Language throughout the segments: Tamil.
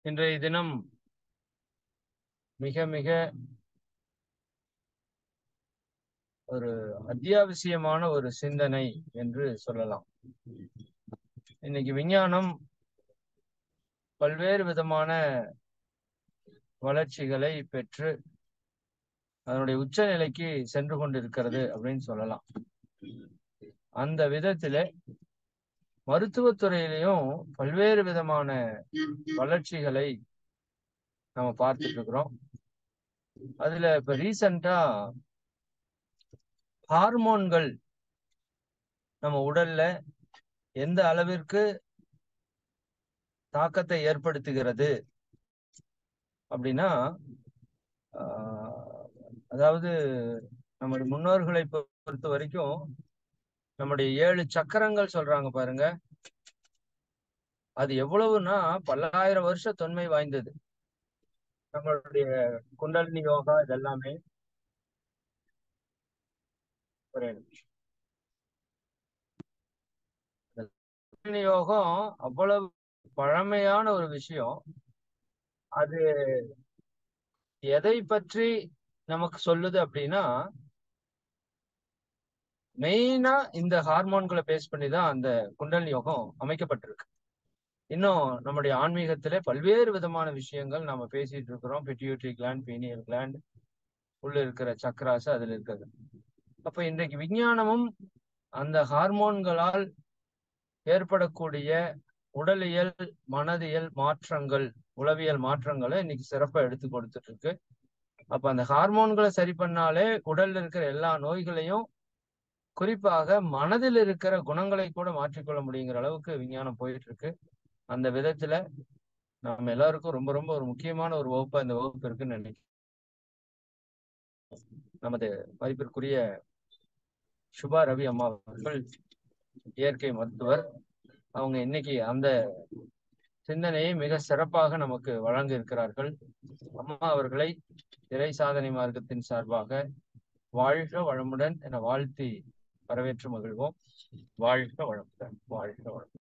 இன்றைய தினம் மிக மிக ஒரு அத்தியாவசியமான ஒரு சிந்தனை என்று சொல்லலாம். இன்னைக்கு விஞ்ஞானம் பல்வேறு விதமான வளர்ச்சிகளை பெற்று அதனுடைய உச்சநிலைக்கு சென்று கொண்டிருக்கிறது அப்படின்னு சொல்லலாம். அந்த விதத்திலே மருத்துவத்துறையிலையும் பல்வேறு விதமான வளர்ச்சிகளை நம்ம பார்த்துட்டு இருக்கிறோம். அதுல இப்ப ரீசெண்டா ஹார்மோன்கள் நம்ம உடல்ல எந்த அளவிற்கு தாக்கத்தை ஏற்படுத்துகிறது அப்படின்னா, அதாவது நம்முடைய முன்னோர்களை பொறுத்த வரைக்கும் நம்முடைய 7 சக்கரங்கள் சொல்றாங்க பாருங்க, அது எவ்வளவுன்னா பல்லாயிரம் வருஷ தொன்மை வாய்ந்தது. நம்மளுடைய குண்டலினி யோகா இதெல்லாமே ஒரே நிமிஷம். குண்டலினி யோகம் அவ்வளவு பழமையான ஒரு விஷயம். அது எதை பற்றி நமக்கு சொல்லுது அப்படின்னா, மெயினா இந்த ஹார்மோன்களை பேஸ் பண்ணி தான் அந்த குண்டலினி யோகம் அமைக்கப்பட்டிருக்கு. இன்னும் நம்முடைய ஆன்மீகத்திலே பல்வேறு விதமான விஷயங்கள் நாம பேசிட்டு இருக்கிறோம். பிட்யூட்டரி கிளாண்ட், பீனியல் கிளாண்ட், உள்ள இருக்கிற சக்கராஸ் அதுல இருக்கிறது. அப்ப இன்றைக்கு விஞ்ஞானமும் அந்த ஹார்மோன்களால் ஏற்படக்கூடிய உடலியல் மனதியல் மாற்றங்கள், உளவியல் மாற்றங்களை இன்னைக்கு சிறப்பா எடுத்து கொடுத்துட்டு இருக்கு. அப்ப அந்த ஹார்மோன்களை சரி பண்ணாலே உடல்ல இருக்கிற எல்லா நோய்களையும், குறிப்பாக மனதில் இருக்கிற குணங்களை கூட மாற்றிக்கொள்ள முடியுங்கிற அளவுக்கு விஞ்ஞானம் போயிட்டு இருக்கு. அந்த விதத்துல நம்ம எல்லாருக்கும் ரொம்ப ரொம்ப ஒரு முக்கியமான ஒரு வகுப்பா இந்த வகுப்பு இருக்குன்னு நினைக்கிறேன். நமது மதிப்பிற்குரிய சுபா ரவி அம்மா அவர்கள் இயற்கை மருத்துவர். அவங்க இன்னைக்கு அந்த சிந்தனையை மிக சிறப்பாக நமக்கு வழங்க இருக்கிறார்கள். அம்மா அவர்களை இறை சாதனை மார்க்கத்தின் சார்பாக வாழ்க வளமுடன் என வாழ்த்தி வரவேற்று மகிழ்வோம். வாழ்க வளமுடன், வாழ்க வளமுடன்.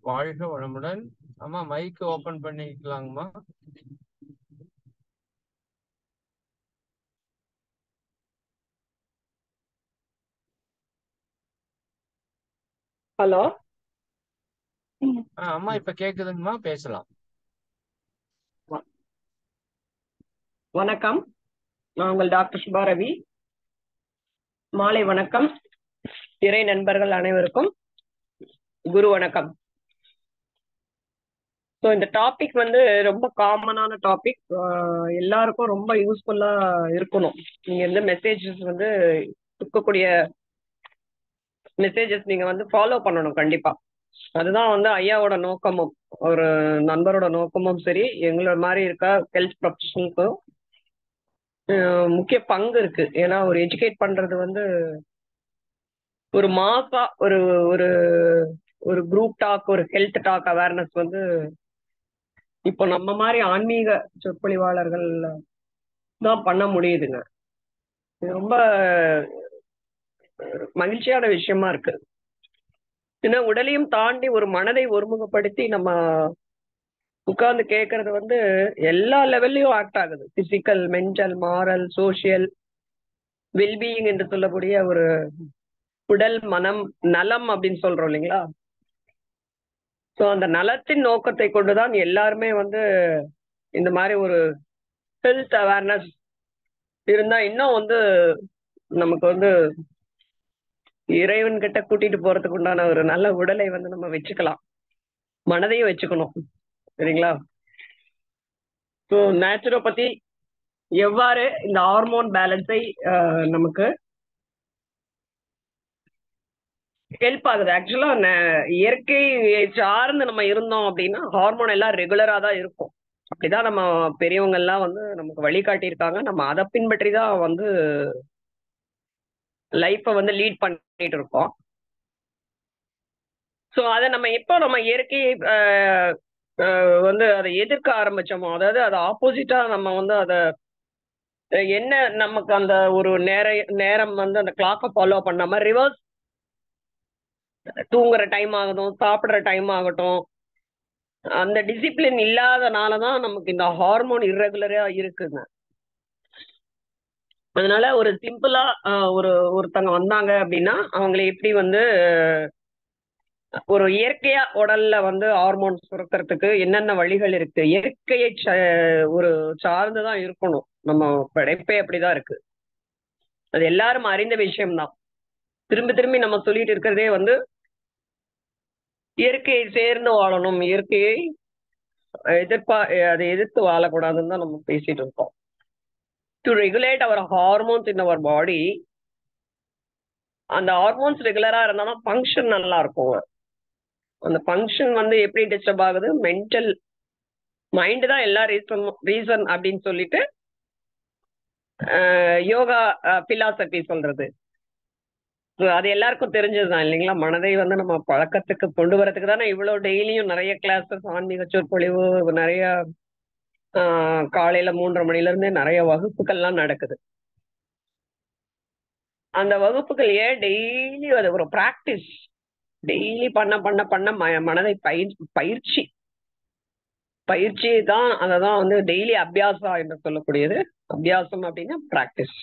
வாழ்க வளமுடன். அம்மா மைக் ஓபன் பண்ணிக்கலாங்கம்மா. ஹலோ, அம்மா இப்ப கேக்குதுங்கம்மா, பேசலாம். வணக்கம். நான் உங்கள் டாக்டர் சுபா ரவி. மாலை வணக்கம். இறை நண்பர்கள் அனைவருக்கும் குரு வணக்கம். ஸோ இந்த டாபிக் வந்து ரொம்ப காமனான டாபிக், எல்லாருக்கும் ரொம்ப யூஸ்ஃபுல்லா இருக்கணும். நீங்க இந்த மெசேஜஸ் வந்து இருக்கக்கூடிய மெசேஜஸ் நீங்க வந்து ஃபாலோ பண்ணணும் கண்டிப்பா. அதுதான் வந்து ஐயாவோட நோக்கமும், ஒரு நண்பரோட நோக்கமும் சரி, எங்களோட மாதிரி இருக்க ஹெல்த் ப்ரொஃபஷனலுக்கும் முக்கிய பங்கு இருக்கு. ஏன்னா ஒரு எஜுகேட் பண்றது வந்து ஒரு மாசா ஒரு ஒரு ஒரு குரூப் டாக், ஒரு ஹெல்த் டாக் அவேர்னஸ் வந்து இப்போ நம்ம மாதிரி ஆன்மீக சொற்பொழிவாளர்கள் தான் பண்ண முடியுதுங்க. இது ரொம்ப மகிழ்ச்சியான விஷயமா இருக்கு. ஏன்னா உடலையும் தாண்டி ஒரு மனதை ஒருமுகப்படுத்தி நம்ம உட்கார்ந்து கேட்கறது வந்து எல்லா லெவல்லையும் ஆக்ட் ஆகுது. Physical, mental, moral, social wellbeing என்று சொல்லக்கூடிய ஒரு உடல் மனம் நலம் அப்படின்னு சொல்றோம் இல்லைங்களா? ஸோ அந்த நலத்தின் நோக்கத்தை கொண்டுதான் எல்லாருமே வந்து இந்த மாதிரி ஒரு ஹெல்த் அவேர்னஸ் இருந்தா இன்னும் வந்து நமக்கு வந்து இறைவன் கிட்ட கூட்டிட்டு போறதுக்கு உண்டான ஒரு நல்ல உடலை வந்து நம்ம வச்சுக்கலாம், மனதையும் வச்சுக்கணும். சரிங்களா? ஸோ நேச்சுரோபதி எவ்வாறு இந்த ஹார்மோன் பேலன்ஸை நமக்கு ஹெல்ப் ஆகுது. ஆக்சுவலா இயற்கை சார்ந்து நம்ம இருந்தோம் அப்படின்னா ஹார்மோன் எல்லாம் ரெகுலரா தான் இருக்கும். அப்படிதான் நம்ம பெரியவங்க எல்லாம் வந்து நமக்கு வழிகாட்டியிருக்காங்க. நம்ம அதை பின்பற்றி தான் வந்து லைஃப்பை வந்து லீட் பண்ணிட்டு இருக்கோம். ஸோ அதை நம்ம எப்போ நம்ம இயற்கையை வந்து அதை எதிர்க்க ஆரம்பிச்சோமோ, அதாவது அது ஆப்போசிட்டா நம்ம வந்து அதை என்ன நமக்கு அந்த ஒரு நேரம் வந்து அந்த கிளாக்கை ஃபாலோ பண்ணாம ரிவர்ஸ் தூங்குற டைம் ஆகட்டும், சாப்பிடுற டைம் ஆகட்டும், அந்த டிசிப்ளின் இல்லாதனாலதான் நமக்கு இந்த ஹார்மோன் இர்ரெகுலரா இருக்குங்க. அதனால ஒரு சிம்பிளா ஒருத்தங்க வந்தாங்க அப்படின்னா அவங்களை எப்படி வந்து ஒரு இயற்கையா உடல்ல வந்து ஹார்மோன் சுரக்கிறதுக்கு என்னென்ன வழிகள் இருக்கு, இயற்கையை ஒரு சார்ந்துதான் இருக்கணும். நம்ம படைப்பே அப்படிதான் இருக்கு. அது எல்லாரும் அறிந்த விஷயம்தான். திரும்பி திரும்பி நம்ம சொல்லிட்டு இருக்கிறதே வந்து இயற்கையை சேர்ந்து வாழணும், இயற்கையை அதை எதிர்த்து வாழக்கூடாதுன்னு தான் நம்ம பேசிட்டு இருக்கோம். டு ரெகுலேட் அவர் ஹார்மோன்ஸ் இன் அவர் பாடி. அந்த ஹார்மோன்ஸ் ரெகுலரா இருந்தாலும் ஃபங்க்ஷன் நல்லா இருக்கும். அந்த ஃபங்க்ஷன் வந்து எப்படி டிஸ்டர்ப் ஆகுது, மென்டல் மைண்ட் தான் எல்லா ரீசன் அப்படின்னு சொல்லிட்டு யோகா பிலாசபி சொல்றது. அது எல்லாருக்கும் தெரிஞ்சதுதான் இல்லைங்களா? மனதை வந்து நம்ம பழக்கத்துக்கு கொண்டு வரதுக்கு தானே இவ்வளவு டெய்லியும் நிறைய கிளாஸஸ், ஆன்மீக சொற்பொழிவு, நிறைய காலையில 3:30 மணில இருந்தே நிறைய வகுப்புகள்லாம் நடக்குது. அந்த வகுப்புகள் ஏன் டெய்லி அது ஒரு பிராக்டிஸ், டெய்லி பண்ண பண்ண பண்ண மனதை பயிற்சி பயிற்சி தான். அததான் வந்து டெய்லி அபியாசம் என்று சொல்லக்கூடியது. அபியாசம் அப்படின்னா பிராக்டிஸ்,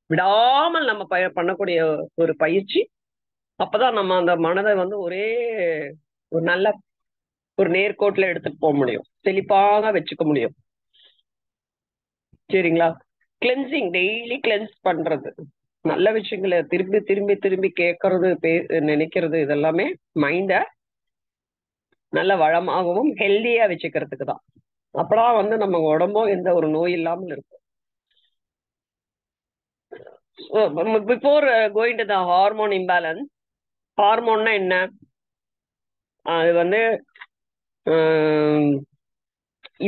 விடாமல் நம்ம பண்ணக்கூடிய ஒரு பயிற்சி. அப்பதான் நம்ம அந்த மனதை வந்து ஒரே ஒரு நல்ல ஒரு நேர்கோட்டில் எடுத்துட்டு போக முடியும், செழிப்பாக வச்சுக்க முடியும். சரிங்களா? கிளென்சிங், டெய்லி கிளென்ஸ் பண்றது, நல்ல விஷயங்களை திரும்பி திரும்பி திரும்பி கேட்கறது, நினைக்கிறது, இதெல்லாமே மைண்ட நல்ல வளமாகவும் ஹெல்தியா வச்சுக்கிறதுக்கு தான். அப்பதான் வந்து நம்ம உடம்பும் எந்த ஒரு நோய் இல்லாமல் இருக்கும். Before going to the hormone imbalance. ஹார்மோன்னா என்ன? அது வந்து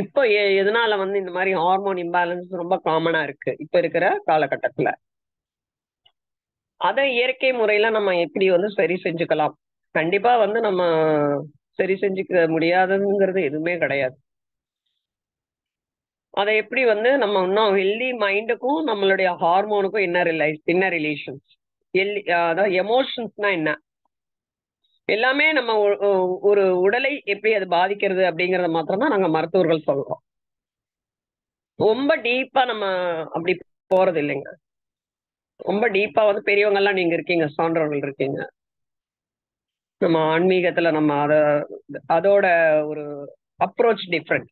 இப்போ எதனால வந்து இந்த மாதிரி ஹார்மோன் இம்பேலன்ஸ் ரொம்ப காமனா இருக்கு இப்ப இருக்கிற காலகட்டத்துல? அதை இயற்கை முறையில நம்ம எப்படி வந்து சரி செஞ்சுக்கலாம்? கண்டிப்பா வந்து நம்ம சரி செஞ்சுக்க முடியாதுங்கிறது எதுவுமே கிடையாது. அதை எப்படி வந்து நம்ம இன்னும் ஹெல்தி மைண்டுக்கும் நம்மளுடைய ஹார்மோனுக்கும் என்ன ரிலேஷன்ஸ், அதாவது எமோஷன்ஸ்னா என்ன, எல்லாமே நம்ம ஒரு உடலை எப்படி அது பாதிக்கிறது அப்படிங்கறத மாத்திரம் தான் நாங்க மருத்துவர்கள் சொல்றோம். ரொம்ப டீப்பா நம்ம அப்படி போறது இல்லைங்க. ரொம்ப டீப்பா வந்து பெரியவங்க எல்லாம் நீங்க இருக்கீங்க, சான்றவர்கள் இருக்கீங்க. நம்ம ஆன்மீகத்துல நம்ம அதோட ஒரு அப்ரோச் டிஃப்ரெண்ட்.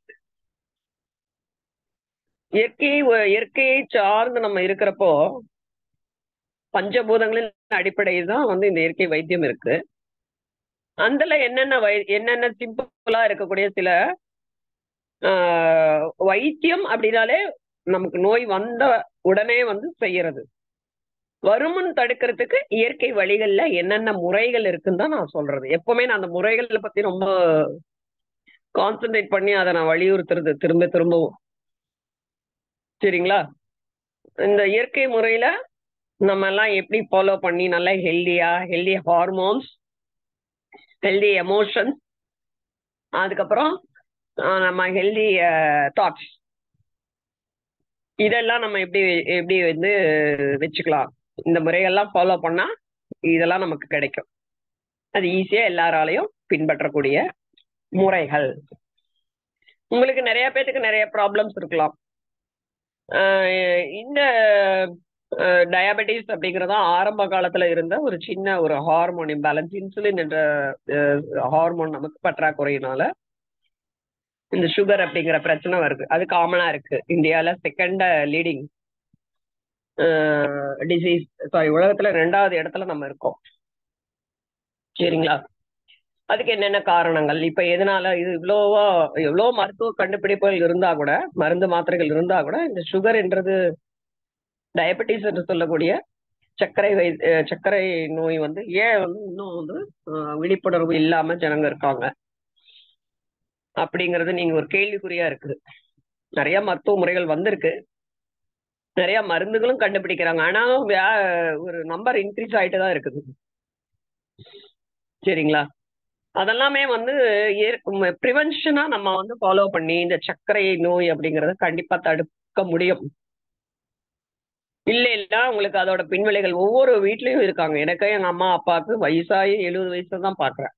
இயற்கையை சார்ந்து நம்ம இருக்கிறப்போ பஞ்சபூதங்களின் அடிப்படையில் தான் வந்து இந்த இயற்கை வைத்தியம் இருக்கு. அதுல என்னென்ன சிம்பிளா இருக்கக்கூடிய சில வைத்தியம் அப்படின்னாலே நமக்கு நோய் வந்த உடனே வந்து செய்யறது. வருமுன் தடுக்கிறதுக்கு இயற்கை வழிகள்ல என்னென்ன முறைகள் இருக்குன்னு தான் நான் சொல்றது. எப்பவுமே நான் அந்த முறைகளை பத்தி ரொம்ப கான்சென்ட்ரேட் பண்ணி அதை நான் வலியுறுத்துறது திரும்ப திரும்பவும். சரிங்களா? இந்த இயற்கை முறையில நம்ம எல்லாம் எப்படி ஃபாலோ பண்ணி நல்லா ஹெல்தி ஹார்மோன்ஸ், ஹெல்தி எமோஷன்ஸ், அதுக்கப்புறம் நம்ம ஹெல்தி தாட்ஸ், இதெல்லாம் நம்ம எப்படி எப்படி வந்து வச்சுக்கலாம். இந்த முறைகள்லாம் ஃபாலோ பண்ணா இதெல்லாம் நமக்கு கிடைக்கும். அது ஈஸியா எல்லாராலையும் பின்பற்றக்கூடிய முறைகள். உங்களுக்கு நிறைய பேத்துக்கு நிறைய ப்ராப்ளம்ஸ் இருக்கலாம். இந்த டயபெட்டிஸ் அப்படிங்கறதா ஆரம்ப காலத்துல இருந்த ஒரு சின்ன ஒரு ஹார்மோன் இம்பேலன்ஸ், இன்சுலின் என்ற ஹார்மோன் நமக்கு பற்றாக்குறையினால இந்த சுகர் அப்படிங்கிற பிரச்சனை வருது. அது காமனா இருக்கு. இந்தியால செகண்ட் லீடிங் டிசீஸ், சாரி, உலகத்துல 2வது இடத்துல நம்ம இருக்கோம். சரிங்களா? அதுக்கு என்னென்ன காரணங்கள், இப்ப எதனால இது எவ்வளோ மருத்துவ கண்டுபிடிப்புகள் இருந்தா கூட, மருந்து மாத்திரைகள் இருந்தா கூட, இந்த சுகர் என்றது, டயபெட்டிஸ் என்று சொல்லக்கூடிய சர்க்கரை நோய் வந்து ஏன் வந்து இன்னும் வந்து விழிப்புணர்வு இல்லாம ஜனங்க இருக்காங்க அப்படிங்கிறது நீங்க ஒரு கேள்விக்குறியா இருக்குது. நிறைய மருத்துவ முறைகள் வந்திருக்கு, நிறைய மருந்துகளும் கண்டுபிடிக்கிறாங்க. ஆனாலும் ஒரு நம்பர் இன்க்ரீஸ் ஆயிட்டு தான் இருக்குது. சரிங்களா? அதெல்லாமே வந்து ப்ரிவென்ஷனா நம்ம வந்து ஃபாலோ பண்ணி இந்த சர்க்கரை நோய் அப்படிங்கறத கண்டிப்பா தடுக்க முடியும். இல்லைன்னா உங்களுக்கு அதோட பின்விளைகள் ஒவ்வொரு வீட்லயும் இருக்காங்க. எனக்கு எங்க அம்மா அப்பாவுக்கு வயசாகி 70 வயசுல தான் பாக்குறேன்.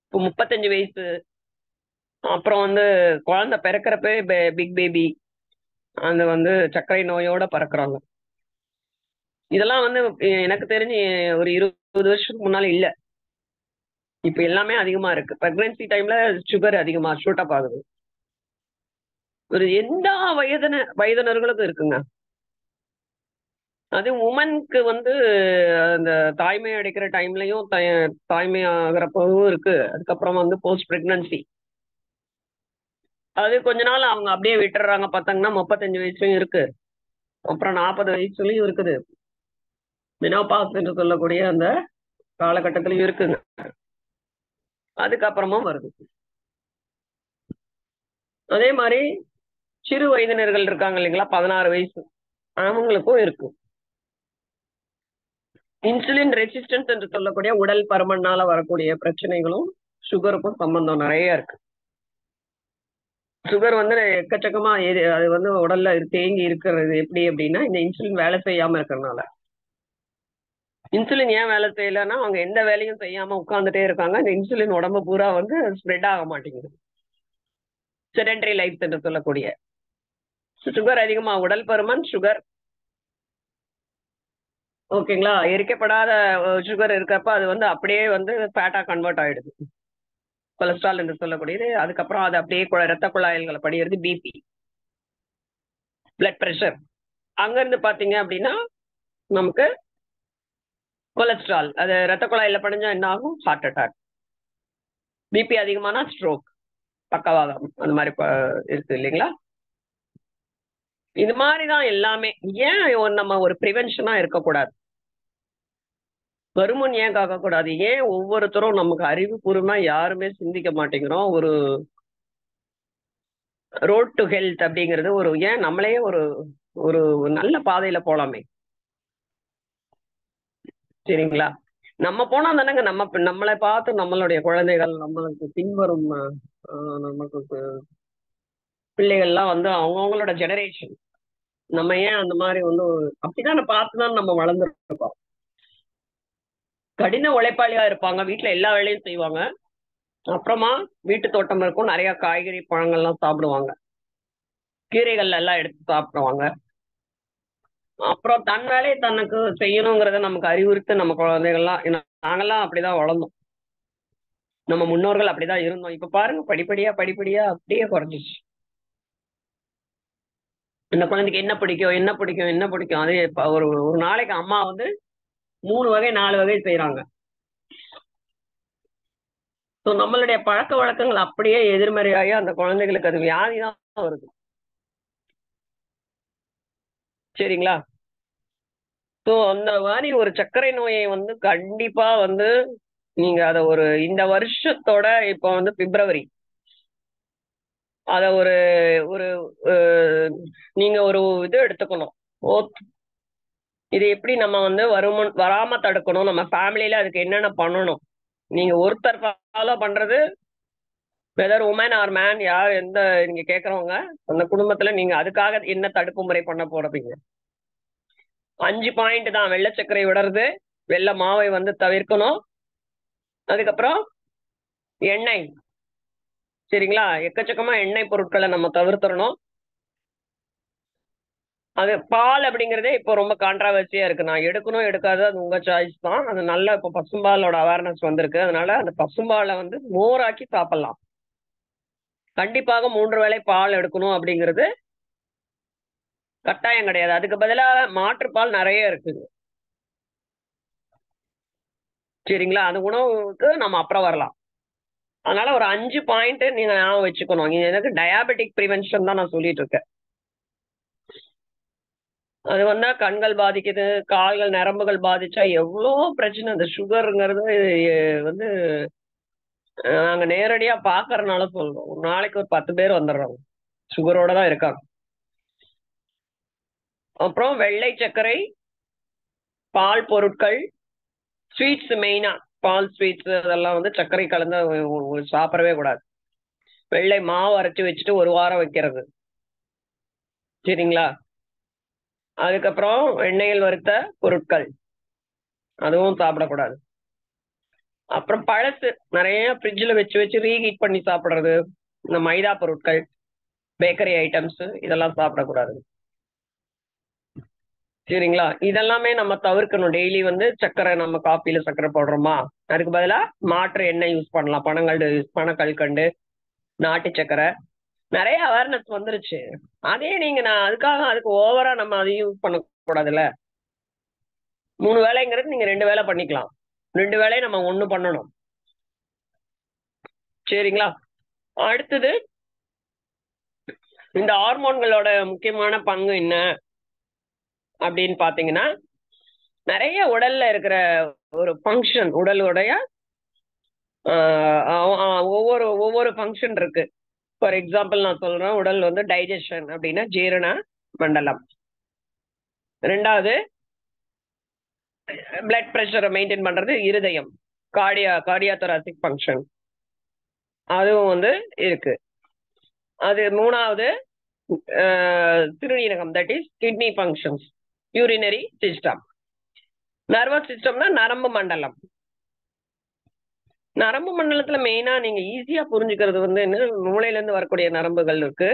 இப்போ 35 வயசு, அப்புறம் வந்து குழந்தை பிறக்கிறப்பே பிக் பேபி அந்த வந்து சர்க்கரை நோயோட பிறக்குறாங்க. இதெல்லாம் வந்து எனக்கு தெரிஞ்சு ஒரு 20 வருஷத்துக்கு முன்னால இல்ல. இப்ப எல்லாமே அதிகமா இருக்கு. பிரெக்னன்சி டைம்ல சுகர் அதிகமா ஷூட் அப் ஆகுது. ஒரு எந்த வயதினர்களுக்கும் இருக்குங்க. அது உமனுக்கு வந்து அந்த தாய்மை அடைக்கிற டைம்லயும் தாய்மை ஆகிறப்பவும் இருக்கு. அதுக்கப்புறம் வந்து போஸ்ட் பிரெக்னன்சி அது கொஞ்ச நாள் அவங்க அப்படியே விட்டுறாங்க. பார்த்தாங்கன்னா 35 வயசுலயும் இருக்கு, அப்புறம் 40 வயசுலயும் இருக்குது. மெனோபாஸ் என்று சொல்லக்கூடிய அந்த காலகட்டத்திலயும் இருக்குங்க. அதுக்கப்புறமும் வருது. அதே மாதிரி சிறு வயதினர்கள் இருக்காங்க இல்லைங்களா, 16 வயசு, அவங்களுக்கும் இருக்கு. இன்சுலின் ரெசிஸ்டன்ஸ் என்று சொல்லக்கூடிய உடல் பருமனால வரக்கூடிய பிரச்சனைகளும் சுகருக்கும் சம்பந்தம் நிறைய இருக்கு. சுகர் வந்து எக்கச்சக்கமா அது வந்து உடல்ல தேங்கி இருக்கிறது எப்படி அப்படின்னா, இந்த இன்சுலின் வேலை செய்யாம இருக்கிறதுனால. இன்சுலின் ஏன் வேலை செய்யலைன்னா, அவங்க எந்த வேலையும் செய்யாம உட்கார்ந்துட்டே இருக்காங்க. இந்த இன்சுலின் உடம்பு பூரா வந்து ஸ்ப்ரெட் ஆக மாட்டேங்குது. செடென்டரி லைஃப் என்று சொல்லக்கூடிய சுகர் அதிகமா, உடல் பருமன், சுகர், ஓகேங்களா, எரிக்கப்படாத சுகர் இருக்கப்ப அது வந்து அப்படியே வந்து ஃபேட்டா கன்வெர்ட் ஆயிடுது, கொலஸ்ட்ரால் என்று சொல்லக்கூடியது. அதுக்கப்புறம் அது அப்படியே ரத்த குழாய்களை படிகிறது, பிபி, பிளட் பிரஷர். அங்க இருந்து பாத்தீங்க அப்படின்னா நமக்கு கொலஸ்ட்ரால், அது ரத்த குழாயில படிஞ்சா என்ன ஆகும், ஹார்ட் அட்டாக். பிபி அதிகமானா ஸ்ட்ரோக், பக்கவாதம், அந்த மாதிரி இருக்கு இல்லைங்களா. இது மாதிரிதான் எல்லாமே. ஏன் நம்ம ஒரு ப்ரிவென்ஷனா இருக்கக்கூடாது? வருமுன் ஏன் காக்கக்கூடாது? ஏன் ஒவ்வொருத்தரும் நமக்கு அறிவுபூர்வமா யாருமே சிந்திக்க மாட்டேங்கிறோம்? ஒரு ரோட் டு ஹெல்த் அப்படிங்கிறது ஒரு ஏன் நம்மளே ஒரு ஒரு நல்ல பாதையில போலாமே, சரிங்களா? நம்ம போனா தானங்க நம்மளை பார்த்து நம்மளுடைய குழந்தைகள், நம்மளுக்கு பின்வரும் நமக்கு பிள்ளைகள்லாம் வந்து அவங்கவுங்களோட ஜெனரேஷன், நம்ம ஏன் அந்த மாதிரி வந்து அப்படிதான் பார்த்துதான் நம்ம வளர்ந்துருக்கோம். கடின உழைப்பாளியா இருப்பாங்க, வீட்டுல எல்லா வேலையும் செய்வாங்க, அப்புறமா வீட்டு தோட்டம் இருக்கும், நிறைய காய்கறி பழங்கள்லாம் சாப்பிடுவாங்க, கீரைகள் எல்லாம் எடுத்து சாப்பிடுவாங்க. அப்புறம் தன் வேலையை தனக்கு செய்யணுங்கிறத நமக்கு அறிவுறுத்த நம்ம குழந்தைகள்லாம், நாங்கெல்லாம் அப்படிதான் வளர்ந்தோம், நம்ம முன்னோர்கள் அப்படிதான் இருந்தோம். இப்ப பாருங்க படிப்படியா படிப்படியா அப்படியே குறைஞ்சிச்சு. இந்த குழந்தைக்கு என்ன பிடிக்கும் என்ன பிடிக்கும் என்ன பிடிக்கும், அதே ஒரு ஒரு நாளைக்கு அம்மா வந்து 3 வகை 4 வகை செய்யறாங்க. நம்மளுடைய பழக்க வழக்கங்கள் அப்படியே எதிர்மறையாகி அந்த குழந்தைகளுக்கு அது வியாதி தான் வருது, சரிங்களா? அந்த மாதிரி ஒரு சர்க்கரை நோயை வந்து கண்டிப்பா வந்து நீங்க அத ஒரு இந்த வருஷத்தோட இப்ப வந்து பிப்ரவரி அத ஒரு ஒரு நீங்க ஒரு இது எடுத்துக்கணும். இது எப்படி நம்ம வந்து வராம தடுக்கணும், நம்ம ஃபேமிலியில அதுக்கு என்னென்ன பண்ணணும். நீங்க ஒருத்தர் ஃபாலோ பண்றது, வெதர் உமன் ஆர் மேன், யார் எந்த நீங்க கேட்கறவங்க அந்த குடும்பத்துல நீங்க அதுக்காக என்ன தடுப்பு முறை பண்ண போறீங்க? 5 பாயிண்ட் தான். வெள்ளை சர்க்கரை விடுறது, வெள்ளை மாவை வந்து தவிர்க்கணும், அதுக்கப்புறம் எண்ணெய், சரிங்களா, எக்கச்சக்கமா எண்ணெய் பொருட்களை நம்ம தவிர்த்துறணும். அது பால் அப்படிங்கறதே இப்போ ரொம்ப கான்ட்ராவர்சியா இருக்கு. நான் எடுக்கணும் எடுக்காது அது உங்க சாய்ஸ் தான். அது நல்ல இப்போ பசும்பாலோட அவேர்னஸ் வந்திருக்கு. அதனால அந்த பசும்பாலை வந்து மோராக்கி சாப்பிடலாம். கண்டிப்பாக 3 வேளை பால் எடுக்கணும் அப்படிங்கிறது கட்டாயம் கிடையாது. அதுக்கு பதிலா மாற்றுப்பால் நிறைய இருக்குது, சரிங்களா. அந்த உணவுக்கு நம்ம அப்புறம் வரலாம். அதனால ஒரு 5 பாயிண்ட் நீங்க ஞாபகம் வச்சுக்கணும். எனக்கு டயாபெட்டிக் ப்ரிவென்ஷன் தான் நான் சொல்லிட்டு இருக்கேன். அது வந்தா கண்கள் பாதிக்குது, கால்கள் நரம்புகள் பாதிச்சா எவ்வளோ பிரச்சனை. அந்த சுகருங்கிறது வந்து நாங்க நேரடியா பாக்குறதுனால சொல்றோம். ஒரு நாளைக்கு ஒரு 10 பேர் வந்துடுறாங்க, சுகரோட தான் இருக்காங்க. அப்புறம் வெள்ளை சர்க்கரை, பால் பொருட்கள், ஸ்வீட்ஸ் மெயினா பால் ஸ்வீட்ஸ் அதெல்லாம் வந்து சர்க்கரை கலந்து சாப்பிடவே கூடாது. வெள்ளை மாவு அரைச்சு வச்சுட்டு ஒரு வாரம் வைக்கிறது. சரிங்களா? அதுக்கப்புறம் எண்ணெயில் வறுத்த பொருட்கள் அதுவும் சாப்பிடக்கூடாது. அப்புறம் பழசு நிறைய ஃப்ரிட்ஜில் வச்சு வச்சு ரீஹீட் பண்ணி சாப்பிடுறது, இந்த மைதா பொருட்கள், பேக்கரி ஐட்டம்ஸ் இதெல்லாம் சாப்பிடக்கூடாது. சரிங்களா? இதெல்லாமே நம்ம தவிர்க்கணும். டெய்லி வந்து சர்க்கரை, நம்ம காப்பியில சர்க்கரை போடுறோமா, அதுக்கு பதிலா மாற்று எண்ணெய் யூஸ் பண்ணலாம். பனங்கல்கண்டு, நாட்டு சர்க்கரை, நிறைய அவேர்னஸ் வந்துருச்சு. அதே நீங்க நான் அதுக்கு ஓவரா நம்ம அதையும் யூஸ் பண்ணக்கூடாதுல்ல. 3 வேலைங்கிறது நீங்க 2 வேலை பண்ணிக்கலாம். 2 வேலையை நம்ம 1 பண்ணணும். சரிங்களா? அடுத்தது இந்த ஹார்மோன்களோட முக்கியமான பங்கு என்ன அப்படின்னு பாத்தீங்கன்னா, நிறைய உடல்ல இருக்கிற ஒரு ஃபங்க்ஷன், உடலுடைய ஒவ்வொரு ஒவ்வொரு ஃபங்க்ஷன் இருக்கு. ஃபார் எக்ஸாம்பிள் நான் சொல்றேன், உடல் வந்து டைஜஷன் அப்படின்னா ஜீரண மண்டலம். 2வது பிளட் பிரஷரை மெயின்டைன் பண்றது இருதயம், கார்டியோதொராசிக் ஃபங்க்ஷன் அதுவும் வந்து இருக்கு. அது 3வது சிறுநீரகம், that is kidney functions, urinary system. Nervous சிஸ்டம்னா நரம்பு மண்டலம். நரம்பு மண்டலத்துல மெயினா நீங்க ஈஸியா புரிஞ்சுக்கிறது வந்து என்ன, மூளையில இருந்து வரக்கூடிய நரம்புகள் இருக்கு.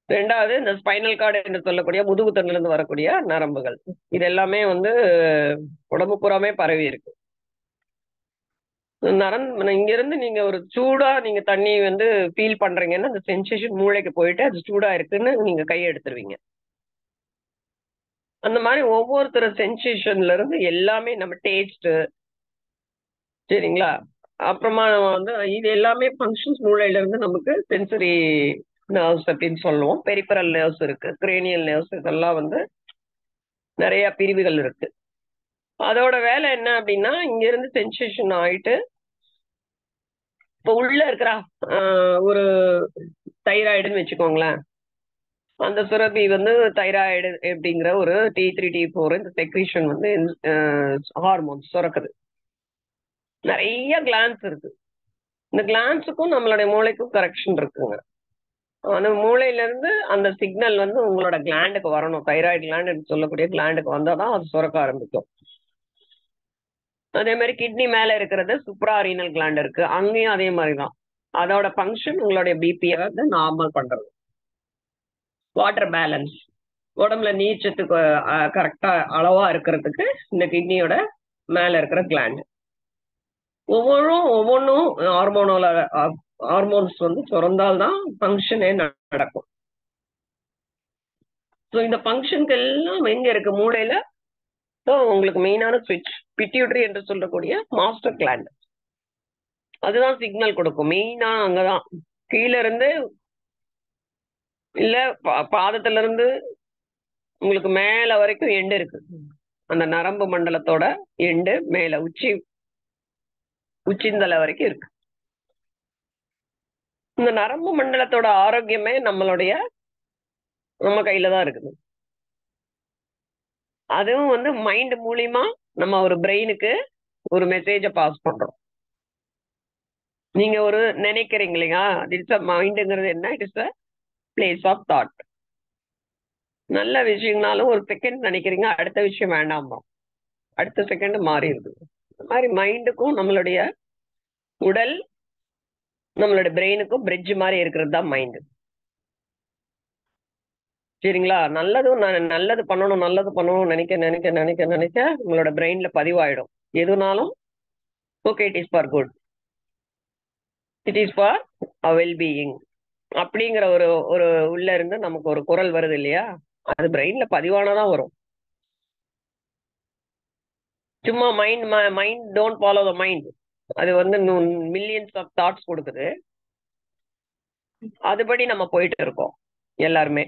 2வது இந்த ஸ்பைனல் கார்டு என்று சொல்லக்கூடிய முதுகு தண்டுல இருந்து வரக்கூடிய நரம்புகள். இது எல்லாமே வந்து உடம்பு பூராமே பரவி இருக்கு. இங்க இருந்து நீங்க ஒரு சூடா நீங்க தண்ணி வந்து ஃபீல் பண்றீங்கன்னா அந்த சென்சேஷன் மூளைக்கு போயிட்டு அது சூடா இருக்குன்னு நீங்க கையை எடுத்துருவீங்க. அந்த மாதிரி ஒவ்வொருத்தர சென்சேஷன்ல இருந்து எல்லாமே நம்ம டேஸ்ட், சரிங்களா? அப்புறமா வந்து இது எல்லாமே ஃபங்க்ஷன்ஸ் மூளையில இருந்து நமக்கு சென்சரி நர்வ்ஸ் அப்படின்னு சொல்லுவோம். பெரிபரல் நர்வ்ஸ் இருக்கு, கிரேனியல் நர்வ்ஸ், இதெல்லாம் வந்து நிறைய பிரிவுகள் இருக்கு. அதோட வேலை என்ன அப்படின்னா, இங்க இருந்து சென்சேஷன் ஆயிட்டு இப்போ உள்ள இருக்கிற ஒரு தைராய்டுன்னு வச்சுக்கோங்களேன். அந்த சுரபி வந்து தைராய்டு அப்படிங்கிற ஒரு T3 T4 இந்த செக்ரீஷன் வந்து ஹார்மோன்ஸ் சுரக்குது. நிறைய கிளான்ஸ் இருக்கு. இந்த கிளான்ஸுக்கும் நம்மளுடைய மூளைக்கும் கரெக்ஷன் இருக்குங்க. அந்த மூளையில இருந்து அந்த சிக்னல் வந்து உங்களோட கிளாண்டுக்கு வரணும். தைராய்டு கிளாண்ட் சொல்லக்கூடிய கிளாண்டுக்கு வந்தாதான் அது சுரக்க ஆரம்பிக்கும். அதே மாதிரி கிட்னி மேல இருக்கிறது சுப்ராரீனல் கிளாண்ட் இருக்கு, அங்கேயும் அதே மாதிரிதான். அதோட ஃபங்க்ஷன் உங்களுடைய பிபியை வந்து நார்மல் பண்றது. வாட்டர் பேலன்ஸ், உடம்புல நீர்ச்சத்துக்கு கரெக்டா அளவா இருக்கிறதுக்கு இந்த கிட்னியோட மேல இருக்கிற கிளாண்ட். ஒவ்வொன்றும் ஹார்மோன்ஸ் வந்து சுரந்தால்தான் ஃபங்க்ஷனே நடக்கும். ஸோ இந்த ஃபங்க்ஷனுக்கு எல்லாம் எங்க இருக்கு? மூளையில. ஸோ உங்களுக்கு மெயினான சுவிட்ச் பிட்யூட்டரி என்று சொல்லக்கூடிய மாஸ்டர் கிளாண்ட். அதுதான் சிக்னல் கொடுக்கும். மெயினா அங்கதான் கீழே இருந்து இல்ல பாதத்துல இருந்து உங்களுக்கு மேல வரைக்கும் எண்டு இருக்கு. அந்த நரம்பு மண்டலத்தோட எண்டு மேல உச்சிந்தலை வரைக்கும் இருக்கு. இந்த நரம்பு மண்டலத்தோட ஆரோக்கியமே நம்ம கையில தான் இருக்குது. அதுவும் வந்து மைண்ட் மூலியமா நம்ம ஒரு பிரெயினுக்கு ஒரு மெசேஜ பாஸ் பண்றோம். நீங்க ஒரு நினைக்கிறீங்க இல்லையா, இட்ஸ் அ மைண்டுங்கிறது என்ன? It's a place of thought. நல்ல விஷயம்னாலும் ஒரு செகண்ட் நினைக்கிறீங்க, அடுத்த விஷயம் வேண்டாமா, அடுத்த செகண்ட் மாறிடுது. இந்த மாதிரி மைண்டுக்கும் நம்மளுடைய உடல், நம்மளோட பிரெயினுக்கும் பிரிட்ஜ் மாதிரி இருக்கிறது தான் மைண்டு. சரிங்களா? நல்லது பண்ணணும் நினைக்க நினைக்க நினைக்க நினைக்க உங்களோட பிரெயின்ல பதிவாயிடும். எதுனாலும் okay, it is for good, it is for wellbeing அப்படிங்கிற ஒரு ஒரு உள்ள இருந்து நமக்கு ஒரு குரல் வருது இல்லையா, அது பிரெயின்ல பதிவானதான் வரும். சும்மா mind don't follow the mind, அது வந்து மில்லியன்ஸ் ஆஃப் தாட்ஸ் கொடுக்குது. அதுபடி நம்ம போயிட்டு இருக்கோம் எல்லாருமே.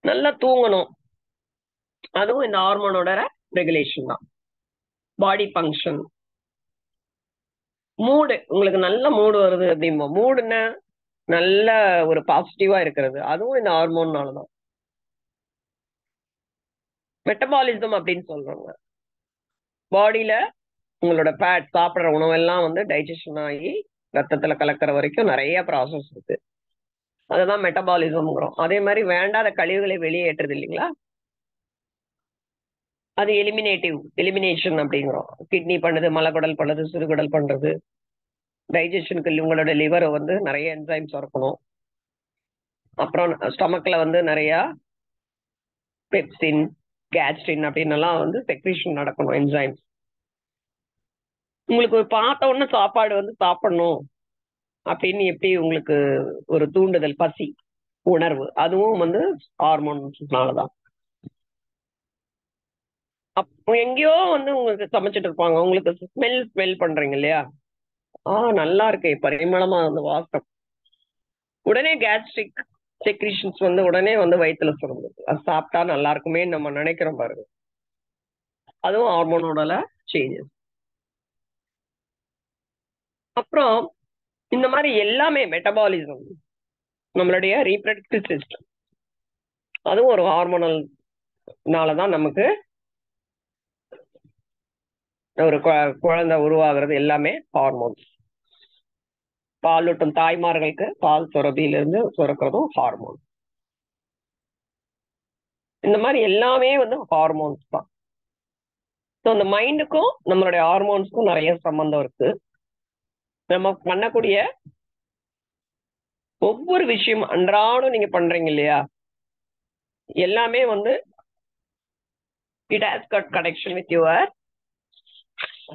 நல்லா தூங்கணும், அதுவும் இந்த ஹார்மோனோட ரெகுலேஷன் தான். பாடி ஃபங்க்ஷன், மூடு, உங்களுக்கு நல்ல மூடு வருது அப்படிம்போ, மூடுன்னா நல்ல ஒரு பாசிட்டிவா இருக்கிறது, அதுவும் இந்த ஹார்மோன்னாலதான். மெட்டபாலிசம் அப்படின்னு சொல்றாங்க. பாடியில உங்களோட ஃபேட் சாப்பிடுற உணவெல்லாம் வந்து டைஜஷன் ஆகி ரத்தத்துல கலக்கிற வரைக்கும் நிறைய ப்ராசஸ் இருக்கு. அதுதான் மெட்டபாலிசம்ங்கிறோம். அதே மாதிரி வேண்டாத கழிவுகளை வெளியேற்றுது இல்லைங்களா, அது எலிமினேஷன் அப்படிங்கிறோம். கிட்னி பண்ணுது, மலக்குடல் பண்ணுது, சிறுகுடல் பண்றது. டைஜஷனுக்கு உங்களோட லிவரை வந்து நிறைய என்சைம்ஸ் சுரக்கணும். அப்புறம் ஸ்டமக்ல வந்து நிறைய பெப்சின், கேஸ்ட்ரின் அப்படின்னு எல்லாம் வந்து செக்ரீஷன் நடக்கணும், என்சைம்ஸ். உங்களுக்கு பார்த்த உடனே சாப்பாடு வந்து சாப்பிடணும் அப்படின்னு எப்படி உங்களுக்கு ஒரு தூண்டுதல், பசி உணர்வு, அதுவும் வந்து ஹார்மோன்ஸ்னாலதான். அப்போ எங்கேயோ வந்து உங்களுக்கு சமைச்சிட்டு இருப்பாங்க, உங்களுக்கு ஸ்மெல் பண்றீங்க இல்லையா, நல்லா இருக்கு பரிமளமா அந்த வாசம், உடனே கேஸ்ட்ரிக் செக்ரீஷன்ஸ் வந்து உடனே வந்து வயிற்றுல சுரந்தது. அது சாப்பிட்டா நல்லா இருக்குமே நம்ம நினைக்கிறோம் பாருங்க, அதுவும் ஹார்மோனோட சேஞ்சஸ். அப்புறம் இந்த மாதிரி எல்லாமே மெட்டபாலிசம், நம்மளுடைய ரீப்ரடக்டிவ் சிஸ்டம், அதுவும் ஒரு ஹார்மோனல்னாலதான் நமக்கு ஒரு குழந்தை உருவாகிறது. எல்லாமே ஹார்மோன்ஸ். பாலூட்டும் தாய்மார்களுக்கு பால் சுரப்பியிலிருந்து சுரக்கிறதும் ஹார்மோன். இந்த மாதிரி எல்லாமே வந்து ஹார்மோன்ஸ் தான். ஸோ அந்த மைண்டுக்கும் நம்மளுடைய ஹார்மோன்ஸ்க்கும் நிறைய சம்பந்தம் இருக்கு. நம்ம பண்ணக்கூடிய ஒவ்வொரு விஷயம் அன்றாடம் நீங்க பண்றீங்க இல்லையா, எல்லாமே வந்து it has got connection with your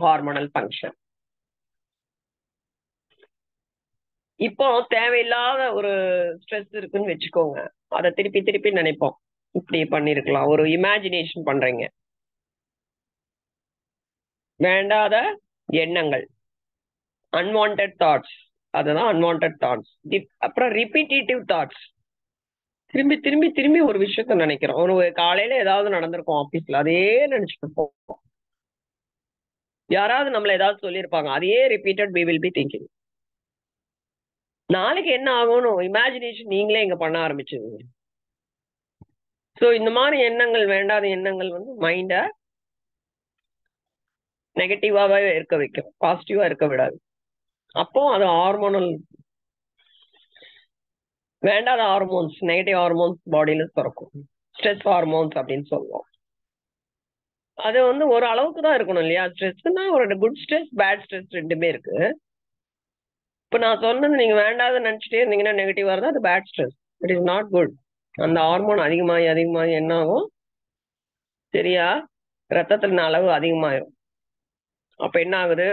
hormonal function. இப்போ தேவையில்லாத ஒரு ஸ்ட்ரெஸ் இருக்குன்னு வச்சுக்கோங்க, அதை திருப்பி திருப்பி நினைப்போம், இப்படி பண்ணிருக்கலாம். ஒரு இமேஜினேஷன் பண்றீங்க, வேண்டாத எண்ணங்கள், அன்வான்ட் தாட்ஸ், அதுதான் அன்வான்ட் தாட்ஸ். அப்புறம் ரிப்பீட்டேட்டிவ் தாட்ஸ், திரும்பி திரும்பி திரும்பி ஒரு விஷயத்த நினைக்கிறோம். ஒரு காலையில ஏதாவது நடந்திருக்கும் ஆபீஸ்ல, அதே நினைச்சுட்டு இருப்போம். யாராவது நம்மள ஏதாவது சொல்லியிருப்பாங்க, அதையே repeated we will be thinking. நாளைக்கு என்ன ஆகும்னு இமேஜினேஷன் நீங்களே இங்க பண்ண ஆரம்பிச்சிருவீங்க. ஸோ இந்த மாதிரி எண்ணங்கள், வேண்டாத எண்ணங்கள் வந்து மைண்ட நெகட்டிவாவே இருக்க வைக்கும், பாசிட்டிவா இருக்க விடாது. அப்போ அது ஹார்மோனல், வேண்டாத ஹார்மோன்ஸ், நெகட்டிவ் ஹார்மோன்ஸ் பாடியில சுரக்கும், ஸ்ட்ரெஸ் ஹார்மோன்ஸ் அப்படின்னு சொல்லுவோம். அது வந்து ஒரு அளவுக்கு தான் இருக்கணும் இல்லையா. ஸ்ட்ரெஸ்னா ஒரு குட் ஸ்ட்ரெஸ், பேட் ஸ்ட்ரெஸ் ரெண்டுமே இருக்கு. இப்ப நான் சொன்னது நீங்க வேண்டாத நினைச்சிட்டே இருந்தீங்கன்னா நெகட்டிவா இருந்தா அது bad stress, it is not good. அந்த ஹார்மோன் அதிகமாகி அதிகமாகி என்ன ஆகும், சரியா, ரத்தத்தின் அளவு அதிகமாயிரும். அப்ப என்ன ஆகுது,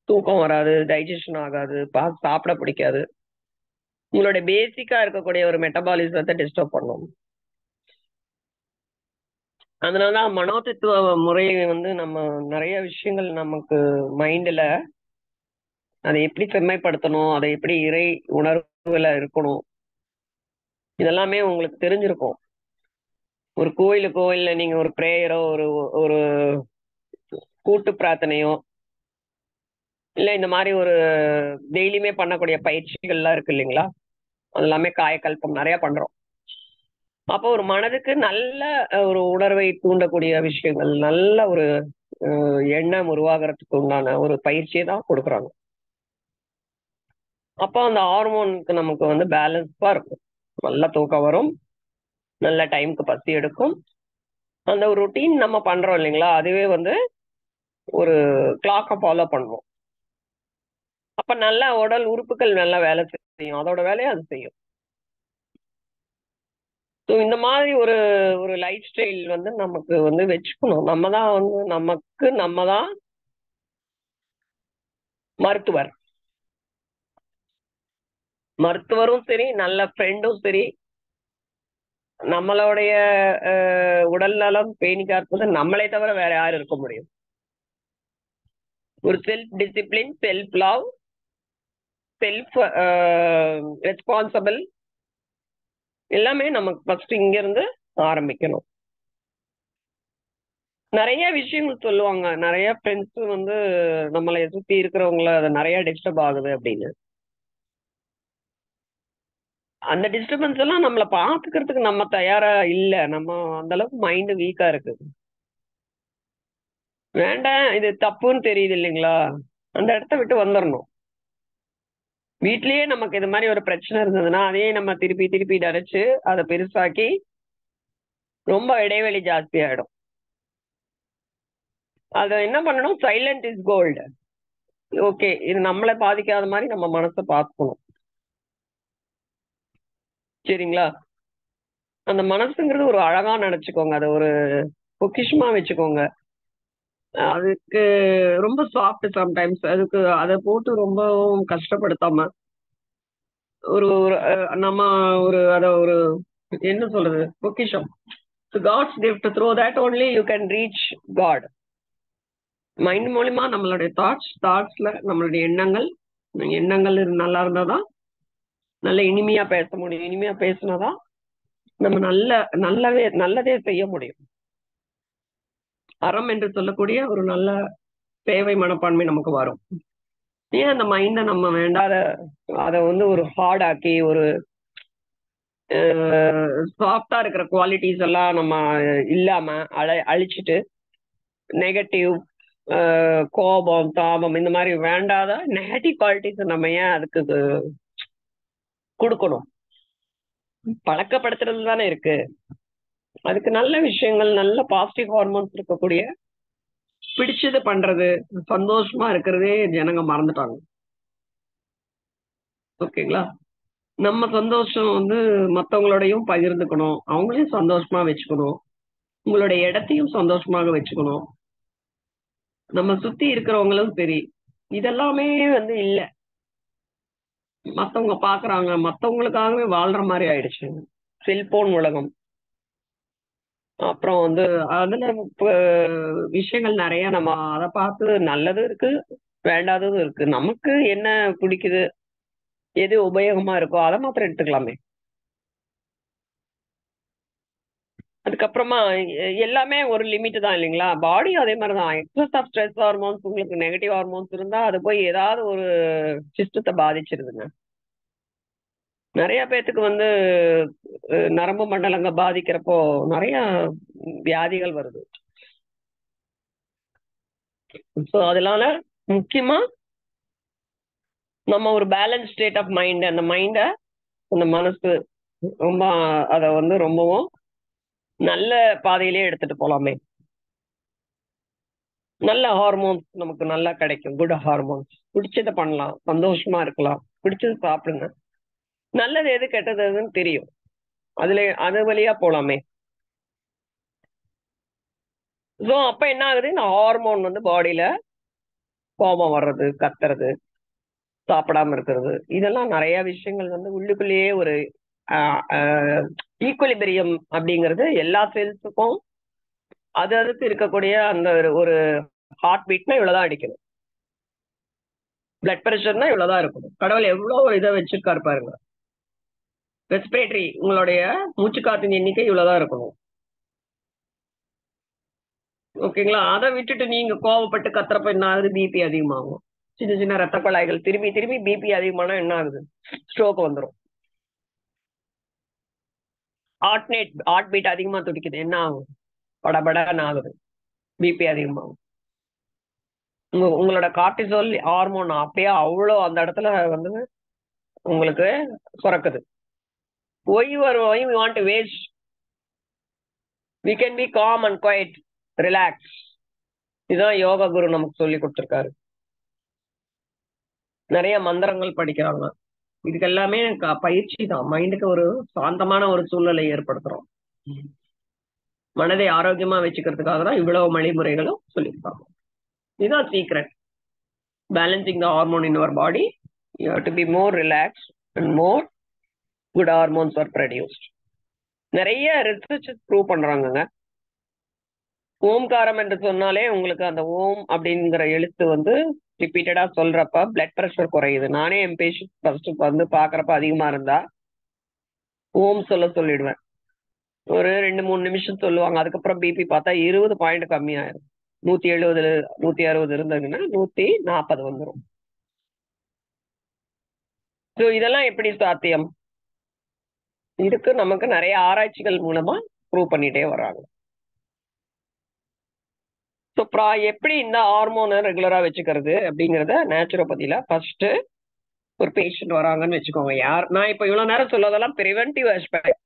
தூக்கம் வராது, டைஜஷன் ஆகாது, சாப்பிட பிடிக்காது, உங்களோட பேசிக்கா இருக்கக்கூடிய ஒரு மெட்டபாலிசத்தை டிஸ்டர்ப் பண்ணும். அதனாலதான் மனோதத்துவ முறையை வந்து நம்ம நிறைய விஷயங்கள் நமக்கு மைண்ட்ல அதை எப்படி செம்மைப்படுத்தணும், அதை எப்படி இறை உணர்வுல இருக்கணும், இதெல்லாமே உங்களுக்கு தெரிஞ்சிருக்கும். ஒரு கோயில்ல நீங்க ஒரு பிரேயரோ, ஒரு ஒரு கூட்டு பிரார்த்தனையோ, இல்ல இந்த மாதிரி ஒரு டெய்லியுமே பண்ணக்கூடிய பயிற்சிகள்லாம் இருக்கு இல்லைங்களா, அது எல்லாமே காயக்கல்பம் நிறைய பண்றோம். அப்போ ஒரு மனதுக்கு நல்ல ஒரு உணர்வை தூண்டக்கூடிய விஷயங்கள், நல்ல ஒரு எண்ணம் உருவாகிறதுக்கு உண்டான ஒரு பயிற்சியை தான் கொடுக்குறாங்க. அப்போ அந்த ஹார்மோனுக்கு நமக்கு வந்து பேலன்ஸா இருக்கும், நல்ல தூக்கம் வரும், நல்ல டைமுக்கு பசி எடுக்கும். அந்த ஒரு ரொட்டீன் நம்ம பண்றோம் இல்லைங்களா, அதுவே வந்து ஒரு கிளாக்கை ஃபாலோ பண்ணுவோம். அப்ப நல்லா உடல் உறுப்புகள் நல்லா வேலை செய்யும், அதோட வேலையை அது செய்யும். ஸோ இந்த மாதிரி ஒரு ஒரு லைஃப் ஸ்டைல் வந்து நமக்கு வந்து வச்சுக்கணும். நம்ம தான் வந்து நம்ம தான் மருத்துவர். மருத்துவரும் சரி, நல்ல ஃப்ரெண்டும் சரி, நம்மளுடைய உடல் நலம் பேணி காப்பது நம்மளை தவிர வேற யாரும் இருக்க முடியும். ஒரு self discipline, self love, self responsible, எல்லாமே நமக்கு ஃபர்ஸ்ட் இங்க இருந்து ஆரம்பிக்கணும். நிறைய விஷயங்கள் சொல்லுவாங்க, நிறைய ஃப்ரெண்ட்ஸ் வந்து நம்மளை சுத்தி இருக்கிறவங்கள அது நிறைய டிஸ்டர்ப் ஆகுது அப்படின்னு. அந்த டிஸ்டர்பன்ஸ் எல்லாம் நம்மளை பாத்துக்கிறதுக்கு நம்ம தயாரா இல்ல, நம்ம அந்த அளவுக்கு மைண்ட் வீக்கா இருக்கு. வேண்டாம் இது தப்புன்னு தெரியுது இல்லைங்களா, அந்த இடத்த விட்டு வந்துடணும். வீட்லயே நமக்கு இது மாதிரி ஒரு பிரச்சனை இருந்ததுன்னா அதையே நம்ம திருப்பி திருப்பி நினைச்சு அதை பெருசாக்கி ரொம்ப இடைவெளி ஜாஸ்தி ஆயிடும். அதை என்ன பண்ணணும், சைலண்ட் இஸ் கோல்டு. ஓகே, இது நம்மளை பாதிக்காத மாதிரி நம்ம மனசை பார்த்துக்கணும். சரிங்களா? அந்த மனசுங்கிறது ஒரு அழகா நினைச்சுக்கோங்க, அதை ஒரு பொக்கிஷமா வச்சுக்கோங்க. அதுக்கு ரொம்ப சாஃப்ட் சம்டைம்ஸ், அதுக்கு அதை போட்டு ரொம்ப கஷ்டப்படுத்தாம நம்ம அத என்ன சொல்றது, பொக்கிஷம். God's gift, through that only you can reach God. Mind மூலமா நம்மளுடைய தாட்ஸ்ல நம்மளுடைய எண்ணங்கள் நல்லா இருந்தாதான் நல்ல இனிமையா பேச முடியும். இனிமையா பேசினாதான் நம்ம நல்லதே செய்ய முடியும். அறம் என்று சொல்லக்கூடிய ஒரு நல்ல சேவை மனப்பான்மை நமக்கு வரும். ஏன் அந்த மைண்ட நம்ம வேண்டாத அதை ஒரு ஹார்ட் ஆக்கி ஒரு சாஃப்டா இருக்கிற குவாலிட்டிஸ் எல்லாம் நம்ம இல்லாம அழிச்சிட்டு நெகட்டிவ், கோபம், தாபம், இந்த மாதிரி வேண்டாத நெகட்டிவ் குவாலிட்டிஸ் நம்ம ஏன் அதுக்கு கொடுக்கணும்? பழக்கப்படுத்துறது தானே இருக்கு. அதுக்கு நல்ல விஷயங்கள், நல்ல பாசிட்டிவ் ஹார்மோன்ஸ் இருக்கக்கூடிய பிடிச்சது பண்றது, சந்தோஷமா இருக்கிறதே ஜனங்க மறந்துட்டாங்க. ஓகேங்களா? நம்ம சந்தோஷம் மத்தவங்களோடையும் பகிர்ந்துக்கணும், அவங்களையும் சந்தோஷமா வச்சுக்கணும், உங்களுடைய இடத்தையும் சந்தோஷமாக வச்சுக்கணும், நம்ம சுத்தி இருக்கிறவங்களும் சரி. இதெல்லாமே இல்ல, மத்தவங்க பாக்குறாங்க, மத்தவங்களுக்காகவே வாழ்ற மாதிரி ஆயிடுச்சு செல்போன் உலகம். அப்புறம் அதுல விஷயங்கள் நிறைய, நம்ம அதை பார்த்து நல்லதும் இருக்கு வேண்டாததும் இருக்கு. நமக்கு என்ன பிடிக்குது, எது உபயோகமா இருக்கோ அதை மாத்திரம் எடுத்துக்கலாமே. அதுக்கப்புறமா எல்லாமே ஒரு லிமிட் தான் இல்லைங்களா? பாடி அதே மாதிரிதான். எக்ஸஸ் ஆஃப் ஸ்ட்ரெஸ் ஹார்மோன்ஸ், உங்களுக்கு நெகட்டிவ் ஹார்மோன்ஸ் இருந்தா அது போய் ஏதாவது ஒரு சிஸ்டத்தை பாதிச்சிருதுங்க. நிறைய பேத்துக்கு நரம்பு மண்டலங்க பாதிக்கிறப்போ நிறைய வியாதிகள் வருது. ஸோ அதனால முக்கியமா நம்ம ஒரு பேலன்ஸ் ஸ்டேட் ஆஃப் மைண்ட், அந்த மனசு ரொம்ப அதை ரொம்பவும் நல்ல பாதையிலே எடுத்துட்டு போலாமே. நல்ல ஹார்மோன்ஸ் நமக்கு நல்லா கிடைக்கும், குட் ஹார்மோன்ஸ். பிடிச்சதை பண்ணலாம், சந்தோஷமா இருக்கலாம், பிடிச்சது சாப்பிடுங்க. நல்லது எது கெட்டது எதுன்னு தெரியும், அது வழியா போலாமே. ஸோ அப்ப என்ன ஆகுது, இந்த ஹார்மோன் பாடியில கோபம் வர்றது, கத்துறது, சாப்பிடாம இருக்கிறது, இதெல்லாம் நிறைய விஷயங்கள் உள்ளுக்குள்ளேயே ஒரு ஈக்குவலிபிரியம் அப்படிங்கிறது எல்லா செல்ஸுக்கும் அதுக்கு இருக்கக்கூடிய அந்த ஒரு ஹார்ட் பீட்னா இவ்வளவுதான் அடிக்கணும், பிளட் பிரஷர்னா இவ்வளவுதான் இருக்கணும். கடவுள் எவ்வளவு இதை வச்சிருக்காரு பாருங்க. ரெஸ்பிரேட்டரி, உங்களுடைய மூச்சு காத்தின் எண்ணிக்கை இவ்வளவுதான் இருக்கணும். ஓகேங்களா? அதை விட்டுட்டு நீங்க கோவப்பட்டு கத்துறப்ப என்ன ஆகுது, பிபி அதிகமாகும். சின்ன சின்ன ரத்த குழாய்கள் திரும்பி திரும்பி பிபி அதிகமானா என்ன ஆகுது, ஸ்ட்ரோக் வந்துடும். ஹார்ட் பீட் அதிகமா துடிக்குது, என்ன ஆகும், படபடன்னு ஆகுது, பிபி அதிகமாகும். உங்களோட கார்டிசோல் ஹார்மோன் அப்படியே அவ்வளோ அந்த இடத்துல உங்களுக்கு சுரக்குது. why you want to waste? we can be calm and quiet, relax. இதுதான் யோகா குரு நமக்கு சொல்லி கொடுத்திருக்காரு. நிறைய மந்திரங்கள் படிக்கிறாங்க. இதுக்கு எல்லாமே பயிற்சி தான். மைண்டுக்கு ஒரு சாந்தமான ஒரு சூழ்நிலை ஏற்படுத்துறோம். மனதை ஆரோக்கியமா வச்சுக்கிறதுக்காக தான் இவ்வளவு வழிமுறைகளும் சொல்லியிருக்காங்க. இதுதான் secret. Balancing the hormone in your body, you have to be more relaxed and more good hormones R produced. நிறைய ரிசர்ச் ப்ரூவ் பண்றாங்கங்க. ஓம்காரம் என்று சொன்னாலே உங்களுக்கு அந்த ஓம் அப்படிங்கிற எழுத்து ரிப்பீட்டடா சொல்றப்ப பிளட் பிரஷர் குறையுது. நானே என் பேஷண்ட் ஃபர்ஸ்ட் பாக்குறப்ப அதிகமா இருந்தா ஓம் சொல்லிடுவேன். ஒரு 2-3 நிமிஷம் சொல்லுவாங்க. அதுக்கப்புறம் பிபி பார்த்தா 20 பாயிண்ட் கம்மியாயிரும். 170 160 இருந்ததுன்னா 140 வந்துடும். ஸோ இதெல்லாம் எப்படி சாத்தியம்? இதுக்கு நமக்கு நிறைய ஆராய்ச்சிகள் மூலமா ப்ரூவ் பண்ணிட்டே வர்றாங்க. ஸோ எப்படி இந்த ஹார்மோனை ரெகுலரா வச்சுக்கிறது அப்படிங்கிறத நேச்சுரோபதியில ஃபர்ஸ்ட் ஒரு பேஷண்ட் வராங்கன்னு வச்சுக்கோங்க. நான் இப்ப இவ்வளவு நேரம் சொல்லதெல்லாம் பிரிவென்டிவ் ஆஸ்பெக்ட்.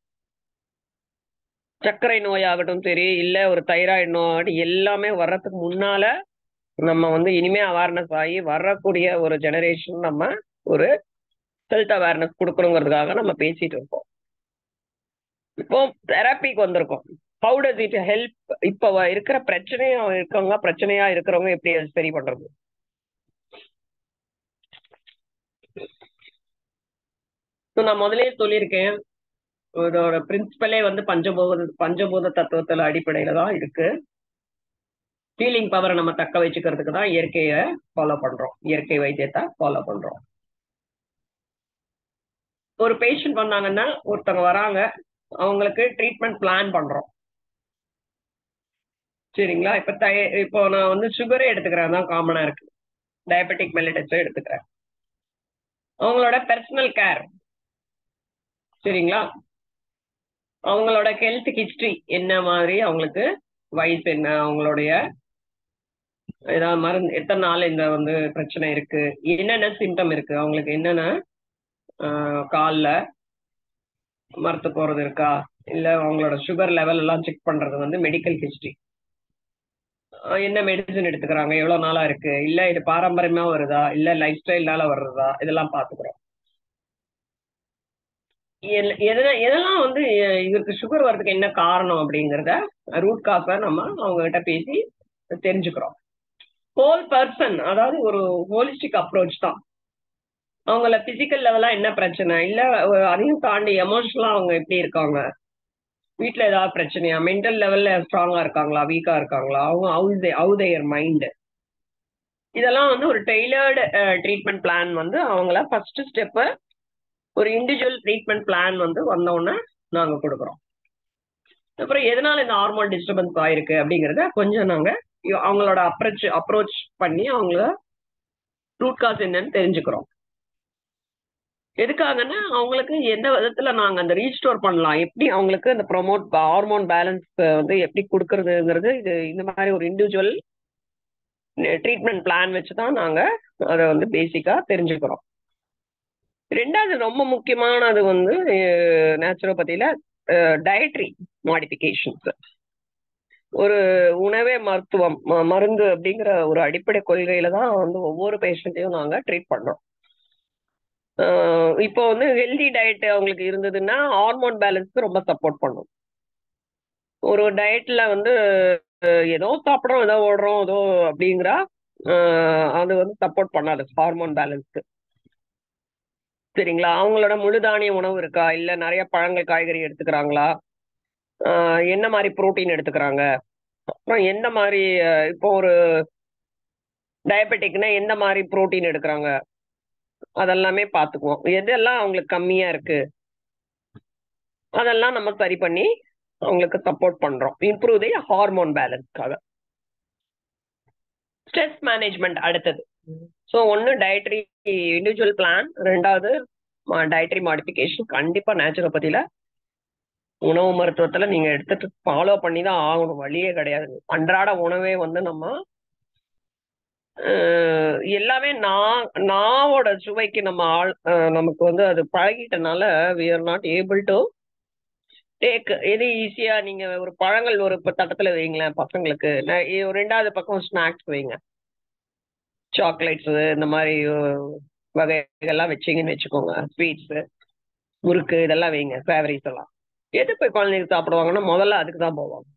சர்க்கரை நோயாகட்டும் சரி, இல்ல ஒரு தைராய்டு நோய் எல்லாமே வர்றதுக்கு முன்னால நம்ம வந்து இனிமே அவேர்னஸ் ஆகி வரக்கூடிய ஒரு ஜெனரேஷன் நம்ம ஒரு ஹெல்த் அவேர்னஸ் கொடுக்கணுங்கிறதுக்காக நம்ம பேசிட்டு இருக்கோம். இப்போ தெரப்பிக்கு வந்திருக்கோம். How does it help? இப்போ இருக்கிற பிரச்சனையா இருக்கிறவங்க எப்படி அது சரி பண்றது? நான் முதலே சொல்லியிருக்கேன், இதோட பிரின்சிபலே வந்து பஞ்சபூத தத்துவத்துல அடிப்படையில தான் இருக்கு. ஹீலிங் பவரை நம்ம தக்க வச்சுக்கிறதுக்கு தான் இயற்கையை ஃபாலோ பண்றோம், இயற்கை வைத்தியத்தை ஃபாலோ பண்றோம். ஒரு பேஷண்ட் வந்தாங்கன்னா, ஒருத்தவங்க வராங்க, அவங்களுக்கு ட்ரீட்மெண்ட் பிளான் பண்றோம். சரிங்களா? இப்போ நான் வந்து சுகரே எடுத்துக்கிறேன், தான் காமனா இருக்கு. டயபெட்டிக் மெலிட்டஸும் எடுத்துக்கிறேன். அவங்களோட பர்சனல் கேர், சரிங்களா, அவங்களோட ஹெல்த் ஹிஸ்டரி என்ன மாதிரி, அவங்களுக்கு வயசு என்ன, அவங்களுடைய ஏதாவது மருந்து எத்தனை நாள் இந்த வந்து பிரச்சனை இருக்கு, என்னென்ன சிம்டம் இருக்கு, அவங்களுக்கு என்னென்ன காலில் மரத்து போறது இருக்கா, இல்ல அவங்களோட சுகர் லெவல் எல்லாம் செக் பண்றது வந்து மெடிக்கல் ஹிஸ்டரி. என்ன மெடிசன் எடுத்துக்கிறாங்க, எவ்வளவு நாளா இருக்கு, இல்ல இது பாரம்பரியமா வருதா, இல்ல லைஃப் ஸ்டைல்னால வர்றதா, இதெல்லாம் பாத்துக்கிறோம். எதெல்லாம் வந்து இதற்கு சுகர் வர்றதுக்கு என்ன காரணம் அப்படிங்கிறத ரூட் காஸை நம்ம அவங்க கிட்ட பேசி தெரிஞ்சுக்கிறோம். ஹோல் பர்சன், அதாவது ஒரு ஹோலிஸ்டிக் அப்ரோச் தான். அவங்கள பிசிக்கல் லெவலா என்ன பிரச்சனை, இல்ல அதையும் தாண்டி எமோஷனலா அவங்க எப்படி இருக்காங்க, வீட்டுல ஏதாவது பிரச்சனையா, மென்டல் லெவல்ல ஸ்ட்ராங்கா இருக்காங்களா, வீக்கா இருக்காங்களா, அவங்க ஹவு தேர் மைண்ட், இதெல்லாம் வந்து ஒரு டெய்லர்டு ட்ரீட்மெண்ட் பிளான் வந்து அவங்கள ஃபர்ஸ்ட் ஸ்டெப் ஒரு இண்டிவிஜுவல் ட்ரீட்மெண்ட் பிளான் வந்து வந்தோடனே நாங்க கொடுக்குறோம். அப்புறம் எதனால இந்த ஹார்மோன் டிஸ்டர்பன்ஸ் ஆயிருக்கு அப்படிங்கிறத கொஞ்சம் நாங்க அவங்களோட அப்ரோச் பண்ணி அவங்கள ரூட் காஸ் என்னன்னு தெரிஞ்சுக்கிறோம். எதுக்காகன்னா அவங்களுக்கு எந்த விதத்துல நாங்க அந்த ரீஸ்டோர் பண்ணலாம், எப்படி அவங்களுக்கு அந்த ப்ரொமோட் ஹார்மோன் பேலன்ஸ் வந்து எப்படி கொடுக்கறதுங்கிறது இது இந்த மாதிரி ஒரு இண்டிவிஜுவல் ட்ரீட்மெண்ட் பிளான் வச்சுதான் நாங்க அதை வந்து பேசிக்கா தெரிஞ்சுக்கிறோம். ரெண்டாவது ரொம்ப முக்கியமானது வந்து நேச்சுரோபதியில டயட்ரி மாடிஃபிகேஷன்ஸ். ஒரு உணவே மருத்துவம், மருந்து அப்படிங்கிற ஒரு அடிப்படை கொள்கையில தான் வந்து ஒவ்வொரு பேஷண்ட்டையும் நாங்க ட்ரீட் பண்றோம். இப்போ வந்து ஹெல்தி டயட் அவங்களுக்கு இருந்ததுன்னா ஹார்மோன் பேலன்ஸ்க்கு ரொம்ப சப்போர்ட் பண்ணும். ஒரு டயட்ல வந்து ஏதோ சாப்பிட்றோம், ஏதோ ஓடுறோம், ஏதோ அப்படிங்கிறா அது வந்து சப்போர்ட் பண்ணாது ஹார்மோன் பேலன்ஸ்க்கு. சரிங்களா? அவங்களோட முழுதானிய உணவு இருக்கா, இல்ல நிறைய பழங்கள் காய்கறி எடுத்துக்கிறாங்களா, என்ன மாதிரி புரோட்டீன் எடுத்துக்கிறாங்க, அப்புறம் எந்த மாதிரி இப்போ ஒரு டயபெட்டிக்னா எந்த மாதிரி புரோட்டீன் எடுக்கிறாங்க, அதெல்லாமே பார்த்துக்குவோம். எதெல்லாம் அவங்களுக்கு கம்மியா இருக்கு அதெல்லாம் நம்ம சரி பண்ணி அவங்களுக்கு சப்போர்ட் பண்றோம். இம்ப்ரூவ் தி ஹார்மோன் பேலன்ஸ்க்காக. ஸ்ட்ரெஸ் மேனேஜ்மெண்ட் அடுத்தது. ஸோ ஒன்று டயட்ரி இண்டிவிஜுவல் பிளான், ரெண்டாவது டயட்ரி மாடிஃபிகேஷன். கண்டிப்பா நேச்சுரோபதியில உணவு மருத்துவத்துல நீங்க எடுத்துட்டு ஃபாலோ பண்ணி தான் ஆகணும், வழியே கிடையாது. அன்றாட உணவே வந்து நம்ம எல்லாமே நாவோட சுவைக்கு நம்ம நமக்கு வந்து அது பழகிட்டனால we are not able to take எது ஈஸியா. நீங்க ஒரு பழங்கள் ஒரு தட்டத்துல வைங்களேன் பசங்களுக்கு, ரெண்டாவது பக்கம் ஸ்நாக்ஸ் வைங்க, சாக்லேட்ஸ் இந்த மாதிரி வகைகள்லாம் வச்சிங்கன்னு வச்சுக்கோங்க, ஸ்வீட்ஸ் முறுக்கு இதெல்லாம் வைங்க, ஃபேவரிஸ் எல்லாம். எது போய் குழந்தைங்க சாப்பிடுவாங்கன்னா முதல்ல அதுக்கு தான் போவாங்க.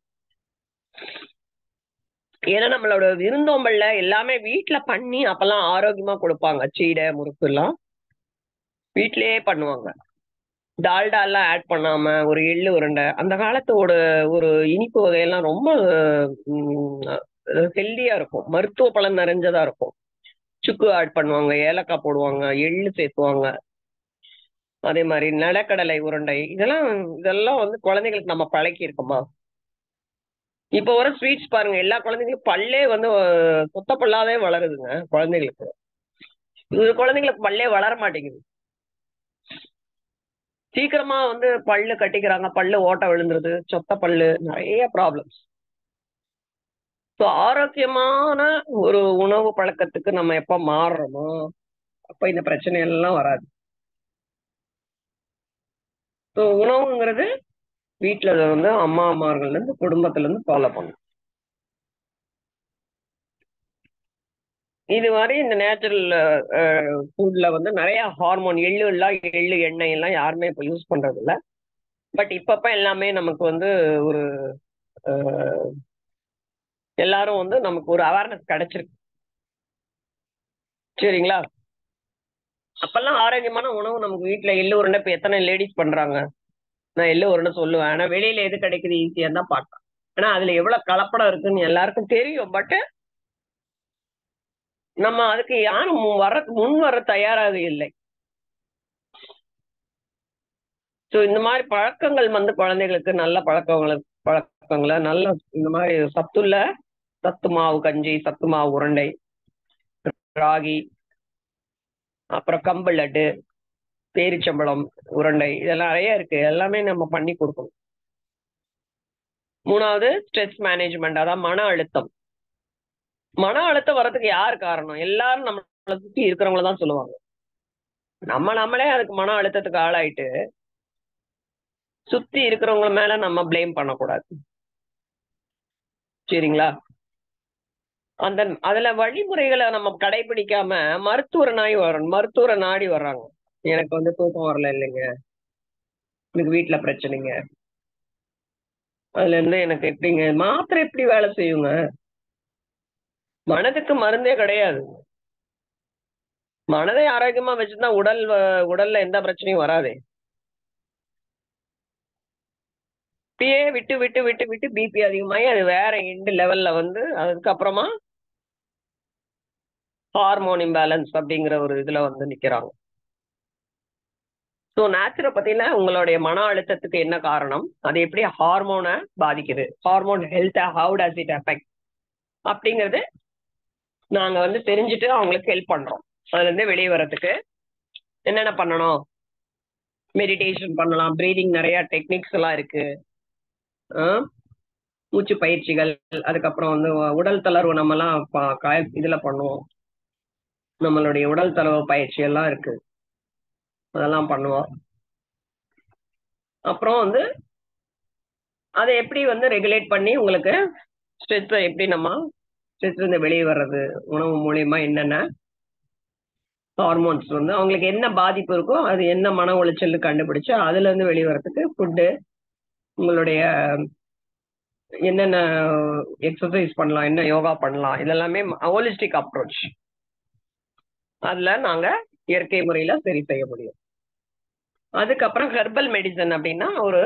ஏன்னா நம்மளோட விருந்தோம்பல்ல எல்லாமே வீட்டுல பண்ணி அப்பெல்லாம் ஆரோக்கியமா கொடுப்பாங்க. சீடை முறுக்கு எல்லாம் வீட்லயே பண்ணுவாங்க, டால்டா எல்லாம் ஆட் பண்ணாம. ஒரு எள்ளு உருண்டை, அந்த காலத்தோட ஒரு இனிப்பு வகையெல்லாம் ரொம்ப ஹெல்தியா இருக்கும், மருத்துவ பலன் நிறைஞ்சதா இருக்கும். சுக்கு ஆட் பண்ணுவாங்க, ஏலக்காய் போடுவாங்க, எள்ளு சேர்த்துவாங்க. அதே மாதிரி நிலக்கடலை உருண்டை, இதெல்லாம் வந்து குழந்தைங்களுக்கு நம்ம பழக்கி இருக்கோமா. இப்போ வர ஸ்வீட்ஸ் பாருங்க, எல்லா குழந்தைங்களுக்கும் பல்லே வந்து சொத்த பல்லாவே வளருதுங்க குழந்தைங்களுக்கு. குழந்தைங்களுக்கு பல்லே வளர மாட்டேங்குது. சீக்கிரமா வந்து பல்லு கட்டிக்கிறாங்க, பல்லு ஓட்ட விழுந்துருது, சொத்த பல்லு, நிறைய ப்ராப்ளம்ஸ். ஸோ ஆரோக்கியமான ஒரு உணவு பழக்கத்துக்கு நம்ம எப்ப மாறுறோமோ அப்ப இந்த பிரச்சனை எல்லாம் வராது. ஸோ உணவுங்கிறது வீட்டுல வந்து அம்மாமார்கள்ல இருந்து குடும்பத்துல இருந்து ஃபாலோ பண்ணும். இது மாதிரி இந்த நேச்சுரல் ஃபுட்ல வந்து நிறைய ஹார்மோன் எள்ளு எண்ணெய் எல்லாம் யாருமே இப்ப யூஸ் பண்றது இல்ல. பட் இப்பப்ப எல்லாமே நமக்கு வந்து ஒரு எல்லாரும் வந்து நமக்கு ஒரு அவேர்னஸ் கிடைச்சிருக்கு. சரிங்களா? அப்பெல்லாம் ஆரோக்கியமான உணவு நமக்கு வீட்டுல எள்ளு உருண்டை இப்ப எத்தனை லேடிஸ் பண்றாங்க? நான் எள்ளு உருண்டை சொல்லுவேன். ஆனா வெளியில எது கிடைக்குது ஈஸியா தான் பார்க்கலாம். ஆனா அதுல எவ்வளவு கலப்படம் இருக்குன்னு எல்லாருக்கும் தெரியும். பட் நம்ம அதுக்கு யாரும் முன் வர தயாராக இல்லை. ஸோ இந்த மாதிரி பழக்கங்கள் வந்து குழந்தைகளுக்கு நல்ல பழக்கங்களை நல்ல இந்த மாதிரி சத்து மாவு கஞ்சி, சத்து மாவு உருண்டை, ராகி, அப்புறம் கம்பு லட்டு, பேரிச்சம்பழம் உருண்டை, இதெல்லாம் நிறைய இருக்கு. எல்லாமே நம்ம பண்ணி கொடுக்கணும். 3வது ஸ்ட்ரெஸ் மேனேஜ்மெண்ட், அதான் மன அழுத்தம். மன அழுத்தம் வர்றதுக்கு யார் காரணம்? எல்லாரும் நம்மளை சுத்தி இருக்கிறவங்கள தான் சொல்லுவாங்க. நம்மளே அதுக்கு மன அழுத்தத்துக்கு ஆளாயிட்டு சுத்தி இருக்கிறவங்க மேல நம்ம பிளேம் பண்ணக்கூடாது. சரிங்களா? அதுல வழிமுறைகளை நம்ம கடைபிடிக்காம மருத்துவரை நாடி வர்றாங்க. எனக்கு வந்து தூக்கம் வரல இல்லைங்க, எனக்கு வீட்டுல பிரச்சனைங்க, அதுல இருந்து எனக்கு எப்படிங்க மாத்திரை எப்படி வேலை செய்யுங்க? மனதுக்கு மருந்தே கிடையாது. மனதை ஆரோக்கியமா வச்சுருந்தா உடல்ல எந்த பிரச்சனையும் வராதே. இப்படியே விட்டு விட்டு விட்டு விட்டு பிபி அதிகமாகி அது வேற எண்டு லெவல்ல வந்து அதுக்கப்புறமா ஹார்மோன் இம்பேலன்ஸ் அப்படிங்கிற ஒரு இதுல வந்து நிக்கிறாங்க. ஸோ நேச்சுரோபதியில உங்களுடைய மன அழுத்தத்துக்கு என்ன காரணம், அது எப்படி ஹார்மோனை பாதிக்குது, hormone health how does it affect அப்படிங்கிறது நாங்க வந்து தெரிஞ்சுட்டு அவங்களுக்கு ஹெல்ப் பண்றோம். அதுல இருந்து வெளியே வர்றதுக்கு என்னென்ன பண்ணணும்? மெடிடேஷன் பண்ணலாம், பிரீதிங் நிறைய டெக்னிக்ஸ் எல்லாம் இருக்கு, மூச்சு பயிற்சிகள், அதுக்கப்புறம் வந்து உடல் தளர்வு நம்மலாம் இதுல பண்ணுவோம். நம்மளுடைய உடல் தளர்வு பயிற்சி எல்லாம் இருக்கு, அதெல்லாம் பண்ணுவோம். அப்புறம் வந்து அதை எப்படி வந்து ரெகுலேட் பண்ணி உங்களுக்கு ஸ்ட்ரெஸ் எப்படி நம்ம ஸ்ட்ரெஸ் இருந்து வெளியே வர்றது, உணவு மூலியமா என்னென்ன ஹார்மோன்ஸ் வந்து அவங்களுக்கு என்ன பாதிப்பு இருக்கோ அது என்ன மன உளைச்சல் கண்டுபிடிச்சு அதுல இருந்து வெளியே வர்றதுக்கு ஃபுட்டு, உங்களுடைய என்னென்ன எக்ஸசைஸ் பண்ணலாம், என்ன யோகா பண்ணலாம், இதெல்லாமே ஹோலிஸ்டிக் அப்ரோச். அதுல நாங்க இயற்கை முறையில சரி செய்ய முடியும். அதுக்கப்புறம் ஹெர்பல் மெடிசன் அப்படின்னா ஒரு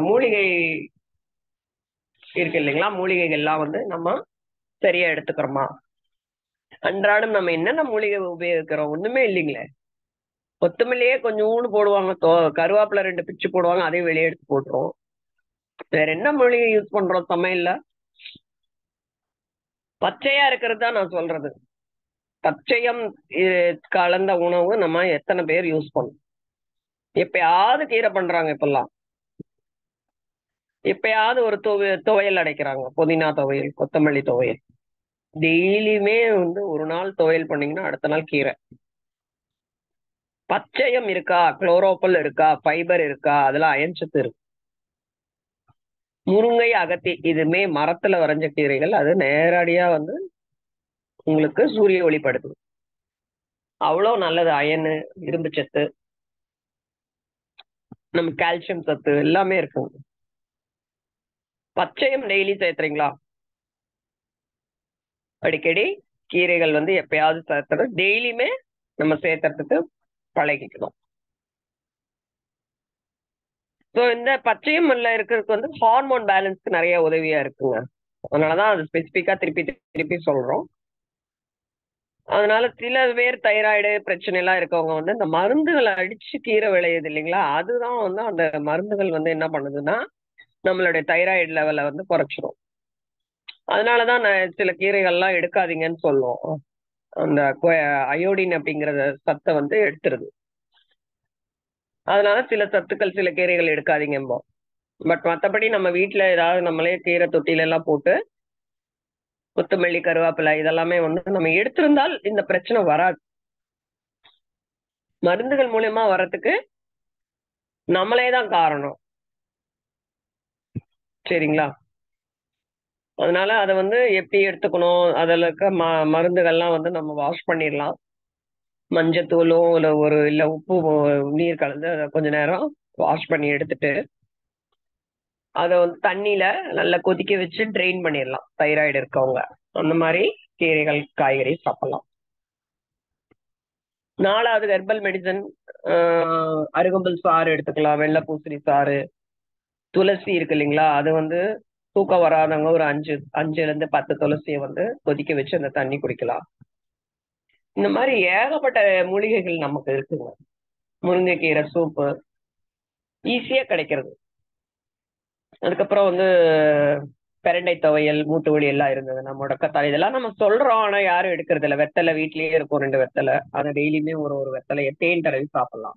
மூலிகை இருக்கு இல்லைங்களா, மூலிகைகள்லாம் வந்து நம்ம சரியா எடுத்துக்கிறோமா, அன்றாடம் நம்ம என்னென்ன மூலிகை உபயோகிக்கிறோம்? ஒண்ணுமே இல்லைங்களே. கொத்தமல்லியே கொஞ்சம் ஊன்னு போடுவாங்க, கருவேப்பிலை 2 பிச்சு போடுவாங்க, அதையும் வெளியே எடுத்து போட்டுரும். வேற என்ன மூலிகை யூஸ் பண்றோம் சமையல்ல? பச்சையா இருக்கிறது தான் நான் சொல்றது. பச்சையம் கலந்த உணவு நம்ம எத்தனை பேர் யூஸ் பண்ணும்? எப்பயாவது கீரை பண்றாங்க, இப்பெல்லாம் எப்பயாவது ஒரு துவையல் அடைக்கிறாங்க, புதினா துவையல், கொத்தமல்லி துவையல். டெய்லியுமே வந்து ஒரு நாள் துவையல் பண்ணீங்கன்னா அடுத்த நாள் கீரை. பச்சையம் இருக்கா, குளோரோபல் இருக்கா, ஃபைபர் இருக்கா, அதுல அயன் சத்து இருக்கு. முருங்கை, அகத்தி, இதுமே மரத்துல வரைஞ்ச கீரைகள். அது நேரடியா வந்து உங்களுக்கு சூரிய ஒளிப்படுது. அவ்வளவு நல்லது. அயனு, இரும்பு சத்து, நம்ம கால்சியம் சத்து எல்லாமே இருக்குங்க. பச்சையம் டெய்லி சேர்த்துறீங்களா? அடிக்கடி கீரைகள் வந்து எப்பயாவது சேர்த்துறது, டெய்லியுமே நம்ம சேர்த்துறதுக்கு பழகிக்கணும். ஸோ இந்த பச்சையம் இருக்கிறதுக்கு வந்து ஹார்மோன் பேலன்ஸ்க்கு நிறைய உதவியா இருக்குங்க. அதனாலதான் அது ஸ்பெசிஃபிக்கா திருப்பி திருப்பி சொல்றோம். அதனால சில பேர் தைராய்டு பிரச்சனை எல்லாம் இருக்கவங்க வந்து இந்த மருந்துகளை அடிச்சு கீரை விளையுது இல்லைங்களா, அதுதான் வந்து அந்த மருந்துகள் வந்து என்ன பண்ணுதுன்னா நம்மளுடைய தைராய்டு லெவலை வந்து குறைச்சிரும். அதனாலதான் சில கீரைகள்லாம் எடுக்காதீங்கன்னு சொல்லுவோம். அந்த அயோடின் அப்படிங்கிற சத்தை வந்து எடுத்துருது. அதனால சில சத்துக்கள் சில கீரைகள் எடுக்காதீங்கம்போ. பட் மற்றபடி நம்ம வீட்டுல ஏதாவது நம்மளே கீரை தொட்டில எல்லாம் போட்டு கொத்தமல்லி, கருவேப்பிலை இதெல்லாமே வந்து நம்ம எடுத்திருந்தால் இந்த பிரச்சனை வராது. மருந்துகள் மூலியமா வர்றதுக்கு நம்மளே தான் காரணம். சரிங்களா? அதனால அதை வந்து எப்படி எடுத்துக்கணும், அதில் இருக்க மருந்துகள்லாம் வந்து நம்ம வாஷ் பண்ணிடலாம். மஞ்சத்தூளும் இல்லை உப்பு நீர் கலந்து அதை கொஞ்ச நேரம் வாஷ் பண்ணி எடுத்துட்டு அதை வந்து தண்ணியில நல்லா கொதிக்க வச்சு ட்ரெயின் பண்ணிடலாம். தைராய்டு இருக்கவங்க அந்த மாதிரி கீரைகள் காய்கறி சாப்பிடலாம். 4வது ஹெர்பல் மெடிசன், அருகம்புல் சாறு எடுத்துக்கலாம், வெள்ளை பூசணி சாறு, துளசி இருக்கு இல்லைங்களா, அது வந்து தூக்கம் வராதவங்க ஒரு 5 to 10 துளசியை வந்து கொதிக்க வச்சு அந்த தண்ணி குடிக்கலாம். இந்த மாதிரி ஏகப்பட்ட மூலிகைகள் நமக்கு இருக்குங்க. முருங்கைக்கீரை சூப்பு ஈஸியா கிடைக்கிறது. அதுக்கப்புறம் வந்து பெரண்டை துவையல், மூட்டு வலி எல்லாம் இருந்ததுன்னா முடக்கத்தாழை, இதெல்லாம் நம்ம சொல்றோம், ஆனா யாரும் எடுக்கிறது இல்லை. வெத்தலை வீட்லயே இருக்கும் 2 வெத்தலை, அதை டெய்லியுமே ஒரு வெத்தலையை தேன் தடவி சாப்பிடலாம்.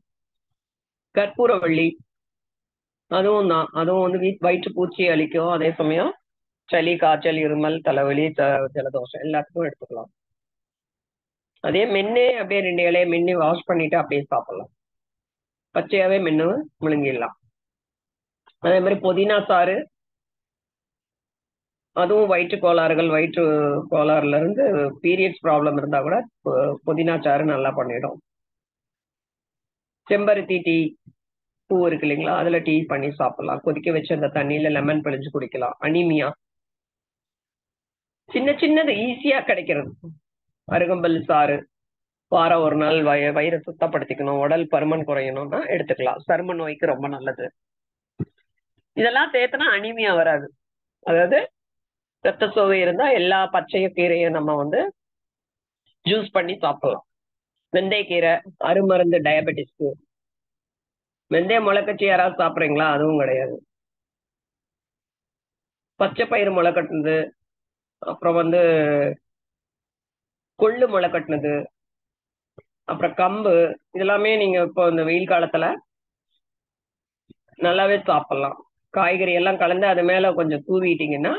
கற்பூரவள்ளி அதுவும் தான், அதுவும் வந்து வயிற்று பூச்சியை அழிக்கும். அதே சமயம் சளி, காய்ச்சல், இருமல், தலைவலி, ஜலதோஷம் எல்லாத்துக்கும் எடுத்துக்கலாம். அதே மென்னே அப்படியே 2 இலையை மென்னு வாஷ் பண்ணிட்டு அப்படியே சாப்பிடலாம். பச்சையாவே மென்னு முழுங்கிடலாம். அதே மாதிரி புதினா சாறு, அதுவும் வயிற்று கோளாறுகள், வயிற்று கோளாறுல இருந்து பீரியட்ஸ் ப்ராப்ளம் இருந்தா கூட புதினா சாறு நல்லா பண்ணிடும். செம்பருத்தி டீ பூ இருக்கு இல்லைங்களா, அதுல டீ பண்ணி சாப்பிடலாம். கொதிக்க வச்சு அந்த தண்ணியில லெமன் பிழிஞ்சு குடிக்கலாம். அனீமியா சின்ன சின்னது ஈஸியா கிடைக்கிறது. அருகம்பல் சாறு வாரம் ஒரு நாள் வயிறை சுத்தப்படுத்திக்கணும், உடல் பருமன் குறையணும்னா எடுத்துக்கலாம். சரும நோய்க்கு ரொம்ப நல்லது. இதெல்லாம் சேர்த்தனா அனீமியா வராது. அதாவது ரத்த சோகை இருந்தா எல்லா பச்சை கீரையும் நம்ம வந்து ஜூஸ் பண்ணி சாப்பிடலாம். வெந்தயக்கீரை அருமருந்து டயபெட்டிஸ்க்கு. வெந்தயம் முளைக்கட்சி யாராவது சாப்பிட்றீங்களா? அதுவும் கிடையாது. பச்சை பயிறு முளை கட்டுனது, அப்புறம் வந்து கொள்ளு முளை கட்டுனது, அப்புறம் கம்பு, இதெல்லாமே நீங்க இப்போ இந்த வெயில் காலத்துல நல்லாவே சாப்பிடலாம். காய்கறி எல்லாம் கலந்து அது மேல கொஞ்சம் தூவிட்டீங்கன்னா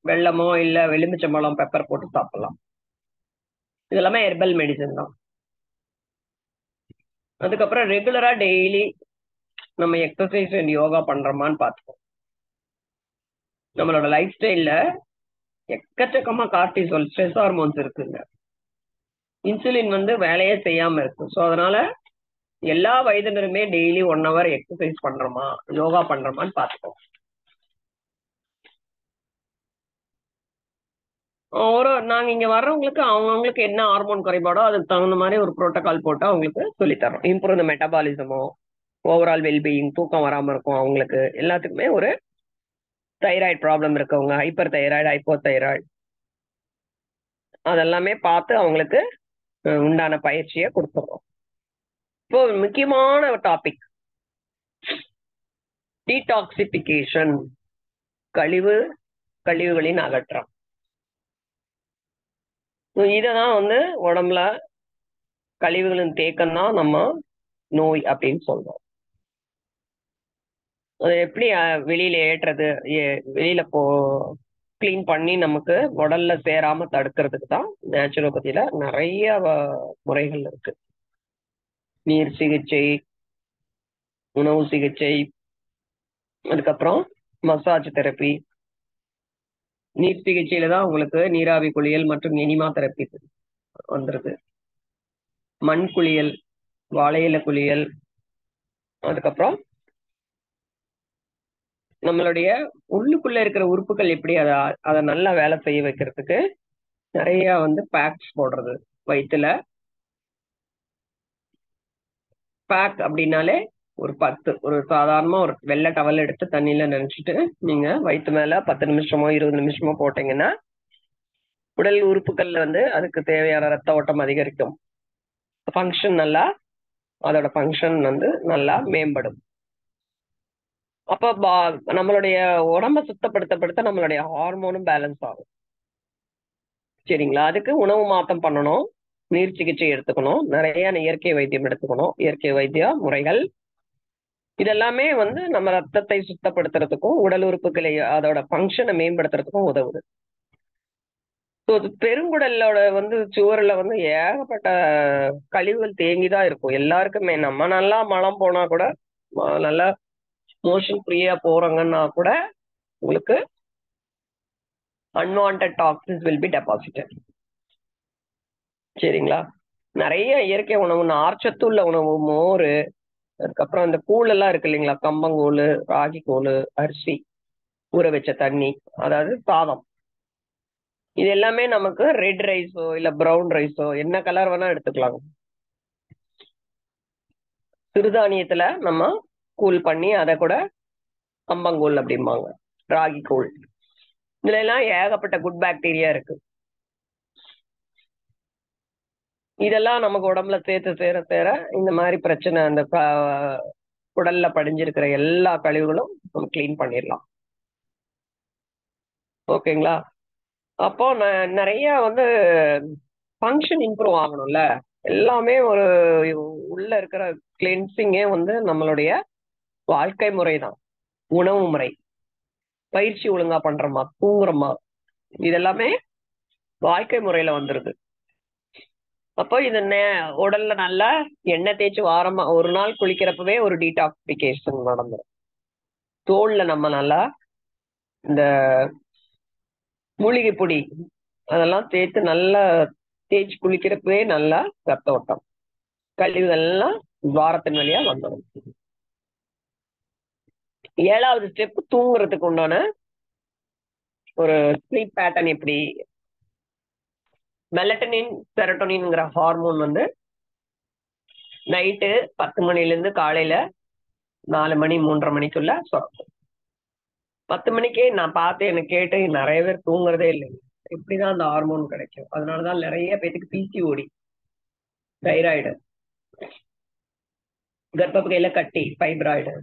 வெல்லமோ இல்ல எலுமிச்சம்பழம் பெப்பர் போட்டு சாப்பிடலாம். இதெல்லாமே ஹெர்பல் மெடிசன் தான். அதுக்கப்புறம் ரெகுலரா டெய்லி நம்ம எக்ஸசைஸ் அண்ட் யோகா பண்றோமான்னு பார்த்துக்கோம். நம்மளோட லைஃப் ஸ்டைல்ல எக்கச்சக்கமா கார்டிசோல், ஸ்ட்ரெஸ் ஹார்மோன்ஸ் இருக்குங்க. இன்சுலின் வந்து வேலையே செய்யாம இருக்கு. ஸோ அதனால எல்லா வயதினருமே டெய்லி 1 hour எக்ஸசைஸ் பண்றோமா, யோகா பண்றோமான்னு பார்த்துக்கோம். நாங்க இங்க வர்றவங்களுக்கு அவங்களுக்கு என்ன ஹார்மோன் குறைபாடோ அதுக்கு தகுந்த மாதிரி ஒரு புரோட்டோகால் போட்டு அவங்களுக்கு சொல்லித்தரோம். இம்ப்ரூவ் இந்த மெட்டபாலிசமோ, ஓவரால் வெல்பீயிங், தூக்கம் வராம இருக்கும் அவங்களுக்கு எல்லாத்துக்குமே, ஒரு தைராய்டு ப்ராப்ளம் இருக்கவங்க, ஹைப்பர் தைராய்டு, ஹைப்போ தைராய்டு, அதெல்லாமே பார்த்து அவங்களுக்கு உண்டான பயிற்சியை கொடுத்துறோம். இப்போ முக்கியமான டாபிக் டீடாக்சிபிகேஷன், கழிவுகளின் அகற்றம். இததான் வந்து உடம்புல கழிவுகளின் தேக்கம் தான் நம்ம நோய் அப்படின்னு சொல்றோம். அது எப்படி வெளியில ஏற்றுறது, வெளியில கிளீன் பண்ணி நமக்கு உடல்ல சேராம தடுக்கிறதுக்கு தான் நேச்சுரோபதியில நிறைய முறைகள் இருக்கு. நீர் சிகிச்சை, உணவு சிகிச்சை, அதுக்கப்புறம் மசாஜ் தெரப்பி. நீர் சிகிச்சையில தான் உங்களுக்கு நீராவி குளியல் மற்றும் எனிமா தெரப்பி வந்துருது. மண் குளியல், வாழையில குளியல், அதுக்கப்புறம் நம்மளுடைய உள்ளுக்குள்ள இருக்கிற உறுப்புகள் எப்படி அதை நல்லா வேலை செய்ய வைக்கிறதுக்கு நிறைய வந்து பேக்ஸ் போடுறது. வயிற்றுல பேக் அப்படின்னாலே ஒரு சாதாரணமா ஒரு வெள்ளை டவல் எடுத்து தண்ணியில நினைச்சிட்டு நீங்க வயிற்று மேல 10 நிமிஷமோ 20 நிமிஷமோ போட்டீங்கன்னா உடல் உறுப்புகள்ல வந்து அதுக்கு தேவையான ரத்த ஓட்டம் அதிகரிக்கும். ஃபங்க்ஷன் நல்லா, அதோட ஃபங்க்ஷன் வந்து நல்லா மேம்படும். அப்போ நம்மளுடைய உடம்ப சுத்தப்படுத்த நம்மளுடைய ஹார்மோனும் பேலன்ஸ் ஆகும். சரிங்களா? அதுக்கு உணவு மாற்றம் பண்ணணும், நீர் சிகிச்சை எடுத்துக்கணும், நிறைய இயற்கை வைத்தியம் எடுத்துக்கணும். இயற்கை வைத்திய முறைகள் இதெல்லாமே வந்து நம்ம ரத்தத்தை சுத்தப்படுத்துறதுக்கும் உடல் உறுப்புகளை அதோட ஃபங்க்ஷனை மேம்படுத்துறதுக்கும் உதவுது. ஸோ பெருங்குடலோட வந்து சுவரில் வந்து ஏகப்பட்ட கழிவுகள் தேங்கிதான் இருக்கும் எல்லாருக்குமே. நம்ம நல்லா மலம் போனா கூட நல்லா மோஷன் ஃப்ரீயா போறாங்கன்னா கூட உங்களுக்கு unwanted toxins will be deposited. சரிங்களா? நிறைய இயற்கை உணவு, நார்ச்சத்து உள்ள உணவு, மோர், அதுக்கப்புறம் இந்த கூழ் எல்லாம் இருக்கு இல்லைங்களா, கம்பங்கூழ், ராகி கூழ், அரிசி ஊற வச்ச தண்ணி, அதாவது சாதம், இது எல்லாமே நமக்கு ரெட் ரைஸோ இல்ல ப்ரௌன் ரைஸோ என்ன கலர் வேணா எடுத்துக்கலாம். சிறுதானியத்துல நம்ம கூழ் பண்ணி அதை கூட கம்பங்கூழ் அப்படிம்பாங்க, ராகி கூழ். இதுல எல்லாம் ஏகப்பட்ட குட் பாக்டீரியா இருக்கு. இதெல்லாம் நமக்கு உடம்புல சேர்த்து சேர சேர இந்த மாதிரி பிரச்சனை, அந்த உடல்ல படிஞ்சிருக்கிற எல்லா கழிவுகளும் நம்ம கிளீன் பண்ணிடலாம். ஓகேங்களா? அப்போ நிறைய வந்து ஃபங்க்ஷன் இம்ப்ரூவ் ஆகணும்ல. எல்லாமே ஒரு உள்ள இருக்கிற கிளென்சிங்கே வந்து நம்மளுடைய வாழ்க்கை முறை தான். உணவு முறை, பயிற்சி ஒழுங்கா பண்றோமா, தூங்குறோமா, இதெல்லாமே வாழ்க்கை முறையில வந்துருது. அப்போ இது உடல்ல நல்லா எண்ணெய் தேய்ச்சி வாரமா ஒரு நாள் குளிக்கிறப்பவே ஒரு டீடாக்சிபிகேஷன் நடந்துடும். தோல்ல நம்ம நல்லா இந்த மூலிகை பொடி அதெல்லாம் சேர்த்து நல்லா தேய்ச்சி குளிக்கிறப்பவே நல்லா ரத்த ஓட்டம், கழிவுகள்லாம் வாரத்தின் வழியா வந்துடும். 7வது ஸ்டெப் தூங்குறதுக்கு உண்டான ஒரு ஸ்லீப் பேட்டர்ன். எப்படி மெலட்டனின் செரட்டோனின்ங்கிற ஹார்மோன் வந்து நைட்டு 10 மணிலேருந்து காலையில 4 மணி 3:30 மணிக்குள்ள சுரக்கும். 10 மணிக்கே நான் பார்த்து எனக்கு கேட்டு நிறைய பேர் தூங்குறதே இல்லைங்க. இப்படிதான் அந்த ஹார்மோன் கிடைக்கும். அதனாலதான் நிறைய பேருக்கு பிசிஓடி, தைராய்டு, கர்ப்பப்பையில கட்டி, ஃபைப்ராய்டு,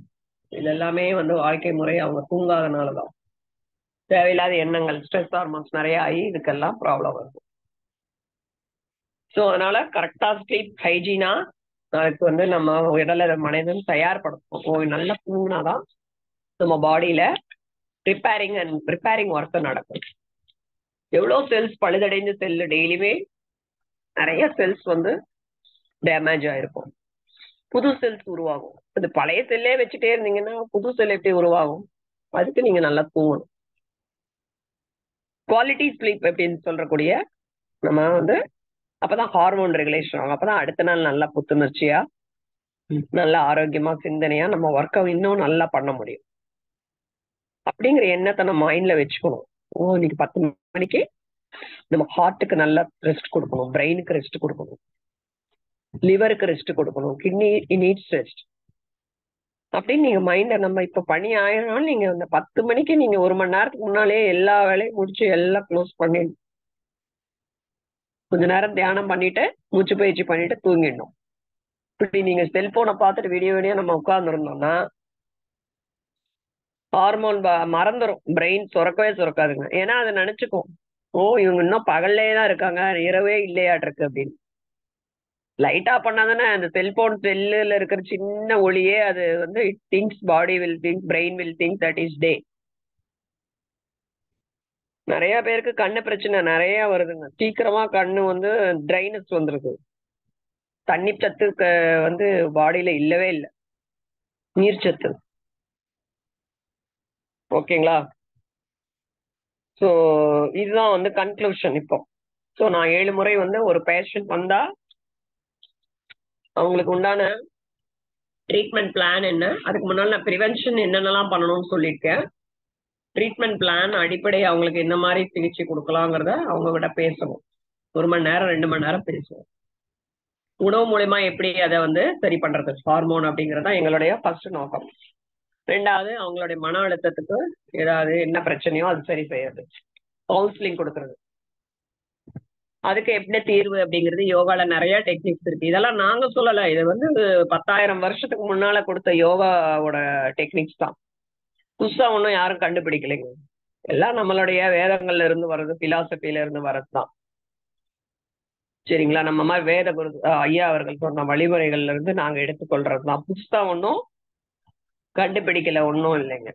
இது எல்லாமே வந்து வாழ்க்கை முறை அவங்க தூங்காதனாலதான். தேவையில்லாத எண்ணங்கள், ஸ்ட்ரெஸ் ஹார்மோன்ஸ் நிறைய ஆகி இதுக்கெல்லாம் ப்ராப்ளம் வருது. ஸோ அதனால கரெக்டா ஸ்லீப் ஹைஜீனா அதுக்கு வந்து நம்ம உடலை மனிதன் தயார்படுத்தும். நல்லா தூங்கினாதான் நம்ம பாடியில ப்ரிப்பேரிங் ஒர்க் நடக்கும். எவ்வளவு செல்ஸ் பழுதடைந்த செல்லு டெய்லியுமே நிறைய செல்ஸ் வந்து டேமேஜ் ஆயிருக்கும், புது செல்ஸ் உருவாகும். அது பழைய செல்லே வச்சுட்டே இருந்தீங்கன்னா புது செல் எப்படி உருவாகும்? அதுக்கு நீங்க நல்லா தூங்கணும். குவாலிட்டி ஸ்லீப் அப்படின்னு சொல்றக்கூடிய நம்ம வந்து அப்பதான் ஹார்மோன் ரெகுலேஷன் ஆகும். அப்பதான் அடுத்த நாள் நல்லா புத்துணர்ச்சியா, நல்லா ஆரோக்கியமா, சிந்தனையா நம்ம ஒர்க்கை இன்னும் நல்லா பண்ண முடியும். அப்படிங்கிற எண்ணத்தை நம்ம மைண்ட்ல வச்சுக்கணும். இன்னைக்கு 10 மணிக்கு நம்ம ஹார்ட்டுக்கு நல்லா ரெஸ்ட் கொடுக்கணும், பிரெயினுக்கு ரெஸ்ட் கொடுக்கணும், லிவருக்கு ரெஸ்ட் கொடுக்கணும், கிட்னி நீட்ஸ் ரெஸ்ட் அப்படின்னு நீங்க மைண்ட நம்ம இப்ப பணி ஆயினாலும் நீங்க அந்த 10 மணிக்கு நீங்க 1 மணி நேரத்துக்கு முன்னாலே எல்லா வேலையும் முடிச்சு எல்லாம் க்ளோஸ் பண்ணிடணும். கொஞ்ச நேரம் தியானம் பண்ணிட்டு மூச்சு பயிற்சி பண்ணிட்டு தூங்கிடணும். இப்படி நீங்க செல்போனை பார்த்துட்டு வீடியோ நம்ம உட்கார்ந்துருந்தோம்னா ஹார்மோன் மறந்துடும், பிரெயின் சுரக்கவே சுரக்காதுங்க. ஏன்னா அதை நினைச்சுக்கும், இவங்க இன்னும் பகல்லே தான் இருக்காங்க, இரவே இல்லையாட்டிருக்கு அப்படின்னு. லைட்டா பண்ணாதானே அந்த செல்போன் செல்லுல இருக்கிற சின்ன ஒளியே அது வந்து it thinks, body will think, brain will think that is day. நிறைய பேருக்கு கண்ணு பிரச்சனை நிறைய வருதுங்க. சீக்கிரமா கண்ணு வந்து ட்ரைனஸ் வந்துருக்கு. தண்ணி சத்து வந்து பாடியில இல்லவே இல்லை, நீர் சத்து. ஓகேங்களா? ஸோ இதுதான் வந்து கன்க்ளூஷன் இப்போ. ஸோ நான் 7 முறை வந்து ஒரு பேஷண்ட் வந்தா அவங்களுக்கு உண்டான ட்ரீட்மெண்ட் பிளான் என்ன, அதுக்கு முன்னாடி நான் ப்ரிவென்ஷன் என்னென்னலாம் பண்ணணும்னு சொல்லியிருக்கேன். ட்ரீட்மெண்ட் பிளான் அடிப்படை அவங்களுக்கு என்ன மாதிரி சிகிச்சை கொடுக்கலாங்கிறத அவங்க கிட்ட பேசணும். 1 மணி நேரம் 2 மணி நேரம் பேசுவோம். உணவு மூலமா எப்படி அதை வந்து சரி பண்றது, ஹார்மோன் அப்படிங்கறத எங்களுடைய ஃபர்ஸ்ட் நோக்கம். 2வது அவங்களுடைய மன அழுத்தத்துக்கு ஏதாவது என்ன பிரச்சனையோ அது சரி செய்யறது, கவுன்சிலிங் கொடுக்கறது. அதுக்கு எப்படி தீர்வு அப்படிங்கிறது யோகால நிறைய டெக்னிக்ஸ் இருக்கு. இதெல்லாம் நாங்க சொல்லல, இது வந்து 10,000 வருஷத்துக்கு முன்னால கொடுத்த யோகாவோட டெக்னிக்ஸ் தான். புதுசா ஒன்றும் யாரும் கண்டுபிடிக்கலைங்க. எல்லாம் நம்மளுடைய வேதங்கள்ல இருந்து வர்றது, பிலாசபில இருந்து வர்றதுதான். சரிங்களா? நம்ம மாதிரி வேத குரு ஐயா அவர்கள் சொன்ன வழிமுறைகள்ல இருந்து நாங்க எடுத்துக்கொள்றதுதான். புதுசா ஒன்றும் கண்டுபிடிக்கல, ஒன்றும் இல்லைங்க.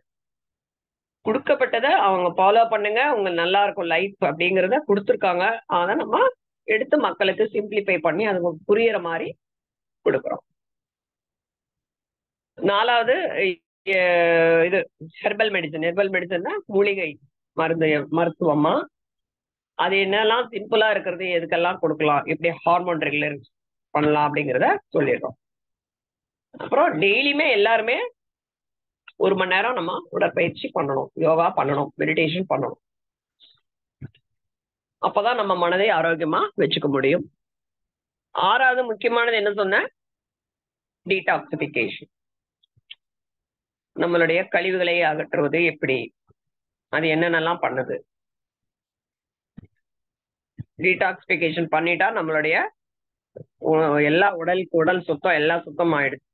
கொடுக்கப்பட்டதை அவங்க ஃபாலோ பண்ணுங்க, உங்க நல்லா இருக்கும் லைஃப் அப்படிங்கிறத கொடுத்துருக்காங்க. அதை நம்ம எடுத்து மக்களுக்கு சிம்பிளிஃபை பண்ணி அது புரியுற மாதிரி கொடுக்குறோம். 4வது இது ஹெர்பல் மெடிசன். ஹெர்பல் மெடிசன்னா மூலிகை மருத்துவமா, அது என்னெல்லாம் சிம்பிளா இருக்கிறது, எதுக்கெல்லாம் கொடுக்கலாம், எப்படி ஹார்மோன் ரெகுலர் பண்ணலாம் அப்படிங்கிறத சொல்லிடுறோம். அப்புறம் டெய்லியுமே எல்லாருமே 1 மணி நேரம் நம்ம உடற்பயிற்சி பண்ணணும், யோகா பண்ணணும், மெடிடேஷன் பண்ணணும். அப்பதான் நம்ம மனதை ஆரோக்கியமா வச்சுக்க முடியும். 6வது முக்கியமானது என்ன சொன்ன, டீடாக்சிபிகேஷன். நம்மளுடைய கழிவுகளை அகற்றுவது எப்படி, அது என்னென்னலாம் பண்ணுது. டீடாக்சிபிகேஷன் பண்ணிட்டா நம்மளுடைய எல்லா உடல் சுத்தம் எல்லாம் சுத்தம் ஆயிடுது.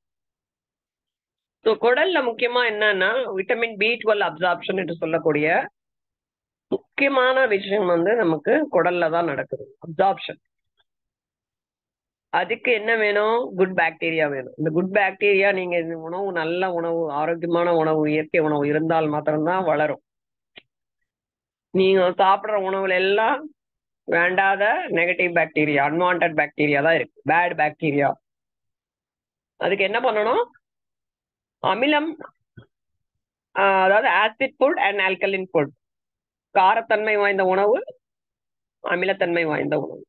ஸோ குடல்ல முக்கியமா என்னன்னா விட்டமின் B12 அப்சார்ப்ஷன் என்று சொல்லக்கூடிய முக்கியமான விஷயம் வந்து நமக்கு குடல்ல தான் நடக்குது, அப்சார்ப்ஷன். அதுக்கு என்ன வேணும், குட் பாக்டீரியா வேணும். இந்த குட் பாக்டீரியா நீங்க இந்த உணவு, நல்ல உணவு, ஆரோக்கியமான உணவு, இயற்கை உணவு இருந்தால் மாத்திரம்தான் வளரும். நீங்க சாப்பிடுற உணவுல எல்லாம் வேண்டாத நெகட்டிவ் பாக்டீரியா, அன்வான்ட் பாக்டீரியா தான் இருக்கு, பேட் பாக்டீரியா. அதுக்கு என்ன பண்ணணும், அமிலம், அதாவது acid food and alkaline food, காரத்தன்மை வாய்ந்த உணவு, அமிலத்தன்மை வாய்ந்த உணவு.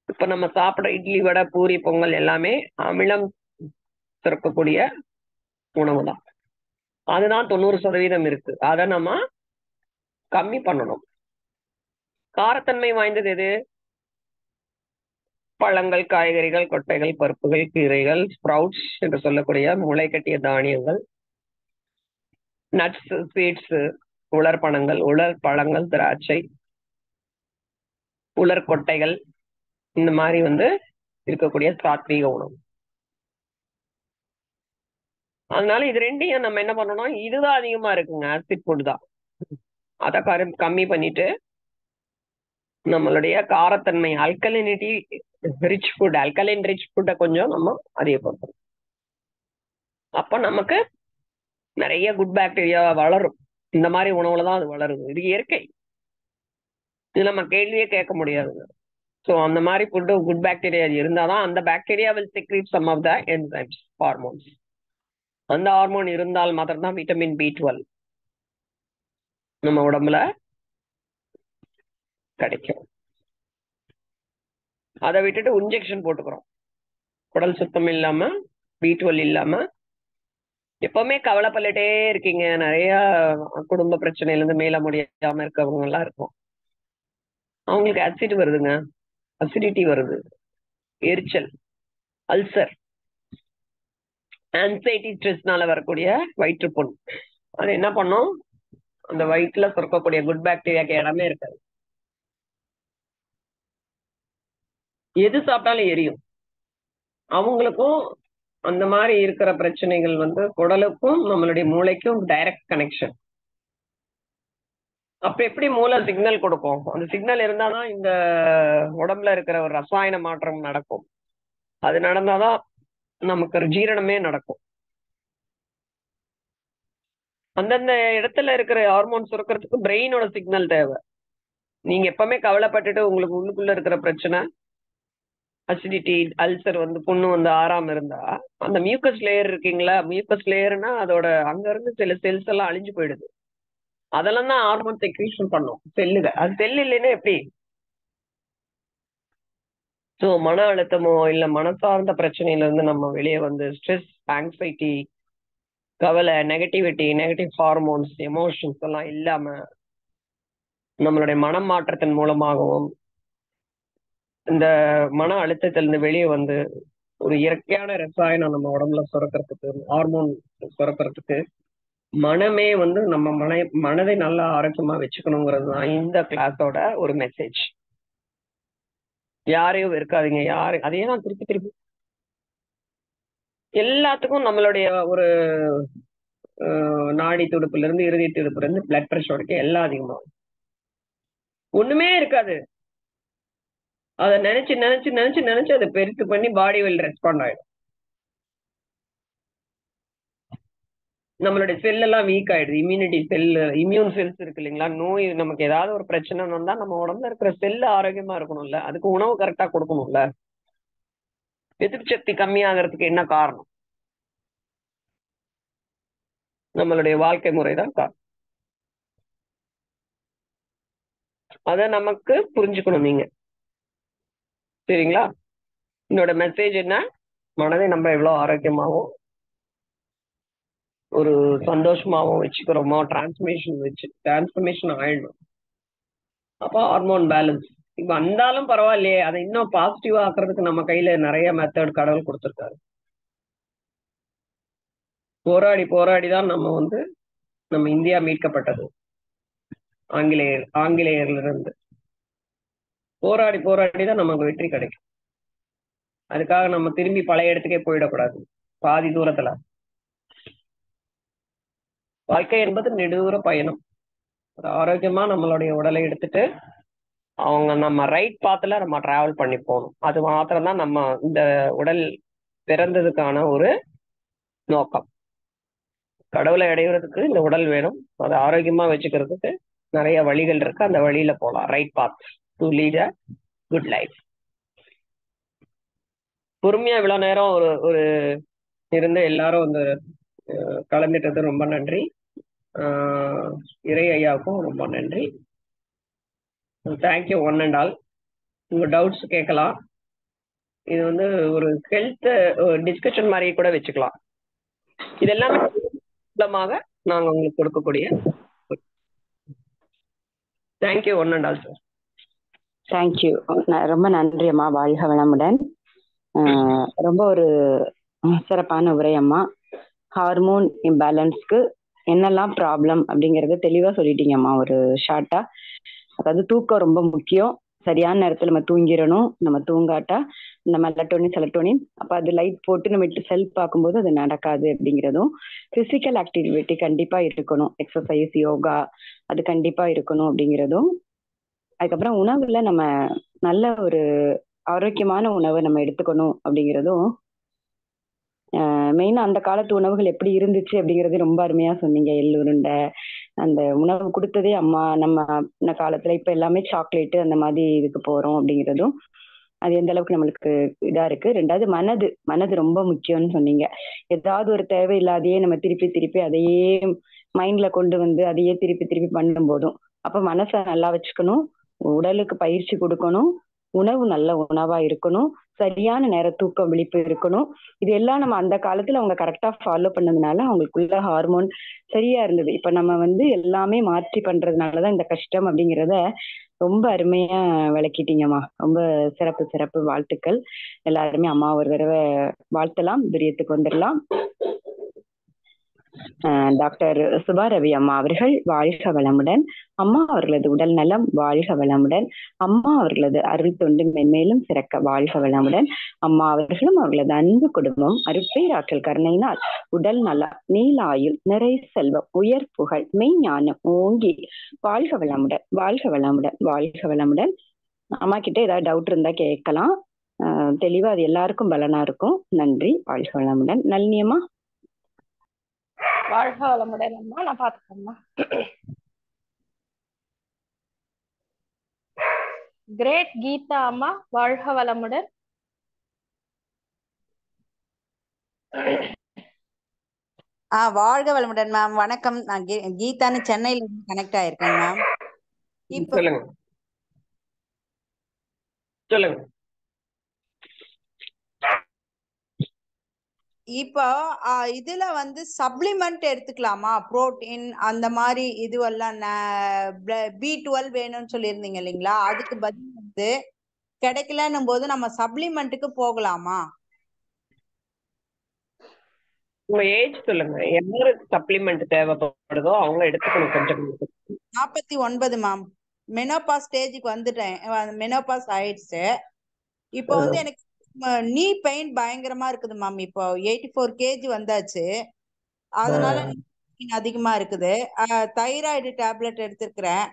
இப்ப நம்ம சாப்பிட்ற இட்லி, வடை, பூரி, பொங்கல் எல்லாமே அமிலம் சுரக்கக்கூடிய உணவு தான். அதுதான் 90% இருக்கு. அதை நம்ம கம்மி பண்ணணும். காரத்தன்மை வாய்ந்தது எது, பழங்கள், காய்கறிகள், கொட்டைகள், பருப்புகள், கீரைகள், ஸ்ப்ரவுட்ஸ் என்று சொல்லக்கூடிய முளை கட்டிய தானியங்கள், நட்ஸ், சீட்ஸ், உலர் பழங்கள், திராட்சை, உலர் கொட்டைகள், இந்த மாதிரி வந்து இருக்கக்கூடிய சாத்வீக உணவு. அதனால இது ரெண்டையும் நம்ம என்ன பண்ணணும், இதுதான் அதிகமா இருக்குங்க, ஆசிட் ஃபுட் தான். அதை கம்மி பண்ணிட்டு நம்மளுடைய காரத்தன்மை, ஆல்கலினிட்டி ரிச் ஃபுட், ஆல்கலைன் ரிச் ஃபுட்டை கொஞ்சம் நம்ம அதிகப்படுத்தணும். அப்ப நமக்கு நிறைய குட் பாக்டீரியா வளரும். இந்த மாதிரி உணவுல தான் அது வளருது. இது இயற்கை, இது நம்ம கேள்வியே கேட்க முடியாதுங்க. ஸோ அந்த மாதிரி ஃபுட்டு, குட் பாக்டீரியா இருந்தாதான் அந்த bacteria will secrete some of the enzymes, hormones. அந்த ஹார்மோன் இருந்தால் மாத்திரம் தான் விட்டமின் B12 நம்ம உடம்புல கிடைக்கும். அதை விட்டுட்டு இன்ஜெக்ஷன் போட்டுக்கிறோம், உடல் சுத்தம் இல்லாம, B12 இல்லாம. எப்பவுமே கவலைப்பட்டுட்டே இருக்கீங்க, நிறைய குடும்ப பிரச்சனையில இருந்து மேல முடியாம இருக்கவங்க எல்லாம் இருக்கும். அவங்களுக்கு அசிட் வருதுங்க, அசிடிட்டி வருது, எரிச்சல், அல்சர், ஆன்சைட்டி, ஸ்ட்ரெஸ்னால வரக்கூடிய வயிற்றுப்புண். அது என்ன பண்ணும், அந்த வயிற்றுல சுரக்கக்கூடிய குட் பாக்டீரியாக்கு இடமே இருக்காது. எது சாப்பிட்டாலும் எரியும். அவங்களுக்கும் அந்த மாதிரி இருக்கிற பிரச்சனைகள் வந்து குடலுக்கும் நம்மளுடைய மூளைக்கும் டைரக்ட் கனெக்ஷன். அப்ப எப்படி மூளை சிக்னல் கொடுக்கும், அந்த சிக்னல் இருந்தாதான் இந்த உடம்புல இருக்கிற ஒரு ரசாயன மாற்றம் நடக்கும். அது நடந்தாதான் நமக்கு ஜீரணமே நடக்கும். அந்தந்த இடத்துல இருக்கிற ஹார்மோன் சுரக்கிறதுக்கு பிரெயினோட சிக்னல் தேவை. நீங்க எப்பவுமே கவலைப்பட்டுட்டு உங்களுக்கு உள்ளுக்குள்ள இருக்கிற பிரச்சனை, அசிடிட்டி, அல்சர் வந்து புண்ணு வந்து ஆறாம இருந்தா, அந்த மியூக்கஸ் லேயர் இருக்கீங்களா, மியூக்கஸ் லேயர்னா அதோட அங்க இருந்து சில செல்ஸ் எல்லாம் அழிஞ்சு போயிடுது. அதெல்லாம் தான் ஹார்மோன் செக்ரீஷன் பண்ணும் செல்லுக. அது செல் இல்லைன்னா எப்படி? ஸோ மன அழுத்தமோ இல்ல மனசார்ந்த பிரச்சனையில இருந்து நம்ம வெளியே வந்து ஸ்ட்ரெஸ், ஆங்ஸைட்டி, கவலை, நெகட்டிவ் ஹார்மோன்ஸ், எமோஷன்ஸ் எல்லாம் இல்லாம நம்மளுடைய மனம் மாற்றத்தின் மூலமாகவும் இந்த மன அழுத்தத்திலிருந்து வெளியே வந்து ஒரு இயற்கையான ரசாயனம் நம்ம உடம்புல சுரக்கிறதுக்கு, ஹார்மோன் சுரக்கிறதுக்கு மனமே வந்து நம்ம மனதை நல்லா ஆரோக்கியமா வச்சுக்கணுங்கிறது தான் இந்த கிளாஸோட ஒரு மெசேஜ். யாரையும் இருக்காதீங்க, அதையே நான் திருப்பி எல்லாத்துக்கும் நம்மளுடைய ஒரு நாடி துடுப்புல இருந்து, இறுதி துடுப்புல இருந்து, பிளட் பிரஷர் வரைக்கும் எல்லாம் அதிகமாகும். ஒண்ணுமே இருக்காது. அதை நினைச்சு அதை பெருத்து பண்ணி பாடி வில் ரெஸ்பாண்ட் ஆயிடும். நம்மளுடைய செல் எல்லாம் வீக் ஆயிடுது. இம்யூனிட்டி செல், இம்யூன் செல்ஸ் இருக்கு இல்லைங்களா? நோய் நமக்கு ஏதாவது ஒரு பிரச்சனை வந்தா நம்ம உடம்புல இருக்கிற செல் ஆரோக்கியமா இருக்கணும்ல, அதுக்கு உணவு கரெக்டா கொடுக்கணும்ல. எதிர்ப்பு சக்தி கம்மியாகிறதுக்கு என்ன காரணம்? நம்மளுடைய வாழ்க்கை முறைதான் காரணம். அத நமக்கு புரிஞ்சுக்கணும் நீங்க. சரிங்களா? என்னோட மெசேஜ் என்ன? மனதை நம்ம எவ்வளவு ஆரோக்கியமாவும் ஒரு சந்தோஷமாவும் வச்சுக்கிறோமோ, டிரான்ஸ்ஃபர்மேஷன் ஆயிடும். அப்போ ஹார்மோன் பேலன்ஸ் இப்ப வந்தாலும் பரவாயில்லையே, அதை இன்னும் பாசிட்டிவா ஆக்குறதுக்கு நம்ம கையில நிறைய மெத்தட் கடவுள் கொடுத்துருக்காரு. போராடி போராடி தான் நம்ம இந்தியா மீட்கப்பட்டது ஆங்கிலேயர்ல இருந்து. போராடி போராடி தான் நமக்கு வெற்றி கிடைக்கும். அதுக்காக நம்ம திரும்பி பழைய இடத்துக்கே போயிடக்கூடாது. பாதி தூரத்துல வாழ்க்கை என்பது நெடுதூர பயணம். ஒரு ஆரோக்கியமா நம்மளுடைய உடலை எடுத்துட்டு நம்ம ரைட் பாத்துல நம்ம டிராவல் பண்ணி போகணும். அது மாத்திரம் தான் நம்ம இந்த உடல் பிறந்ததுக்கான ஒரு நோக்கம். கடவுளை அடைவதற்கு இந்த உடல் வேணும். அதை ஆரோக்கியமா வச்சுக்கிறதுக்கு நிறைய வழிகள் இருக்கு. அந்த வழியில போகலாம். Right path to lead a good life. பொறுமையா இவ்வளவு நேரம் ஒரு இருந்து எல்லாரும் கலந்துட்டது ரொம்ப நன்றி. இறை ஐயாவுக்கும் ரொம்ப நன்றி. Thank you one and all. உங்க டவுட்ஸ் கேட்கலாம். இது ஒரு ஹெல்த் டிஸ்கஷன் மாதிரி கூட வச்சுக்கலாம். இதெல்லாமே மூலமாக நாங்க உங்களுக்கு கொடுக்கக்கூடிய. Thank you one and all sir. Thank you. ரொம்ப நன்றி அம்மா. வாழ்க வளமுடன். ரொம்ப ஒரு சிறப்பான உரை அம்மா. ஹார்மோன் இம்பேலன்ஸ்க்கு என்னெல்லாம் ப்ராப்ளம் அப்படிங்கறத தெளிவா சொல்லிட்டீங்கம்மா. ஒரு ஷார்ட்டா, அதாவது தூக்கம் ரொம்ப முக்கியம். சரியான நேரத்துல நம்ம தூங்கிடணும். நம்ம தூங்காட்டா இந்த மெலட்டோனின் செலட்டோனின் அப்ப அது லைட் போட்டு நம்ம செல் பார்க்கும்போது அது நடக்காது. அப்படிங்கிறதும் பிசிக்கல் ஆக்டிவிட்டி கண்டிப்பா இருக்கணும். எக்ஸசைஸ், யோகா அது கண்டிப்பா இருக்கணும் அப்படிங்கிறதும். அதுக்கப்புறம் உணவுல நம்ம நல்ல ஒரு ஆரோக்கியமான உணவை நம்ம எடுத்துக்கணும் அப்படிங்கிறதும். மெயினா அந்த காலத்து உணவுகள் எப்படி இருந்துச்சு அப்படிங்கறது ரொம்ப அருமையா சொன்னீங்க. எள்ளுருண்டை அந்த உணவு கொடுத்ததே அம்மா. நம்ம காலத்துல இப்ப எல்லாமே சாக்லேட்டு அந்த மாதிரி இதுக்கு போறோம் அப்படிங்கிறதும் அது எந்த அளவுக்கு நம்மளுக்கு இதா இருக்கு. ரெண்டாவது மனது ரொம்ப முக்கியம்னு சொன்னீங்க. ஏதாவது ஒரு தேவையில்லாதையே நம்ம திருப்பி அதையே மைண்ட்ல கொண்டு அதையே திருப்பி பண்ணும் போதும் அப்ப மனசை நல்லா வச்சுக்கணும். உடலுக்கு பயிற்சி கொடுக்கணும். உணவு நல்ல உணவா இருக்கணும். சரியான நேர தூக்கம், விழிப்பு இருக்கணும். இது எல்லாம் நம்ம அந்த காலத்துல அவங்க கரெக்டா ஃபாலோ பண்ணதுனால அவங்களுக்குள்ள ஹார்மோன் சரியா இருந்தது. இப்ப நம்ம எல்லாமே மாற்றி பண்றதுனாலதான் இந்த கஷ்டம் அப்படிங்கிறத ரொம்ப அருமையா விளக்கிட்டீங்கம்மா. ரொம்ப சிறப்பு. வாழ்த்துக்கள். எல்லாருமே அம்மா ஒரு தடவை வாழ்த்தலாம். துரியத்துக்கு வந்துடலாம். டாக்டர் சுபா ரவி அம்மா அவர்கள் வாழ்க வளமுடன். அம்மா அவர்களது உடல் நலம் வாழ்க வளமுடன். அம்மா அவர்களது அருள் தொண்டு மென்மேலும் சிறக்க வாழ்க வளமுடன். அம்மா அவர்களும் அவர்களது அன்பு குடும்பம் அருட்பேராற்றல் கருணையினால் உடல் நலம், நீல ஆயுள், நிறை செல்வம், உயர் புகழ், மெய்ஞானம் ஓங்கி வாழ்க வளமுடன். வாழ்க வளமுடன். அம்மா கிட்ட ஏதாவது டவுட் இருந்தா கேட்கலாம். தெளிவா அது எல்லாருக்கும் பலனா இருக்கும். நன்றி. வாழ்க வளமுடன். நளினியம்மா. வாழ்க வளமுடன் அம்மா. நான் பாத்துக்கேன்மா. கிரேட் கீதா அம்மா. வாழ்க வளமுடன். வாழ்க வளமுடன் மேம். வணக்கம். நான் கீதான்னு சென்னையில இருந்து கனெக்ட் ஆயிருக்கேங்க மேம். இப்போ சொல்லுங்க. இப்போ இதுல சப்ளிமெண்ட் எடுத்துக்கலாமா? புரோட்டீன் அந்த மாதிரி இதுவெல்லாம் B12 வேணும்னு சொல்லியிருந்தீங்க இல்லைங்களா? அதுக்கு பதில் கிடைக்கலன்னும் போது நம்ம சப்ளிமெண்ட்டுக்கு போகலாமா? உங்க ஏஜ் சொல்லுங்க. யாருக்கு சப்ளிமெண்ட் தேவைப்படுதோ அவங்க எடுத்துக்கணும். கொஞ்சம் 49 மேம். மெனோபாஸ் ஸ்டேஜுக்கு வந்துட்டேன். மெனோபாஸ் ஆயிடுச்சு. இப்போ எனக்கு நீ பெயின் பயங்கரமா இருக்குது மேம். இப்போ 84 kg வந்தாச்சு. அதனால அதிகமா இருக்குது. தைராய்டு டேப்லெட் எடுத்துக்கிறேன்.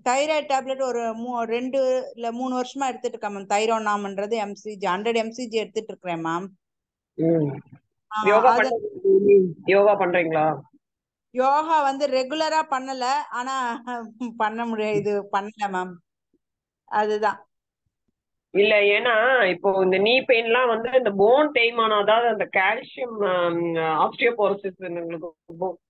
தைராய்டு டேப்லெட் ஒரு 2 இல்ல 3 வருஷமா எடுத்துட்டு இருக்கேன் மேம். தைரோனாம்ன்றது MCG 100 MCG எடுத்துட்டு இருக்கிறேன் மேம். யோகா அது யோகா பண்றீங்களா? யோகா வந்து ரெகுலரா பண்ணல, ஆனா பண்ண முடியாது, இது பண்ணல மேம். அதுதான். இல்ல, ஏன்னா இப்போ இந்த நீ பெயின்லாம் வந்து இந்த போன் தேய்மானம், அதாவது அந்த கால்சியம் ஆஸ்டியோபோரோசிஸ்,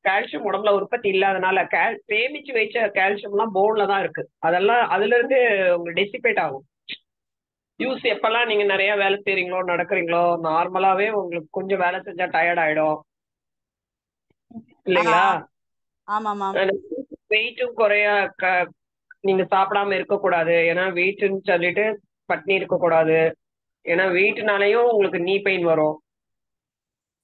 கால்சியம் உடம்புல உற்பத்தி இல்லாதனால சேமிச்சு வச்ச கால்சியம்லாம் போன்ல தான் இருக்கு. அதெல்லாம் அதுல இருந்து உங்களுக்கு டெசிபேட் ஆகும். யூஸ் எப்பெல்லாம் நீங்க நிறைய வேலை செய்றீங்களோ, நடக்கிறீங்களோ, நார்மலாவே உங்களுக்கு கொஞ்சம் வேலை செஞ்சா டயர்ட் ஆயிடும் இல்லைங்களா? ஆமா மேம். வெயிட்டும் குறைய நீங்க சாப்பிடாம இருக்கக்கூடாது. ஏன்னா வெயிட்னு சொல்லிட்டு பட்னி இருக்கக்கூடாது. ஏன்னா வெயிட்னாலையும் உங்களுக்கு நீ பெயின் வரும்.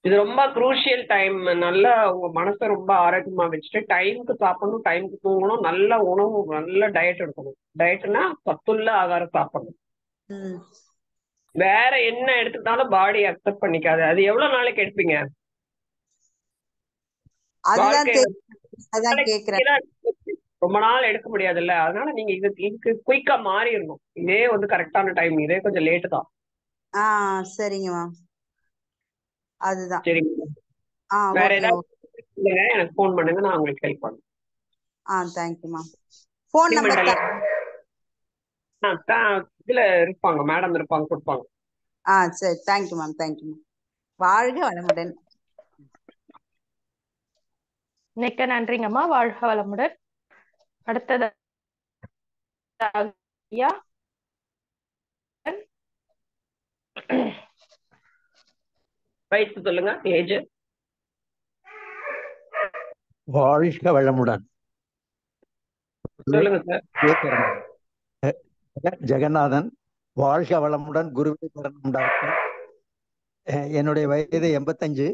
இது ரொம்ப குரூஷியல் டைம். நல்லா உங்க மனசை ரொம்ப ஆரோக்கியமா வச்சுட்டு டைமுக்கு சாப்பிடணும், டைமுக்கு தூங்கணும், நல்ல உணவு, நல்ல டயட் எடுக்கணும். டயட்னா சத்துள்ள ஆகாரம் சாப்பிடணும். வேற என்ன எடுத்துக்கிட்டாலும் பாடி அக்செப்ட் பண்ணிக்காது. அது எவ்வளவு நாளைக்கு எடுப்பீங்க? வாழ்க்கை அதான் கேக்குறேன். ரொம்ப நாள் எடுக்க முடியாதுல்ல. அதனால நீங்க இதுக்கு குயிக்கா மாறிடணும். இதே வந்து கரெக்டான டைம். இதே கொஞ்சம் லேட்டு தான். சரிங்க மேம். அதுதான். சரிங்க. வேற ஏதாவது எனக்கு போன் பண்ணுங்க, நான் உங்களுக்கு ஹெல்ப் பண்ணுறேன். Thank you ma'am. போன் நம்பர் இதுல இருப்பாங்க, மேடம் இருப்பாங்க, கொடுப்பாங்க. சரி, தேங்க்யூ மேம். Thank you ma'am. வாழ்க வளமுடன். மிக்க நன்றிங்கம்மா. வாழ்க வளமுடன். அடுத்தது ஐயா. வயசு சொல்லுங்க, ஏஜ். வாழ்க வளமுடன். சொல்லுங்க சார். ஜெகநாதன். வாழ்க வளமுடன். குருவே சரணம் டாக்டர். என்னுடைய வயது 85.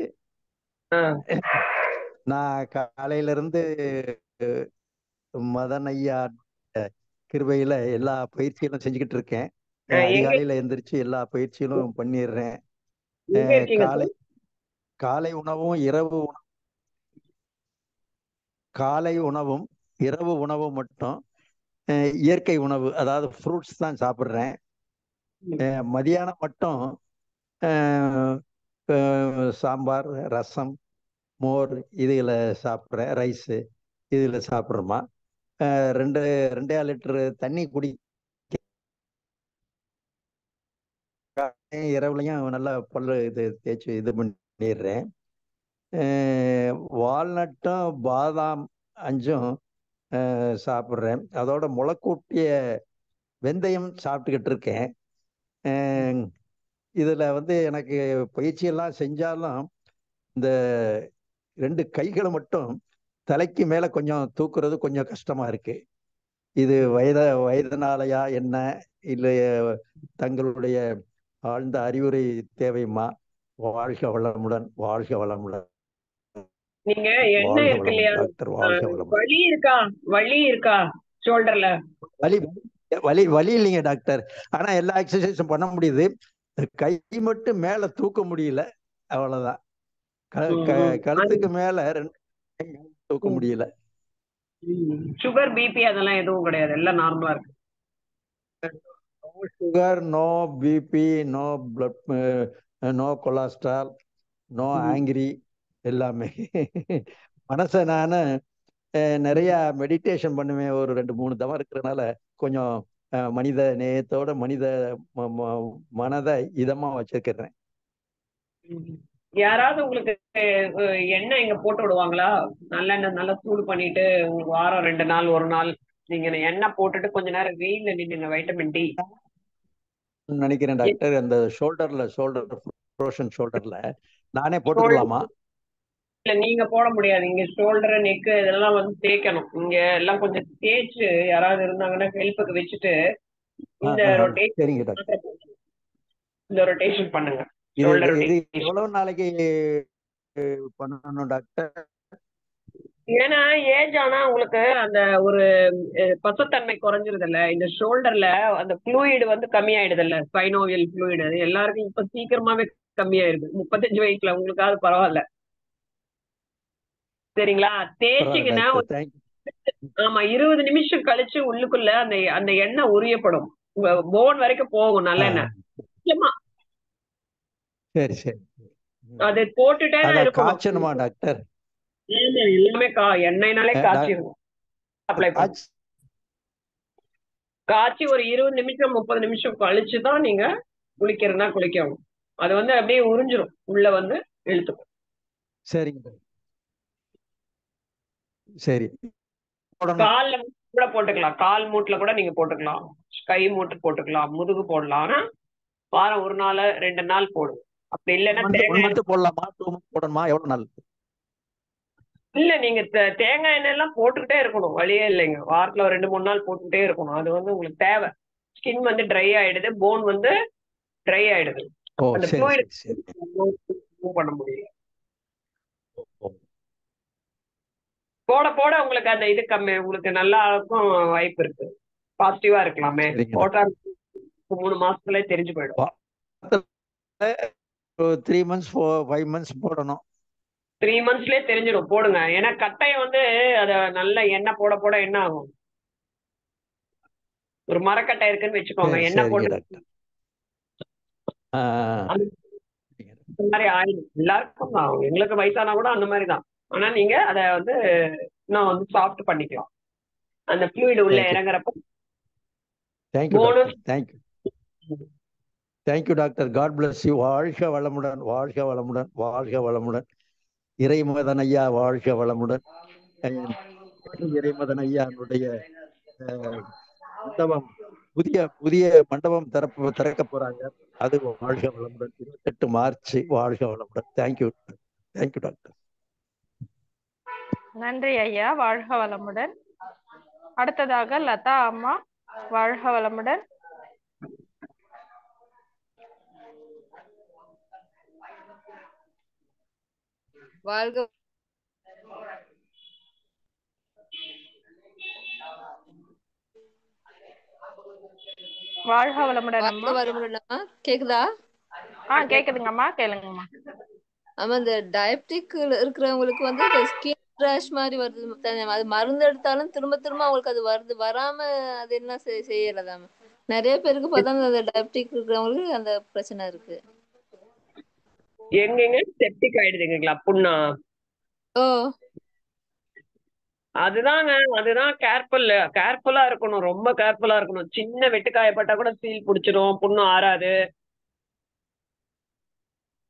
நான் காலையில இருந்து மதன் ஐயா கிருபையில எல்லா பயிற்சிகளும் செஞ்சுக்கிட்டு இருக்கேன். அதிகாலையில எந்திரிச்சு எல்லா பயிற்சிகளும் பண்ணிடுறேன். காலை உணவும் இரவு உணவும் மட்டும் இயற்கை உணவு, அதாவது ஃப்ரூட்ஸ் தான் சாப்பிட்றேன். மதியானம் மட்டும் சாம்பார், ரசம், மோர் இதுல சாப்பிட்றேன். ரைஸு இதுல சாப்பிட்றோமா. 2.5 லிட்டரு தண்ணி இரவுலையும் நல்லா பல்லு தேய்ச்சி இது பண்ணிடுறேன். வால்நட்டும் பாதாம் 5 சாப்பிட்றேன். அதோட முளைக்கூட்டிய வெந்தயம் சாப்பிட்டுக்கிட்டு இருக்கேன். இதுல வந்து எனக்கு பயிற்சியெல்லாம் செஞ்சாலும் இந்த 2 கைகளை மட்டும் தலைக்கு மேல கொஞ்சம் தூக்குறது கொஞ்சம் கஷ்டமா இருக்கு. இது வயதுனாலயா என்ன, இல்லை தங்களுடைய ஆழ்ந்த அறிவுரை தேவையுமா? வாழ்க வளமுடன். வாழ்க வளமுடன். நீங்க என்ன இருக்கு இல்லையா டாக்டர், வாழ்க வளமுடன். வலி இருக்கா ஷோல்டர்ல? வலி இல்லைங்க டாக்டர். ஆனா எல்லா எக்ஸசைஸும் பண்ண முடியுது. கை மட்டும் மேல தூக்க முடியல, அவ்வளவுதான். கழுத்துக்கு மேல 2 தூக்க முடியல. சுகர், பிபி அதெல்லாம் எதுவும் கிடையாது, எல்லாம் நார்மலா இருக்கு. No sugar, no BP, no blood, no cholesterol, no angry, எல்லாமே. மனசை நான் நிறைய மெடிடேஷன் பண்ணுவேன். ஒரு 2-3 தவம் இருக்கிறதுனால கொஞ்சம் மனித நேயத்தோட மனதை இதமா வச்சிருக்கிறேன். யாராவது உங்களுக்கு எண்ணெய் இங்க போட்டு விடுவாங்களா? நல்லெண்ணெய் நல்லா சூடு பண்ணிட்டு வாரம் 2 நாள் 1 நாள் நீங்க எண்ணெய் போட்டுட்டு கொஞ்ச நேரம் வெயில்ல நின்னுங்க. வைட்டமின் டி நினைக்கிறேன் டாக்டர். அந்த ஷோல்டர்ல நானே போட்டுக்கலாமா? இல்ல, நீங்க போட முடியாது. இங்க ஷோல்டர், நெக் இதெல்லாம் வந்து தேய்க்கணும். இங்க எல்லாம் கொஞ்சம் தேய்ச்சு யாராவது இருந்தாங்கன்னா ஹெல்ப்புக்கு வச்சுட்டு இந்த ரொட்டேஷன் பண்ணுங்க. எவ்வளவு நாளைக்கு பண்ணணும் டாக்டர்? ஏன்னா ஏஜ் ஆனா உங்களுக்கு அந்த ஒரு பசத்தன்மை குறைஞ்சிருதுல்ல. இந்த ஷோல்டர்ல அந்த ஃப்ளூயிடு வந்து கம்மியாயிடுதுல்ல, சைனோவியல் ஃப்ளூயிடு. எல்லாருக்கும் இப்ப சீக்கிரமாவே கம்மியாயிருது. 35 வயசுல உங்களுக்காவது பரவாயில்ல. சரிங்களா? தேய்ச்சிங்கன்னா ஆமா 20 நிமிஷம் கழிச்சு உள்ளுக்குள்ள அந்த எண்ணெய் உரியப்படும். போன் வரைக்கும் போகும் நல்லெண்ணெய். சரி. அது போட்டுட்டே தான் அதான் இருக்கணும். காய்ச்சணுமா டாக்டர்? ஆமா, எல்லாமே எண்ணெய்னாலே காய்ச்சிடும். அப்ளை பண்ணு. காய்ச்சி ஒரு 20 நிமிஷம் 30 நிமிஷம் கழிச்சு தான் நீங்க குளிக்கிறதுனா குளிக்கணும். அது வந்து அப்படியே உறிஞ்சிரும், உள்ள வந்து இழுத்துக்கும். சரிங்க. சரி. போடணும். கால்ல கூட போட்டுக்கலாம், கால் மூட்டுல கூட நீங்க போட்டுக்கலாம், கை மூட்டு போட்டுக்கலாம், முதுகு போடலாம். ஆனா வாரம் 1 நாள் 2 நாள் போடுங்க. அப்படி இல்லைன்னா ஒன் தேங்காய் மந்த் போடலாமா? 2 மந்த் போடணுமா? எவ்வளவு நாள்? இல்ல, நீங்க தேங்காய் எண்ணெய் எல்லாம் போட்டுக்கிட்டே இருக்கணும், வழியே இல்லைங்க. வாரத்துல ஒரு 2-3 நாள் போட்டுக்கிட்டே இருக்கணும். அது வந்து உங்களுக்கு தேவை. ஸ்கின் வந்து ட்ரை ஆயிடுது, போன் வந்து ட்ரை ஆயிடுது. ஓ அந்த சரி ஃப்ளூயிட் சரி சரி. மூவ் பண்ண முடியல. ஓ, போட போட உங்களுக்கு அந்த இது கம்மி, உங்களுக்கு நல்லா இருக்கும் வாய்ப்பு இருக்கு. பாசிட்டிவா இருக்கலாமே. சரிங்க போட்டா 3 மாசத்துலயே தெரிஞ்சு போயிடும். டாக்டர். 3 months 5 months போடணும். 3 மந்த்ஸ்லயே தெரிஞ்சிடும், போடுங்க. ஏன்னா கட்டையை வந்து அத நல்ல எண்ணெய் போட போட என்ன ஆகும், ஒரு மரக்கட்டை இருக்குன்னு வச்சுக்கோங்க, எண்ணெய் சரிங்க போட்டு டாக்டர். ஆ, அந்த மாதிரி ஆயிடும். எல்லாருக்கும் தான், எங்களுக்கு வயசானா கூட அந்த மாதிரி தான். ஆனா நீங்க அதை வந்து இன்னும் வந்து சாஃப்ட் பண்ணிக்கலாம், அந்த ஃப்ளூயிட் உள்ள தேங்க்யூ இறங்குறப்ப. Thank you bonus. Doctor. Thank you thank you doctor. God bless you. வாழ்க வளமுடன், வாழ்க வளமுடன், வாழ்க வளமுடன். இறைமதன் ஐயா வாழ்க வளமுடன். இறைமதன் ஐயானுடைய மண்டபம், புதிய புதிய மண்டபம் திறக்க போறாங்க. அது வாழ்க வளமுடன். 28 மார்ச். வாழ்க வளமுடன். Thank you thank you doctor. நன்றி ஐயா, வாழ்க வளமுடன். அடுத்ததாக லதா அம்மா, வாழ்க வளமுடன். வாழ்க வாழ்க வளமுடன் அம்மா. வளமுடன்மா. கேக்குதா? கேக்குதுங்கம்மா, கேளுங்கம்மா. ஆமா, இந்த டயபெட்டிக் இருக்கிறவங்களுக்கு வந்து இந்த ஸ்கின் ரேஷ் மாதிரி வருது தானே, அது மருந்து எடுத்தாலும் திரும்ப திரும்ப அவங்களுக்கு அது வருது, வராம அது என்ன செய்யறதாம? நிறைய பேருக்கு பார்த்தா அந்த டயபெட்டிக் இருக்கிறவங்களுக்கு அந்த பிரச்சனை இருக்கு. எங்கெங்க செப்டிக் ஆயிடுதுங்களா புண்ணா? ஓ, அதுதாங்க, அதுதான் கேர்ஃபுல்லா இருக்கணும், ரொம்ப கேர்ஃபுல்லா இருக்கணும். சின்ன வெட்டுக்காயப்பட்டா கூட சீல் பிடிச்சிரும், புண்ணு ஆறாது.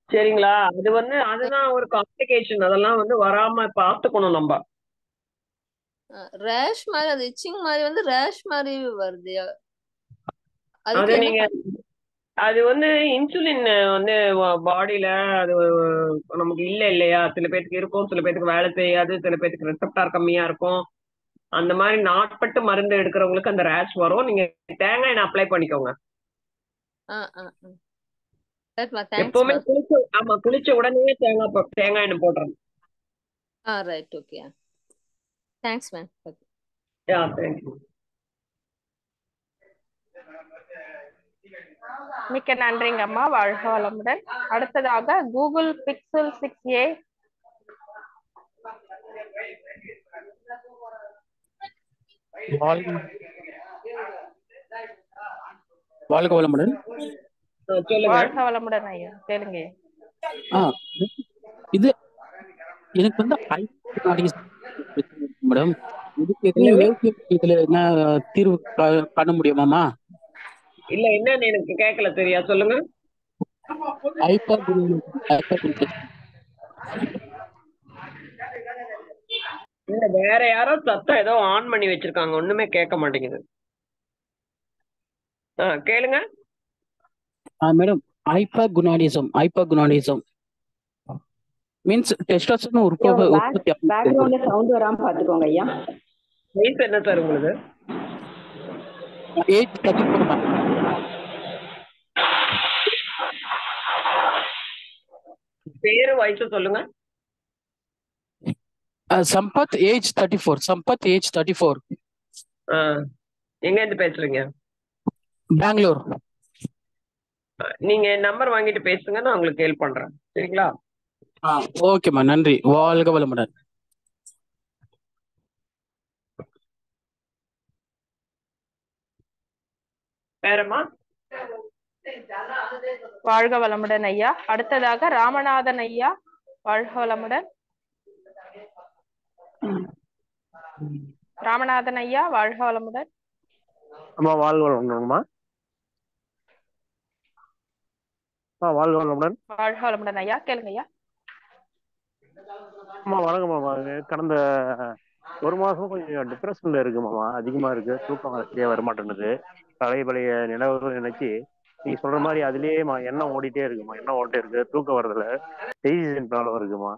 சரிங்களா? அது வந்து அதுதான் ஒரு காம்ப்ளிகேஷன். அதெல்லாம் வந்து வராம பார்த்துக்கணும் நம்ம. ரேஷ் மாதிரி, அது இச்சிங் மாதிரி வந்து ரேஷ் மாதிரி வருது, அது அதுக்கு என்ன நீங்க அது வந்து இன்சுலின் வந்து பாடியில அது நமக்கு இல்லையா, சில பேருக்கு இருக்கும், சில பேருக்கு வேலை செய்யாது, சில பேருக்கு ரிசப்டார் கம்மியா இருக்கும். அந்த மாதிரி நாட்பட்டு மருந்து எடுக்கிறவங்களுக்கு அந்த ரேஷ் வரும். நீங்க தேங்காய் எண்ணெய் அப்ளை பண்ணிக்கோங்க. எப்பவுமே குளிச்ச உடனே தேங்காய் எண்ணெய் போடுறோம். Right, okay. Thanks ma'am. Thank you. மிக்க நன்றிங்கம்மா, வாழ்க வளமுடன். அடுத்ததாக கூகுள் பிக்சல் 6a. வாழ்க வளமுடன். வாழ்க வளமுடன் ஐயா, கேளுங்க. இது எனக்கு வந்து மேடம், இதுக்கு இதுல என்ன தீர்வு காண முடியுமாமா? இல்ல, என்னன்னு எனக்கு கேட்கல, சரியா சொல்லுங்க. இல்ல, வேற யாரோ சத்தம் ஏதோ ஆன் பண்ணி வச்சிருக்காங்க, ஒண்ணுமே கேட்க மாட்டேங்குது. கேளுங்க மேடம். ஹைப்பர்குனாடிசம் மீன்ஸ் டெஸ்டோஸ்டெரான் உற்பத்தி. பேக்ரவுண்ட்ல சவுண்ட் வராம பாத்துக்கோங்க ஐயா. வயசு என்ன சார் உங்களுக்கு? ஏஜ் 34. பேரு வயசு சொல்லுங்க. சம்பத், ஏஜ் 34. சம்பத், ஏஜ் 34. எங்க இருந்து பேசுறீங்க? பெங்களூர். நீங்க நம்பர் வாங்கிட்டு பேசுங்க, நான் உங்களுக்கு ஹெல்ப் பண்றேன், சரிங்களா? ஓகேம்மா, நன்றி. வாழ்க வளமுடன். வேறம்மா? வாழ்க வளமுடன் ஐயா. அடுத்ததாக ராமநாதன் ஐயா, வாழ்க வளமுடன். ராமநாதன் ஐயா, வாழ்க வளமுடன். அம்மா வாழ்க வளமுடன்மா. வாழ்க வளமுடன். வாழ்க வளமுடன் ஐயா, கேளுங்க ஐயா. அம்மா வணக்கம்மா. கடந்த ஒரு மாசம் கொஞ்சம் டிப்ரெஷன்ல இருக்கு மாமா, அதிகமா இருக்கு, தூக்கம் சரியா வரமாட்டேன்னுது. பழைய நினைவுகள் நினைச்சு நீங்க சொல்ற மாதிரி அதுலயே எண்ணம் ஓடிட்டே இருக்குமா, எண்ணம் ஓடிட்டே இருக்கு, தூக்கம் வரதுல டெசிஷன் ப்ராப்ளம் இருக்குமா.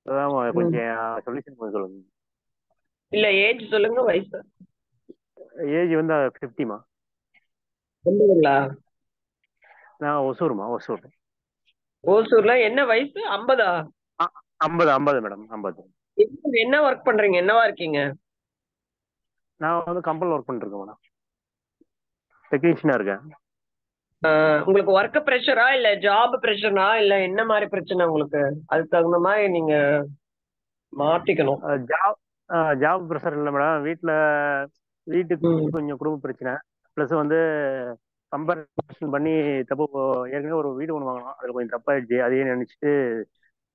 அதான் கொஞ்சம் சொல்யூஷன் சொல்லுங்க. இல்ல ஏஜ் சொல்லுங்க, வயசு. ஏஜ் வந்து 50மா. சொல்லுங்களா? நான் ஒசூர்மா, ஒசூர். ஓசூர்ல என்ன வயசு? 50? 50 மேடம், 50. என்ன ஒர்க் பண்றீங்க, என்னவா இருக்கீங்க? நான் வந்து கம்பெனில ஒர்க் பண்ணிட்டு இருக்கேன் மேடம், டெக்னீஷியனா இருக்கேன். உங்களுக்கு ஒர்க் ப்ரெஷரா இல்ல ஜாப் ப்ரெஷரா இல்ல என்ன மாதிரி பிரச்சனை உங்களுக்கு? அதுக்கு தகுந்த மாதிரி நீங்க மாத்திக்கணும். ஜாப் ப்ரெஷர் இல்லை மேடம், வீட்டுக்கு கொஞ்சம் குடும்ப பிரச்சனை, ப்ளஸ் வந்து கம்பேரிசன் பண்ணி தப்பு. ஏற்கனவே ஒரு வீடு ஒன்று வாங்கணும், அதுல கொஞ்சம் தப்பாயிடுச்சு, அதையே நினைச்சிட்டு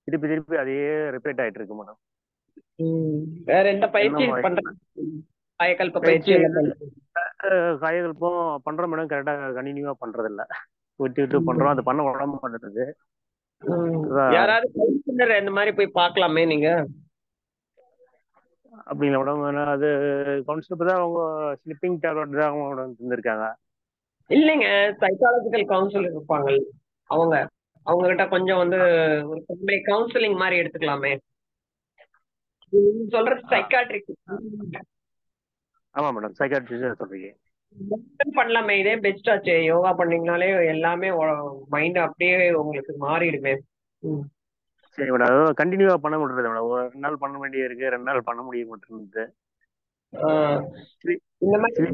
திருப்பி அதையே ரிப்பீட் ஆயிட்டு இருக்கு மேடம். வேற எந்த பயிற்சி பண்றீங்க? காயகல்ப பயிற்சி காயகல்பம் பண்றோம் மேடம், கரெக்டா கண்டினியூவா பண்றது இல்ல, விட்டு பண்றோம், அது பண்ண உடம்பு பண்ணுறது. யாராவது கவுன்சிலர் இந்த மாதிரி போய் பார்க்கலாமே நீங்க. அப்படிங்களா மேடம்? அது கவுன்சிலர் தான் அவங்க ஸ்லிப்பிங் டேப்லெட் தான் அவங்க தந்திருக்காங்க. இல்லைங்க, சைக்காலஜிக்கல் கவுன்சிலர் இருப்பாங்க, அவங்க கிட்ட கொஞ்சம் வந்து ஒரு கவுன்சிலிங் மாதிரி எடுத்துக்கலாமே. சொல்றது சைக்காட்ரிக். ஆமா மேடம், சைக்காட்ரிஸ்ட் சொல்றீங்க. பண்ணலாமே, இதே பெஸ்ட் ஆச்சு. யோகா பண்ணீங்கனாலே எல்லாமே மைண்ட் அப்படியே உங்களுக்கு மாறிடுமே. சரி மேடம், அதாவது கண்டினியூவா பண்ண முடியறது மேடம், ஒரு 2 நாள் பண்ண வேண்டிய இருக்கு, 2 நாள் பண்ண முடிய மாட்டேங்குது. இந்த மாதிரி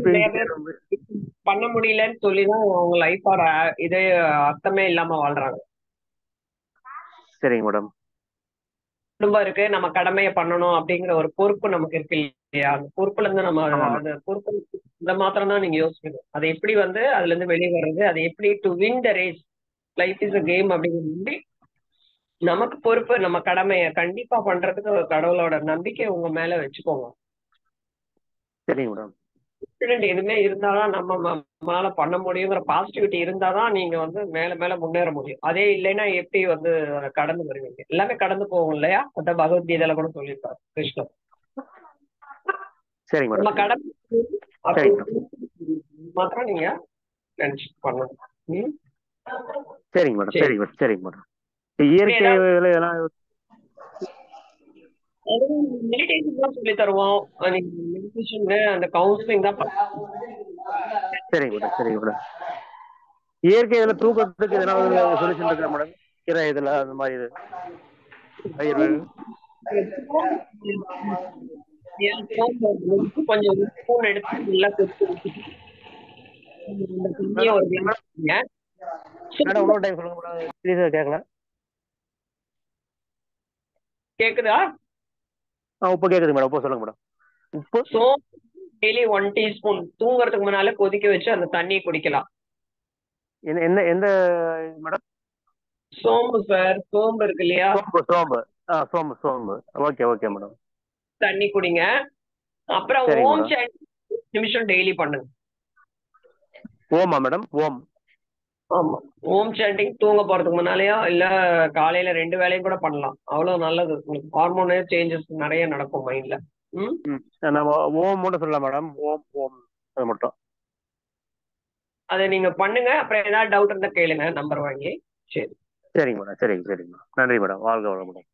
பண்ண முடியலன்னு சொல்லிதான் அவங்க லைஃபோட இதே அர்த்தமே இல்லாம வாழ்றாங்க. சரிங்க மேடம். குடும்பம் இருக்கு, நம்ம கடமையை பண்ணணும் அப்படிங்கிற ஒரு பொறுப்பு நமக்கு இருக்கு இல்லையா? அந்த பொறுப்புல இருந்து நம்ம அந்த பொறுப்பு இந்த மாத்திரம் தான் நீங்க யோசிக்கணும். அதை எப்படி வந்து அதுல இருந்து வெளியே வர்றது, அதை எப்படி to win the race, life is a game அப்படிங்கிற நமக்கு பொறுப்பு, நம்ம கடமையை கண்டிப்பா பண்றதுக்கு கடவுளோட நம்பிக்கை உங்க மேல வச்சுக்கோங்க. சரிங்க மேடம். எதுவுமே இருந்தாதான் நம்ம மேல பண்ண முடியுங்கிற பாசிட்டிவிட்டி இருந்தாதான் நீங்க வந்து மேல மேல முன்னேற முடியும். அதே இல்லைன்னா எப்படி வந்து கடந்து வருவீங்க? எல்லாமே கடந்து போகும் இல்லையா? அதான் பகவத்கீதையில கூட சொல்லியிருப்பாரு கிருஷ்ணன். சரிங்க நம்ம மேடம். கடமை மாத்திரம் நீங்க நினைச்சு பண்ணணும். சரிங்க மேடம், சரிங்க மேடம், சரிங்க மேடம். இயற்கை இதெல்லாம் மெடிடேஷன் தான் சொல்லி தருவோம், மெடிடேஷன் அந்த கவுன்சிலிங் தான். சரிங்க மேடம், சரிங்க மேடம். இயற்கை இதுல தூக்கத்துக்கு எதனாவது சொல்யூஷன் இருக்கா மேடம்? கீரை இதுல அந்த மாதிரி இது கொஞ்சம் ஸ்பூன் எடுத்து நல்லா கொதிக்க வச்சுட்டு இன்னொரு டைம் சொல்லுங்க மேடம், கேட்கல. கேக்குதா? உப்பு கேக்குது மேடம், உப்பு சொல்லுங்க மேடம். உப்பு டெய்லி 1 டீஸ்பூன் தூங்குறதுக்கு முன்னால கொதிக்க வச்சு அந்த தண்ணியை குடிக்கலாம். என்ன எந்த மேடம்? சோம்பு சார், சோம்பு இருக்கு இல்லையா? சோம்பு சோம்பு. Okay okay madam. தண்ணி குடிங்க. அப்புறம் ஓம் சாண்டி 10 நிமிஷம் டெய்லி பண்ணுங்க. ஓமா மேடம்? ஓம். ஆமா, ஓம் சாண்டிங் தூங்க போறதுக்கு முன்னாலேயோ இல்ல காலையில 2 வேளையும் கூட பண்ணலாம். அவ்வளவு நல்லது. உங்களுக்கு ஹார்மோனே சேஞ்சஸ் நிறைய நடக்கும் மைண்ட்ல. நம்ம ஓம் மட்டும் சொல்லலாம் மேடம், ஓம் ஓம் அது மட்டும். அதை நீங்க பண்ணுங்க. அப்புறம் ஏதாவது டவுட் இருந்தா கேளுங்க, நம்பர் வாங்கி. சரி, சரிங்க மேடம், சரிங்க சரிங்க. நன்றி மேடம், வாழ்க வளமுடன்.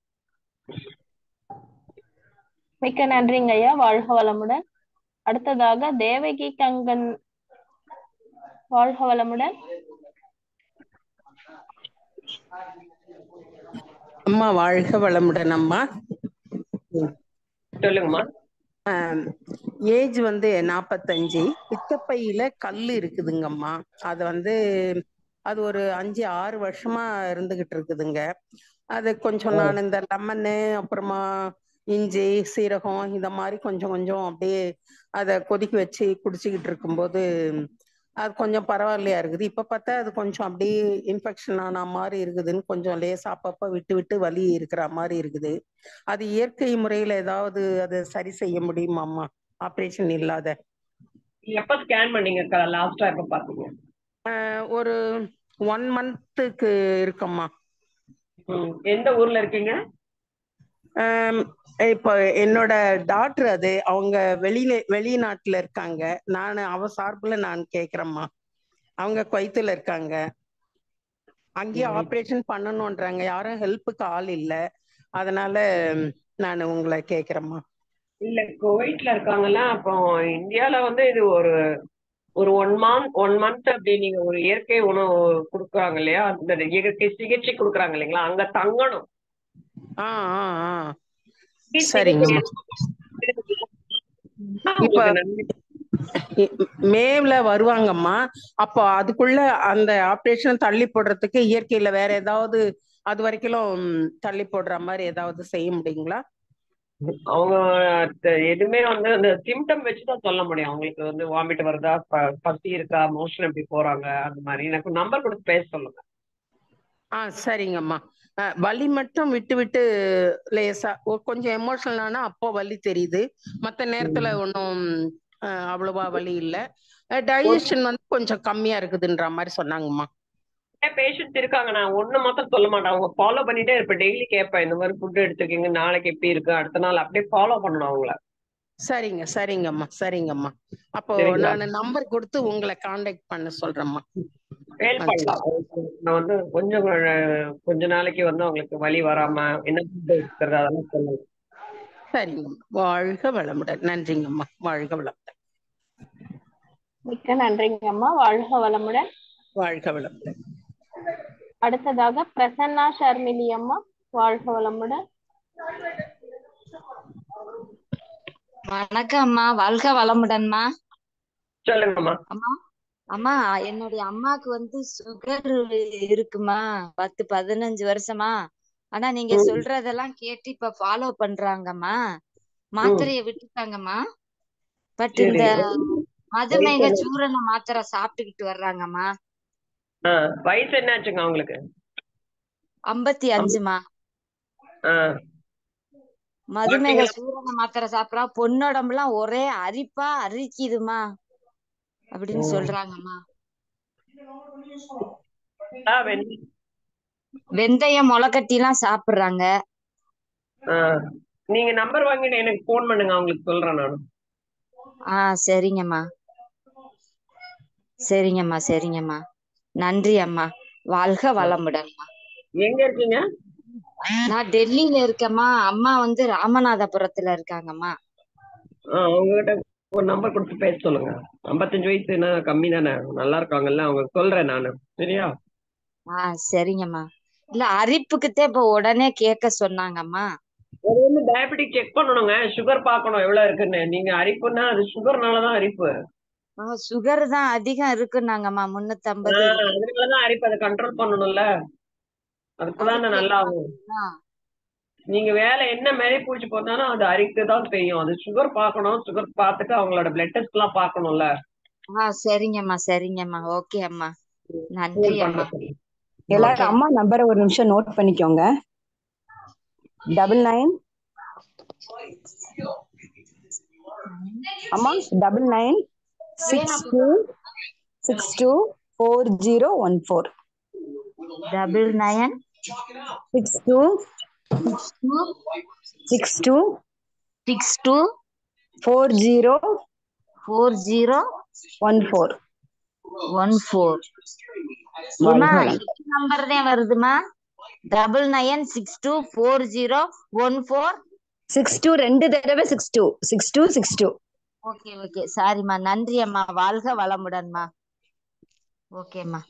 மிக்க நன்றிங்க ஐயா, வாழ்க வளமுடன். அடுத்ததாக தேவகி கங்கன், வாழ்க வளமுடன். அம்மா வாழ்க வளமுடன். அம்மா சொல்லுங்கம்மா. ஏஜ் வந்து 45, பித்தப்பையில கல் இருக்குதுங்கம்மா. அது வந்து அது ஒரு 5-6 வருஷமா இருந்துகிட்டு இருக்குதுங்க. அது கொஞ்சம் நான் இந்த லெமனு அப்புறமா இஞ்சி சீரகம் இந்த மாதிரி கொஞ்சம் கொஞ்சம் அப்படியே அதை கொதிக்க வச்சு குடிச்சுக்கிட்டு இருக்கும்போது அது கொஞ்சம் பரவாயில்லையா இருக்குது. இப்ப பார்த்தா அது கொஞ்சம் அப்படியே இன்ஃபெக்ஷன் ஆன மாதிரி இருக்குதுன்னு கொஞ்சம் லேசா அப்பப்ப விட்டு விட்டு வலி இருக்கிற மாதிரி இருக்குது. அது இயற்கை முறையில ஏதாவது அதை சரி செய்ய முடியுமாம்மா, ஆப்ரேஷன் இல்லாத? எப்ப ஸ்கேன் பண்ணீங்க லாஸ்டா எப்ப பாத்தீங்க? ஒரு 1 மந்த்துக்கு இருக்கம்மா. எந்த ஊர்ல இருக்கீங்க? இப்போ என்னோட டாக்டர் அது அவங்க வெளிநாட்டுல இருக்காங்க. நான் அவ சார்புல நான் கேக்குறேம்மா. அவங்க குவைத்துல இருக்காங்க. அங்கேயே ஆப்ரேஷன் பண்ணணும்ன்றாங்க. யாரும் ஹெல்ப்புக்கு ஆள் இல்ல. அதனால நான் உங்களை கேக்குறேம்மா. இல்ல குவைட்ல இருக்காங்கன்னா அப்போ இந்தியால வந்து இது ஒரு 1 மந்த் அப்படி நீங்க ஒரு இயற்கை உணவு கொடுக்குறாங்க இல்லையா, அந்த இயற்கை சிகிச்சை கொடுக்குறாங்க இல்லைங்களா, அங்க தங்கணும். சரிங்கம்மா. இப்ப மேல வருவாங்கம்மா. அப்போ அதுக்குள்ள அந்த ஆப்ரேஷன் தள்ளி போடுறதுக்கு இயற்கையில வேற ஏதாவது அது வரைக்கும் தள்ளி போடுற மாதிரி ஏதாவது செய்ய முடியுங்களா? அவங்க எதுவுமே வந்து அந்த சிம்டம் வச்சுதான் சொல்ல முடியும். அவங்களுக்கு வந்து வாமிட் வருதா, பசி இருக்கா, மோஷன் எப்படி போறாங்க, அந்த மாதிரி. எனக்கு நம்பர் கொடுத்து பேச சொல்லுங்க. சரிங்கம்மா. வலி மட்டும் விட்டு விட்டு லேசா கொஞ்சம் எமோஷனல் ஆனா அப்போ வலி தெரியுது. மத்த நேரத்துல ஒன்றும் அவ்வளவா வலி இல்ல. டைஜஷன் வந்து கொஞ்சம் கம்மியா இருக்குதுன்ற மாதிரி சொன்னாங்கம்மா. பேஷண்ட்ஸ் இருக்காங்க, நான் ஒண்ணு மாத்திரம் சொல்ல மாட்டேன், அவங்க ஃபாலோ பண்ணிட்டே இருப்பேன். டெய்லி கேட்பேன், இந்த மாதிரி ஃபுட் எடுத்துக்கீங்க, நாளைக்கு எப்படி இருக்கு, அடுத்த நாள் அப்படியே ஃபாலோ பண்ணணும் அவங்கள. சரிங்கம்மா சரிங்கம்மா. அப்போ நான் நம்பர் கொடுத்து உங்களை கான்டாக்ட் பண்ண சொல்றேம்மா. நான் வந்து கொஞ்ச நாளைக்கு வந்து அவங்களுக்கு வலி வராம என்ன ஃபுட் எடுக்கிறது அதெல்லாம் சொல்லுங்க. சரிங்கம்மா. வாழ்க வளமுடன். நன்றிங்கம்மா. வாழ்க வளமுடன். மிக்க நன்றிங்கம்மா. வாழ்க வளமுடன். வாழ்க வளமுடன். அடுத்ததாக பிரசன்னா ஷர்மிலி அம்மா. வாழ்க வளமுடன். வணக்கம் அம்மா. வாழ்க வளமுடன்மா. சொல்லுங்கம்மா. அம்மா அம்மா என்னுடைய அம்மாக்கு வந்து சுகர் இருக்குமா, 10-15 வருஷமா. ஆனா நீங்க சொல்றதெல்லாம் கேட்டு இப்ப ஃபாலோ பண்றாங்கம்மா. மாத்திரையை விட்டுட்டாங்கம்மா. பட் இந்த மதுமேக சூரண மாத்திரை சாப்பிட்டுக்கிட்டு வர்றாங்கம்மா. வயசு என்னாச்சுங்க அவங்களுக்கு? 55மா. மதுமேக சூரண மாத்திரை சாப்பிடறா. பொண்ணுடம்புலாம் ஒரே அரிப்பா அரிக்குதுமா அப்படின்னு சொல்றாங்கம்மா. வெந்தயம் முளைக்கட்டி எல்லாம் சாப்பிடுறாங்க. நீங்க நம்பர் வாங்கிட்டு எனக்கு போன் பண்ணுங்க, அவங்களுக்கு சொல்றேன் நானு. சரிங்கம்மா சரிங்கம்மா சரிங்கம்மா. நன்றி அம்மா. வாழ்க வளமுடன்மா. எங்க இருக்கீங்க? நான் டெல்லியில இருக்கேம்மா. அம்மா வந்து ராமநாதபுரத்துல இருக்காங்கம்மா. அவங்ககிட்ட ஒரு நம்பர் கொடுத்து பேச சொல்லுங்க. 55 வயசுனா கம்மி தானே, நல்லா இருக்காங்கல்ல, அவங்க சொல்றேன் நானு. சரியா? சரிங்கம்மா. இல்ல அரிப்புக்குத்தே இப்ப உடனே கேட்க சொன்னாங்கம்மா. அது வந்து டயபெட்டிக் செக் பண்ணணுங்க, சுகர் பார்க்கணும் எவ்வளவு இருக்குன்னு. நீங்க அரிப்புன்னா அது சுகர்னாலதான் அரிப்பு. சுகர் தான் அதிகம் இருக்குன்னாங்கம்மா. 350. அதனாலதான் அரிப்பு. அதை கண்ட்ரோல் பண்ணணும்ல, அதுக்குதான் நல்லா ஆகும். நீங்க வேலை என்ன மேலே பூச்சி போனாலும் அது அரிக்குதான் செய்யும். அது சுகர் பார்க்கணும். சுகர் பார்த்துட்டு அவங்களோட பிளட் டெஸ்ட் எல்லாம் பார்க்கணும்ல. சரிங்கம்மா சரிங்கம்மா. ஓகே அம்மா. நன்றி அம்மா. எல்லாரும் அம்மா நம்பரை ஒரு நிமிஷம் நோட் பண்ணிக்கோங்க. 99 அம்மா 9962624014. 9962624014. நம்பர் தான் வருதுமா. 99624014. 62 2 தடவை 62. Okay okay. சாரிம்மா. நன்றி அம்மா. வாழ்க வளமுடன்மா. ஓகேம்மா.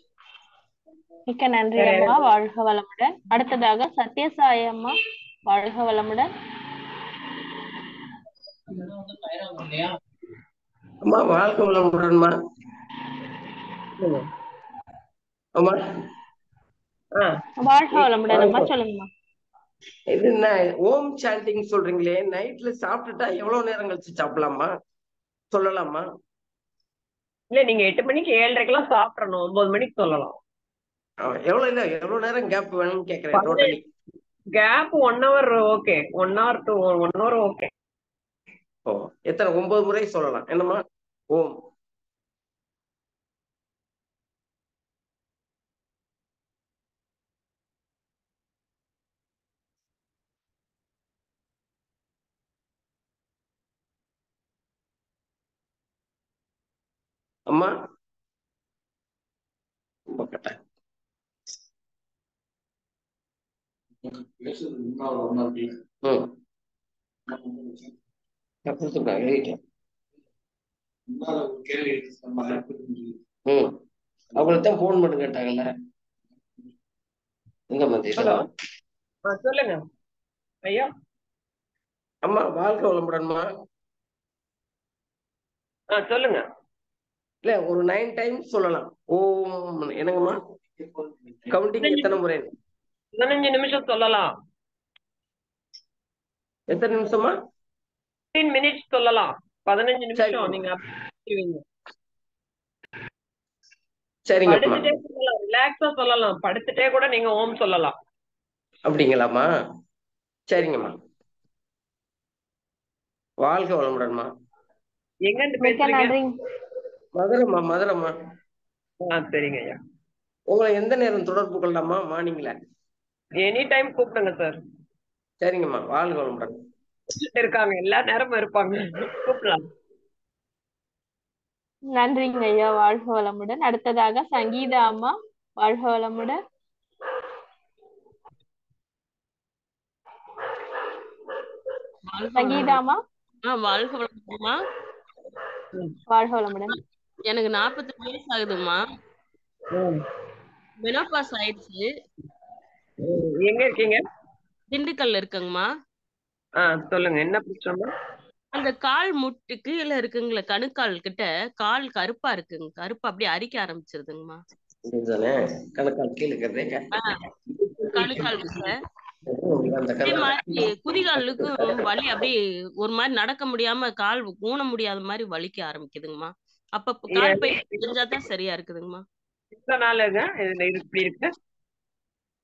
மிக்க நன்றி அம்மா. வாழ்க வளமுடன். அடுத்ததாக சத்யசாய் அம்மா. வாழ்க வளமுடன். அம்மா வாழ்க வளமுடன்மா. அம்மா வாழ்க வளமுடன் அம்மா. சொல்லுங்கம்மா. இது என்ன ஓம் சாண்டிங் சொல்றீங்களே, நைட்ல சாப்பிட்டுட்டா எவ்வளவு நேரம் கழிச்சு சாப்பிடலாமா, சொல்லலாமா? இல்ல நீங்க 8 மணிக்கு 7:30க்கெல்லாம் சாப்பிடணும். 9 மணிக்கு சொல்லலாம். எவ்வளவு நேரம் கேப் வேணும்னு கேக்குறேன் totally. Gap 1 hour okay. 1 hour to 1 hour okay. ஓ எத்தனை 9 முறை சொல்லலாம் என்னம்மா? ஓம். அம்மா ரொம்ப கட்டாயம். அவங்கள்தான் போன் பண்ணு கேட்டாங்கல்ல. எங்க மாதிரி ஹலோ சொல்லுங்க ஐயா. அம்மா வாழ்க்கை வளமுடன்மா. சொல்லுங்க. இல்ல ஒரு 9 டைம்ஸ் சொல்லலாம். ஓம் என்னங்கம்மா? கவுண்டிங் எத்தனை முறை? 15 நிமிஷம் சொல்லலாம். எத்தனை நிமிஷமா? 15 minutes சொல்லலாம். 15 நிமிஷம் நீங்க படுத்துட்டே சொல்லலாம். ரிலாக்ஸா சொல்லலாம். படுத்துட்டே கூட நீங்க ஓம் சொல்லலாம். அப்படிங்களாம்மா? சரிங்கம்மா. வாழ்க வளமுடன்மா. எங்க இருந்து பேசுறீங்க? மதுரைம்மா. மதுரைம்மா. சரிங்க ஐயா. உங்களை எந்த நேரம் தொடர்பு கொள்ளலாமா? மார்னிங்ல எனி டைம் கூப்பிடுங்க சார். சரிங்கம்மா. வாழ்க வளமுடன். இருக்காங்க, எல்லா நேரமும் இருப்பாங்க. கூப்பிடலாம். நன்றிங்க ஐயா. வாழ்க வளமுடன். அடுத்ததாக சங்கீதா அம்மா, வாழ்க வளமுடன். சங்கீதா அம்மா. வாழ்க வளமுடன்மா. வாழ்க வளமுடன். எனக்கு 45 வயசு ஆகுதுமா. மெனோபாஸ் ஆயிடுச்சு. எங்க இருக்கீங்க? திண்டுக்கல்ல இருக்குங்கம்மா. சொல்லுங்க, என்ன பிரச்சனை? அந்த கால் முட்டு கீழே இருக்குங்களா, கணுக்கால் கிட்ட கால் கருப்பா இருக்குங்க. கருப்பா அப்படியே அரிக்க ஆரம்பிச்சிருதுங்கம்மா. கணுக்கால் கீழே கணுக்கால் அதே மாதிரி குதிகாலுக்கும் வலி, அப்படியே ஒரு மாதிரி நடக்க முடியாம கால் ஊன முடியாத மாதிரி வலிக்க ஆரம்பிக்குதுங்கம்மா. அப்ப கால் பயிற்சி செஞ்சாதான் சரியா இருக்குதுங்கம்மா. எவ்வளவு நாளுங்க இப்படி இருக்கு?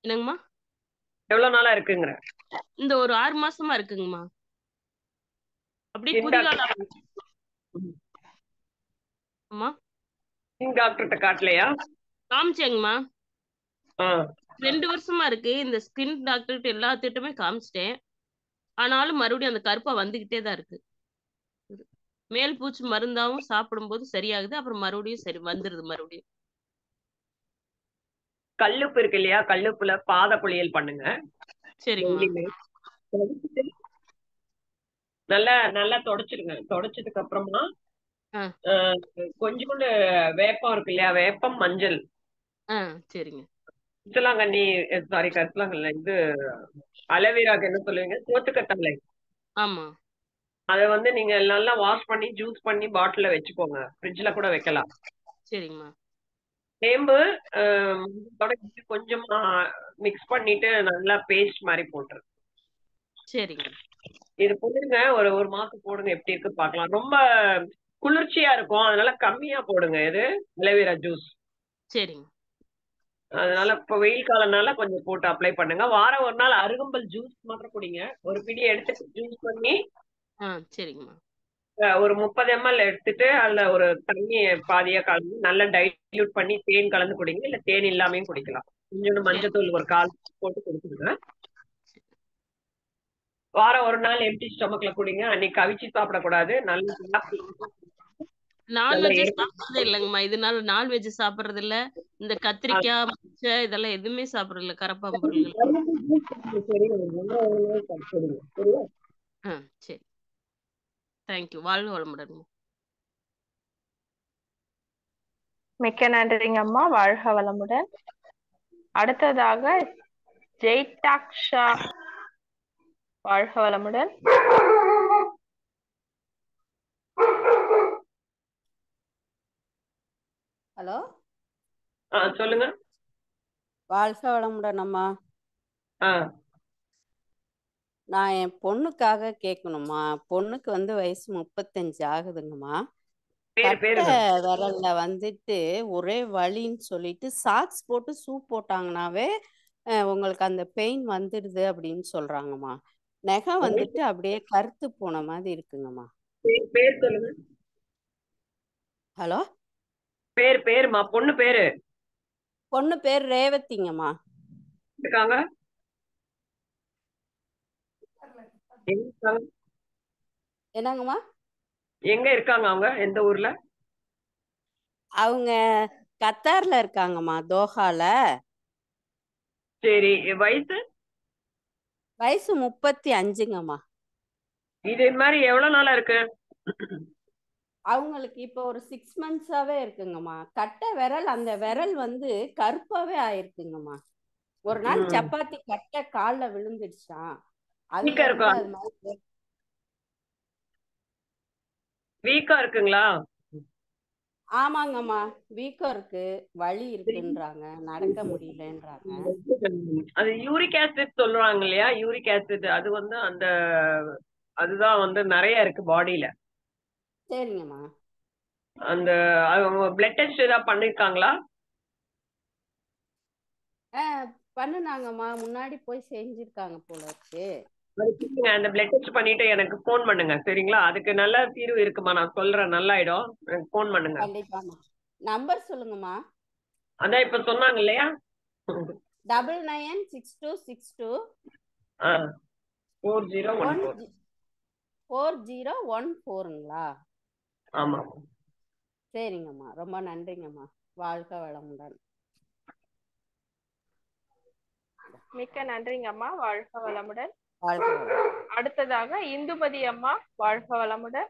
என்னங்கம்மா? எவ்வளவு நாளா இருக்குங்கிற? இந்த ஒரு 6 மாசமா இருக்குங்கம்மா. அப்படியே குதிகால அம்மா. டாக்டர்கிட்ட காட்டலையா? காமிச்சேங்கம்மா. 2 வருஷமா இருக்கு. இந்த ஸ்கின் டாக்டர்கிட்ட எல்லாத்திட்டுமே காமிச்சிட்டேன். ஆனாலும் மறுபடியும் அந்த கருப்பா வந்துகிட்டே தான் இருக்கு. மேல் பூச்சி மருந்தாவும் சாப்பிடும்போது சரியாகுது, அப்புறம் மறுபடியும் சரி வந்துருது மறுபடியும். கல்லுப்பு இருக்கு இல்லையா, கல்லுப்புல பாத குளியல் பண்ணுங்க. சரிங்க. நல்லா நல்லா தொடச்சிடுங்க. தொடச்சதுக்கு அப்புறமா கொஞ்சோண்டு வேப்பம் இருக்கு இல்லையா, வேப்பம், மஞ்சள். சரிங்க. கரிசலாங்கண்ணி, சாரி கரிசலாங்கல்ல, இது அலோவேராக்கு என்ன சொல்லுவீங்க? சோத்துக்கத்தாழை. ஆமா. அதை வந்து நீங்க நல்லா வாஷ் பண்ணி ஜூஸ் பண்ணி பாட்டில வச்சுக்கோங்க. ஃப்ரிட்ஜ்ல கூட வைக்கலாம். சரிங்கம்மா. சேம்பு கொஞ்சமா மிக்ஸ் பண்ணிட்டு நல்லா பேஸ்ட் மாதிரி போட்டுரு. சரிங்க. இது போடுங்க, ஒரு மாசம் போடுங்க, எப்படி இருக்கு பார்க்கலாம். ரொம்ப குளிர்ச்சியா இருக்கும், அதனால கம்மியா போடுங்க. இது அலோவேரா ஜூஸ். சரிங்க. அதனால இப்ப வெயில் காலம்னால கொஞ்சம் போட்டு அப்ளை பண்ணுங்க. வாரம் ஒரு நாள் அருகம்பல் ஜூஸ் மாத்திரம் குடிங்க. ஒரு பிடி எடுத்துட்டு ஜூஸ் பண்ணி சரிங்கம்மா. ஒரு 30 ml எடுத்துட்டு அதுல ஒரு தண்ணி பாதியா கலந்து நல்லா டைல்யூட் பண்ணி தேன் கலந்து குடிங்க. இல்ல தேன் இல்லாமையும் குடிக்கலாம். கொஞ்சோண்டு மஞ்சத்தூள் ஒரு 1/4 போட்டு குடிச்சுடுங்க. வாரம் ஒரு நாள் எம்டி ஸ்டொமக்ல குடிங்க. அன்னைக்கு கவிச்சு சாப்பிடக்கூடாது. நல்லா நான்வெஜ் சாப்பிடுறதே இல்லைங்கம்மா. இதனால நான்வெஜ் சாப்பிடுறது இல்ல. இந்த கத்திரிக்காய், முச்சை இதெல்லாம் எதுவுமே சாப்பிடுறது இல்ல. கரப்பான் பொருள்கள். சரி. தேங்க்யூ. வாழ்க வளமுடன். மிக்க நன்றிங்க அம்மா. வாழ்க வளமுடன். அடுத்ததாக ஜெய்டாக்ஷா, வாழ்க வளமுடன். ஹலோ, சொல்லுங்க. வாழ்க வளமுடன் அம்மா. நான் என் பொண்ணுக்காக கேட்கணுமா. பொண்ணுக்கு வந்து வயசு 35 ஆகுதுங்கம்மா. கட்டை பேரு விரல்ல வந்துட்டு ஒரே வலின்னு சொல்லிட்டு சாக்ஸ் போட்டு சூப் போட்டாங்கன்னாவே உங்களுக்கு அந்த பெயின் வந்துடுது அப்படின்னு சொல்றாங்கம்மா. நகம் வந்துட்டு அப்படியே கருத்து போன மாதிரி இருக்குங்கம்மா. பேர் சொல்லுங்க. ஹலோ, பேருமா பொண்ணு பேரு? பொண்ணு பேர் ரேவதிங்கம்மா. இருக்காங்க என்னங்கம்மா? எங்க இருக்காங்க அவங்க? எந்த ஊர்ல? அவங்க கத்தார்ல இருக்காங்கம்மா, தோஹால. சரி, வயசு? வயசு 35ங்கம்மா. இது மாதிரி எவ்வளவு நாளா இருக்கு? அவங்களுக்கு இப்போ ஒரு 6 months-ஆவே இருக்குங்கம்மா. கட்டை விரல், அந்த விரல் வந்து கருப்பாவே ஆயிருக்குங்கம்மா. ஒரு நாள் சப்பாத்தி கட்டை கால்ல விழுந்துடுச்சான். அதுல இருந்து அது மாதிரி வீக்கா இருக்குங்களா? ஆமாங்கம்மா, வீக்கம் இருக்கு, வலி இருக்குன்றாங்க, நடக்க முடியலன்றாங்க. அது யூரிக் ஆசிட் சொல்றாங்க இல்லையா? யூரிக் ஆசிட் அது வந்து அந்த அதுதான் வந்து நிறைய இருக்கு பாடியில. சரிங்கம்மா. அந்த அவங்க பிளட் டெஸ்ட் ஏதாவது பண்ணிருக்காங்களா? பண்ணுனாங்கம்மா, முன்னாடி போய் செஞ்சிருக்காங்க போல இருக்கு. அந்த பிளட் டெஸ்ட் பண்ணிட்டு எனக்கு போன் பண்ணுங்க, சரிங்களா? அதுக்கு நல்ல தீர்வு இருக்குமா, நான் சொல்றேன், நல்லாயிடும். எனக்கு போன் பண்ணுங்க. கண்டிப்பாம்மா. நம்பர் சொல்லுங்கம்மா. அதான் இப்ப சொன்னாங்க இல்லையா? 996262 4014. 4014ங்களா? ஆமா. சரிங்கம்மா, ரொம்ப நன்றிங்கம்மா. வாழ்க வளமுடன். மிக்க நன்றிங்கம்மா. வாழ்க வளமுடன். வாழ்க வளமுடன். அடுத்ததாக இந்துமதி அம்மா, வாழ்க வளமுடன்.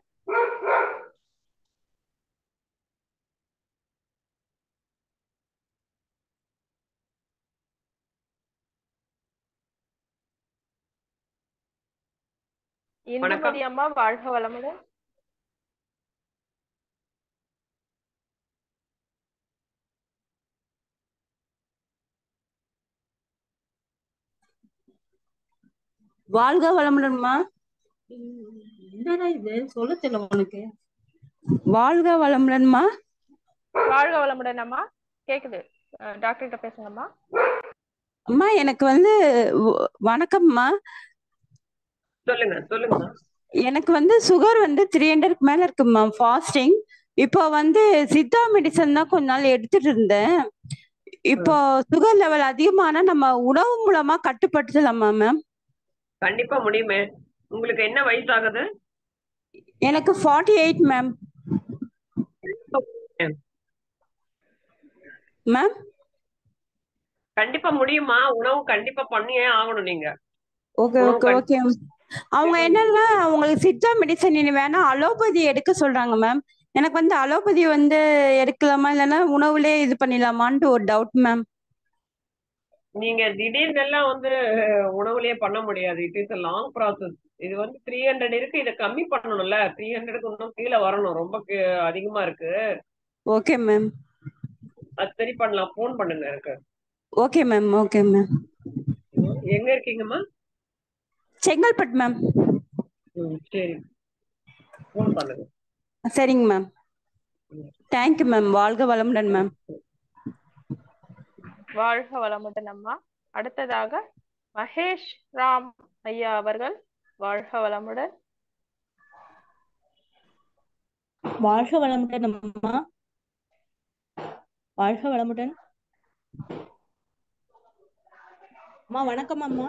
இந்துமதி அம்மா, வாழ்க வளமுடன். வாழ்க வளமுடன்மா. என்னடா இது சொல்ல தெரியல உனக்கு. வாழ்க வளமுடன்மா. வாழ்க வளமுடன் அம்மா. கேக்குது, டாக்டர் கிட்ட பேசுங்கம்மா. அம்மா எனக்கு வந்து வணக்கம்மா. சொல்லுங்க. எனக்கு வந்து சுகர் வந்து 300க்கு மேல இருக்குமா, ஃபாஸ்டிங். இப்போ வந்து சித்தா மெடிசன் தான் கொஞ்ச நாள் எடுத்துட்டு இருந்தேன். இப்போ சுகர் லெவல் அதிகமானா நம்ம உணவு மூலமா கட்டுப்படுத்தலாமா மேம்? கண்டிப்பா முடியுமே. உங்களுக்கு என்ன வயசு ஆகுது? எனக்கு 48 மேம். மேம் கண்டிப்பா முடியுமா? உணவு கண்டிப்பா பண்ணியே ஆகணும் நீங்க. Okay okay okay. அவங்க என்னன்னா அவங்களுக்கு சித்தா மெடிசன் இனி வேணா அலோபதி எடுக்க சொல்றாங்க மேம். எனக்கு வந்து அலோபதி வந்து எடுக்கலாமா இல்லைன்னா உணவுலயே இது பண்ணிடலாமான்ட்டு ஒரு டவுட் மேம். நீங்க திடீர்னு எல்லாம் வந்து உணவுலயே பண்ண முடியாது. It is a long process. இது வந்து 300 இருக்கு, இதை கம்மி பண்ணணும்ல. 300க்கு இன்னும் கீழே வரணும், ரொம்ப அதிகமா இருக்கு. Okay ma'am. அது சரி பண்ணலாம், போன் பண்ணுங்க எனக்கு. Okay ma'am. Okay ma'am. எங்க இருக்கீங்கம்மா? செங்கல்பட்டு மேம். சரி, போன் பண்ணுங்க. சரிங்க மேம். Thank you ma'am. வாழ்க வளமுடன் மேம். வாழ்க வளமுடன் அம்மா. அடுத்ததாக மகேஷ் ராம் ஐயா அவர்கள், வாழ்க வளமுடன். வாழ்க வளமுடன் அம்மா. வாழ்க வளமுடன் அம்மா. வணக்கம் அம்மா.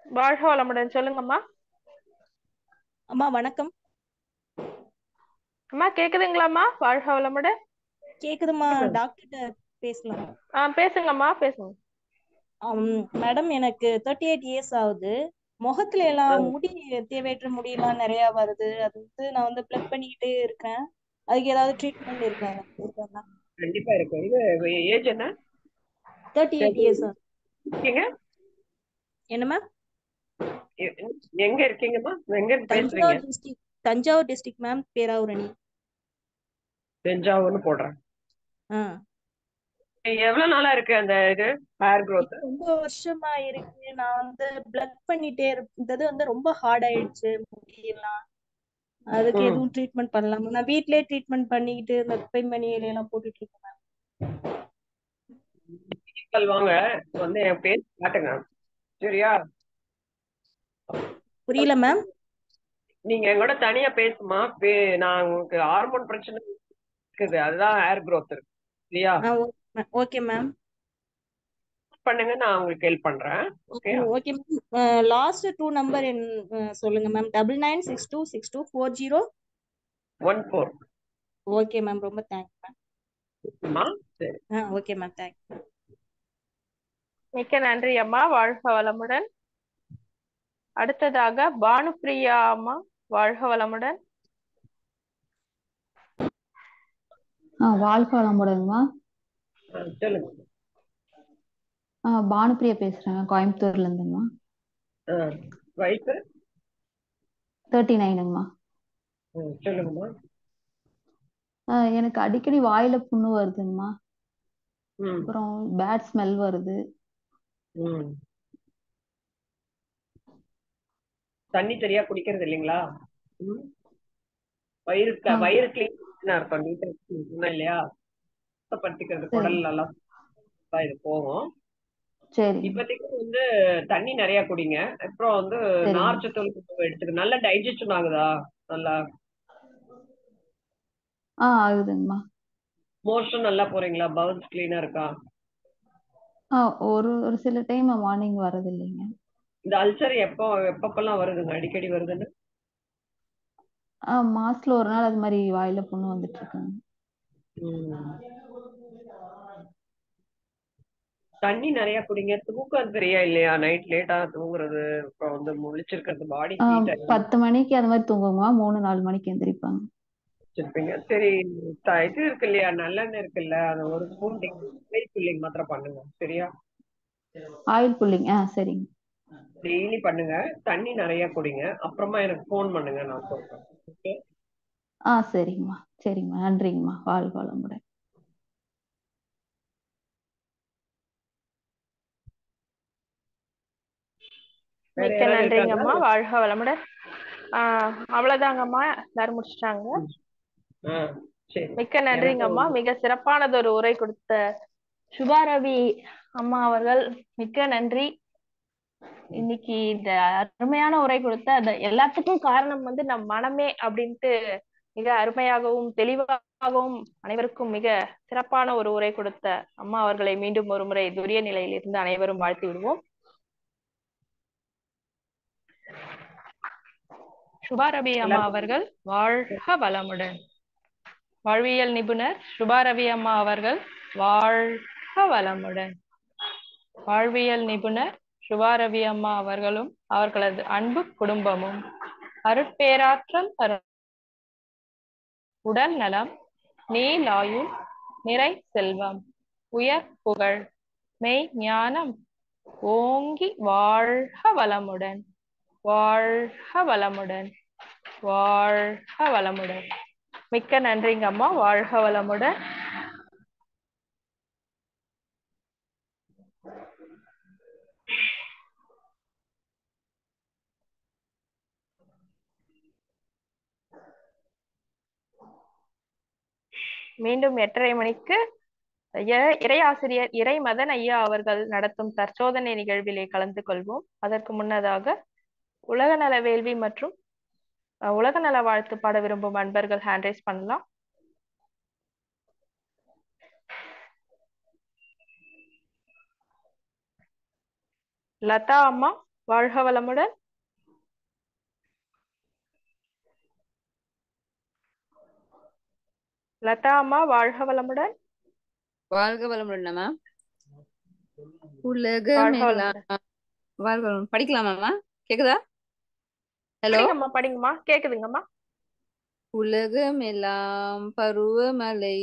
வாழ்க வளமுடன், சொல்லுங்கம்மா. அம்மா வணக்கம் அம்மா. கேக்குதுங்களாம்மா? வாழ்க வளமுடன். கேக்குதுமா. டாக்டர்கிட்ட பேசலாம்? பேசுங்கம்மா, பேசுங்க. மேடம், எனக்கு 38 இயர்ஸ் ஆகுது. முகத்துல எல்லாம் முடி, தேவையற்ற முடியெல்லாம் நிறைய வருது. அது வந்து நான் வந்து பிளக் பண்ணிக்கிட்டே இருக்கேன். அதுக்கு ஏதாவது ட்ரீட்மெண்ட் இருக்காங்க? கண்டிப்பா இருக்கு. இது ஏஜ் என்ன? 38 இயர்ஸ். என்ன மேம்? எங்க இருக்கீங்கம்மா? எங்க பேசுறீங்க? Thanjavur district ma'am, Peravurani. தஞ்சாவூர்னு போடுறேன். எவ்வளவு நாளா இருக்கு அந்த இது ஹேர் growth? ரொம்ப வருஷமா இருக்கு. நான் வந்து பிளக் பண்ணிட்டே இருந்தது வந்து ரொம்ப ஹார்ட் ஆயிடுச்சு முடியெல்லாம். அதுக்கு ம் எதுவும் ட்ரீட்மெண்ட் பண்ணலாமா? நான் வீட்லயே ட்ரீட்மெண்ட் பண்ணிக்கிட்டு இந்த குப்பைமணி இலையெல்லாம் போட்டுட்டு இருக்கேன் மேம். வாங்க வந்து என் பேர் காட்டுங்க, சரியா? புரியல மேம். நீங்க எங்கூட தனியா பேசுமா, நான் உங்களுக்கு ஹார்மோன் பிரச்சனை இருக்குது, அதுதான் ஹேர் growth இருக்கு, சரியா? Okay ma'am. பண்ணுங்க, நான் உங்களுக்கு ஹெல்ப் பண்றேன். Okay okay ma'am. Last 2 number சொல்லுங்க மேம். 9962624014. 14. ஓகே மேம், ரொம்ப தேங்க்ஸ் மேம். சரி. Okay ma'am, thanks. மிக்க நன்றி அம்மா, வாழ்க வளமுடன். அடுத்ததாக பானுப்பிரியா அம்மா, வாழ்க வளமுடன். வாழ்க வளமுடன்மா. சொல்லுங்க. பானுப்பிரியா பேசுறேன், கோயம்புத்தூர்ல இருந்துங்கம்மா. வயசு 39ங்கம்மா. சொல்லுங்கம்மா. எனக்கு அடிக்கடி வாயில புண்ணு வருதுங்கம்மா. அப்புறம் பேட் ஸ்மெல் வருது. தண்ணி சரியா குடிக்கிறது இல்லைங்களா? வயிறு கிளீன் இருக்கும், நீட்டா இல்லையா? சுத்தப்படுத்திக்கிறது குடல் எல்லாம் இது போகும். இப்போதைக்கு வந்து தண்ணி நிறைய குடிங்க. அப்புறம் வந்து நார்ச்சத்து எடுத்துக்க. நல்லா டைஜஷன் ஆகுதா? நல்லா ஆகுதுங்கம்மா. மோஷன் நல்லா போறீங்களா? பவுல்ஸ் கிளீனா இருக்கா? ஒரு ஒரு சில டைம் மார்னிங் வரது இல்லைங்க. இந்த அல்சர் எப்பப்பெல்லாம் வருதுங்க? அடிக்கடி வருதுன்னு? மாசத்துல ஒரு நாள் அது மாதிரி வாயில புண்ணு வந்துட்டு இருக்குங்க. தண்ணி நிறைய குடிங்க. தூக்கம் சரியா இல்லையா? நைட் லேட்டா தூங்குறது, அப்புறம் வந்து முழிச்சிருக்கிறது, பாடி ஹீட் 10 மணிக்கு அது மாதிரி தூங்குங்கம்மா, 3-4 மணிக்கு எந்திரிப்பாங்க. சரி. இது இருக்கு இல்லையா, நல்லெண்ணெய் இருக்குல்ல, அது ஒரு ஸ்பூன் ஆயில் புல்லிங் மாத்திரம் பண்ணுங்க, சரியா? ஆயில் புல்லிங், சரிங்க. டெய்லி பண்ணுங்க. தண்ணி நிறைய குடிங்க. அப்புறமா எனக்கு போன் பண்ணுங்க, நான் சொல்றேன். ஓகே? சரிங்கம்மா, சரிங்கம்மா, நன்றிங்கம்மா, வாழ்க வளமுடன். மிக்க நன்றிங்கம்மா, வாழ்க வளமுடன். அவ்வளவுதாங்கம்மா, எல்லாரும் முடிச்சிட்டாங்க. மிக்க நன்றிங்கம்மா. மிக சிறப்பானதொரு உரை கொடுத்த சுபாரவி அம்மா அவர்கள் மிக்க நன்றி. இன்னைக்கு இந்த அருமையான உரை கொடுத்த அந்த எல்லாத்துக்கும் காரணம் வந்து நம் மனமே அப்படின்ட்டு மிக அருமையாகவும் தெளிவாகவும் அனைவருக்கும் மிக சிறப்பான ஒரு உரை கொடுத்த அம்மா அவர்களை மீண்டும் ஒரு முறை துரிய நிலையில் இருந்து அனைவரும் வாழ்த்தி விடுவோம். சுபாரவி அம்மா அவர்கள் வாழ்க வளமுடன். வாழ்வியல் நிபுணர் சுபாரவி அம்மா அவர்கள் வாழ்க வளமுடன். வாழ்வியல் நிபுணர் சுபாரவி அம்மா அவர்களும் அவர்களது அன்பு குடும்பமும் அருட்பேராற்றல் தரும் உடல் நலம், நீலாயுள், நிறை செல்வம், உயர் புகழ், மெய் ஞானம் ஓங்கி வாழ்க வளமுடன், வாழ்க வளமுடன், வாழ்க வளமுடன். மிக்க நன்றிங்க அம்மா, வாழ்க வளமுடன். மீண்டும் 8:30 மணிக்கு இறையாசிரியர் இறைமதன் ஐயா அவர்கள் நடத்தும் தற்சோதனை நிகழ்விலே கலந்து கொள்வோம். அதற்கு முன்னதாக உலக நல வேள்வி மற்றும் உலக நல வாழ்த்து பாட விரும்பும் அன்பர்கள் ஹேண்ட்ரைஸ் பண்ணலாம். லதா அம்மா, வாழ்க வளமுடன். லதா அம்மா, வாழ்க வளமுடன். வாழ்க வளமுடன் மேம். உலகமெல்லாம் வாழ்க வளமுடன். படிக்கலாமா? கேக்குதா? ஹலோ, படிங்கம்மா. கேக்குதுங்கம்மா. உலகமெல்லாம் பருவமழை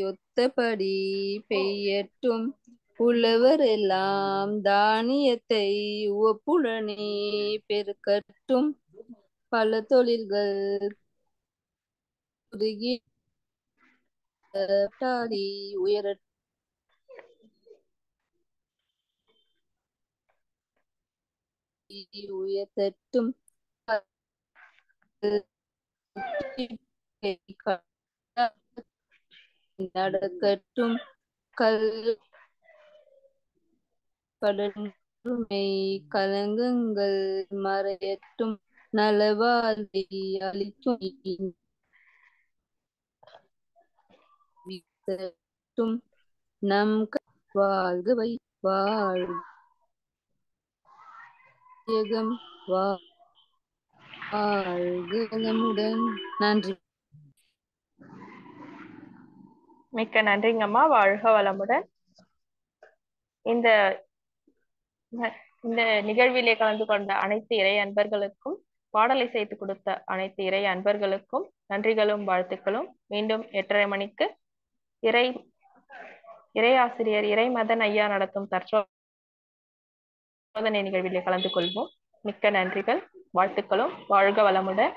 ஒத்தபடி பெய்யட்டும், உழவர் எல்லாம் தானியத்தை உவப்புடனே பெருக்கட்டும், பல தொழில்கள் உயர உயர்த்தட்டும், நடக்கட்டும் கடன்மை கலங்கங்கள் மறையட்டும் நலவாழ்வை அளிக்கும் நம் வாழ்க வாழ்க வளமுடன். நன்றி. மிக்க நன்றிங்கம்மா. வாழ்க வளமுடன். இந்த நிகழ்விலே கலந்து கொண்ட அனைத்து இறை அன்பர்களுக்கும், பாடலை சேர்த்து கொடுத்த அனைத்து இறை அன்பர்களுக்கும் நன்றிகளும் வாழ்த்துக்களும். மீண்டும் 8:30 மணிக்கு இறையாசிரியர் இறைமதன் ஐயா நடத்தும் தற்சோதனை நிகழ்விலே கலந்து கொள்வோம். மிக்க நன்றிகள், வாழ்த்துக்களும். வாழ்க வளமுடன்.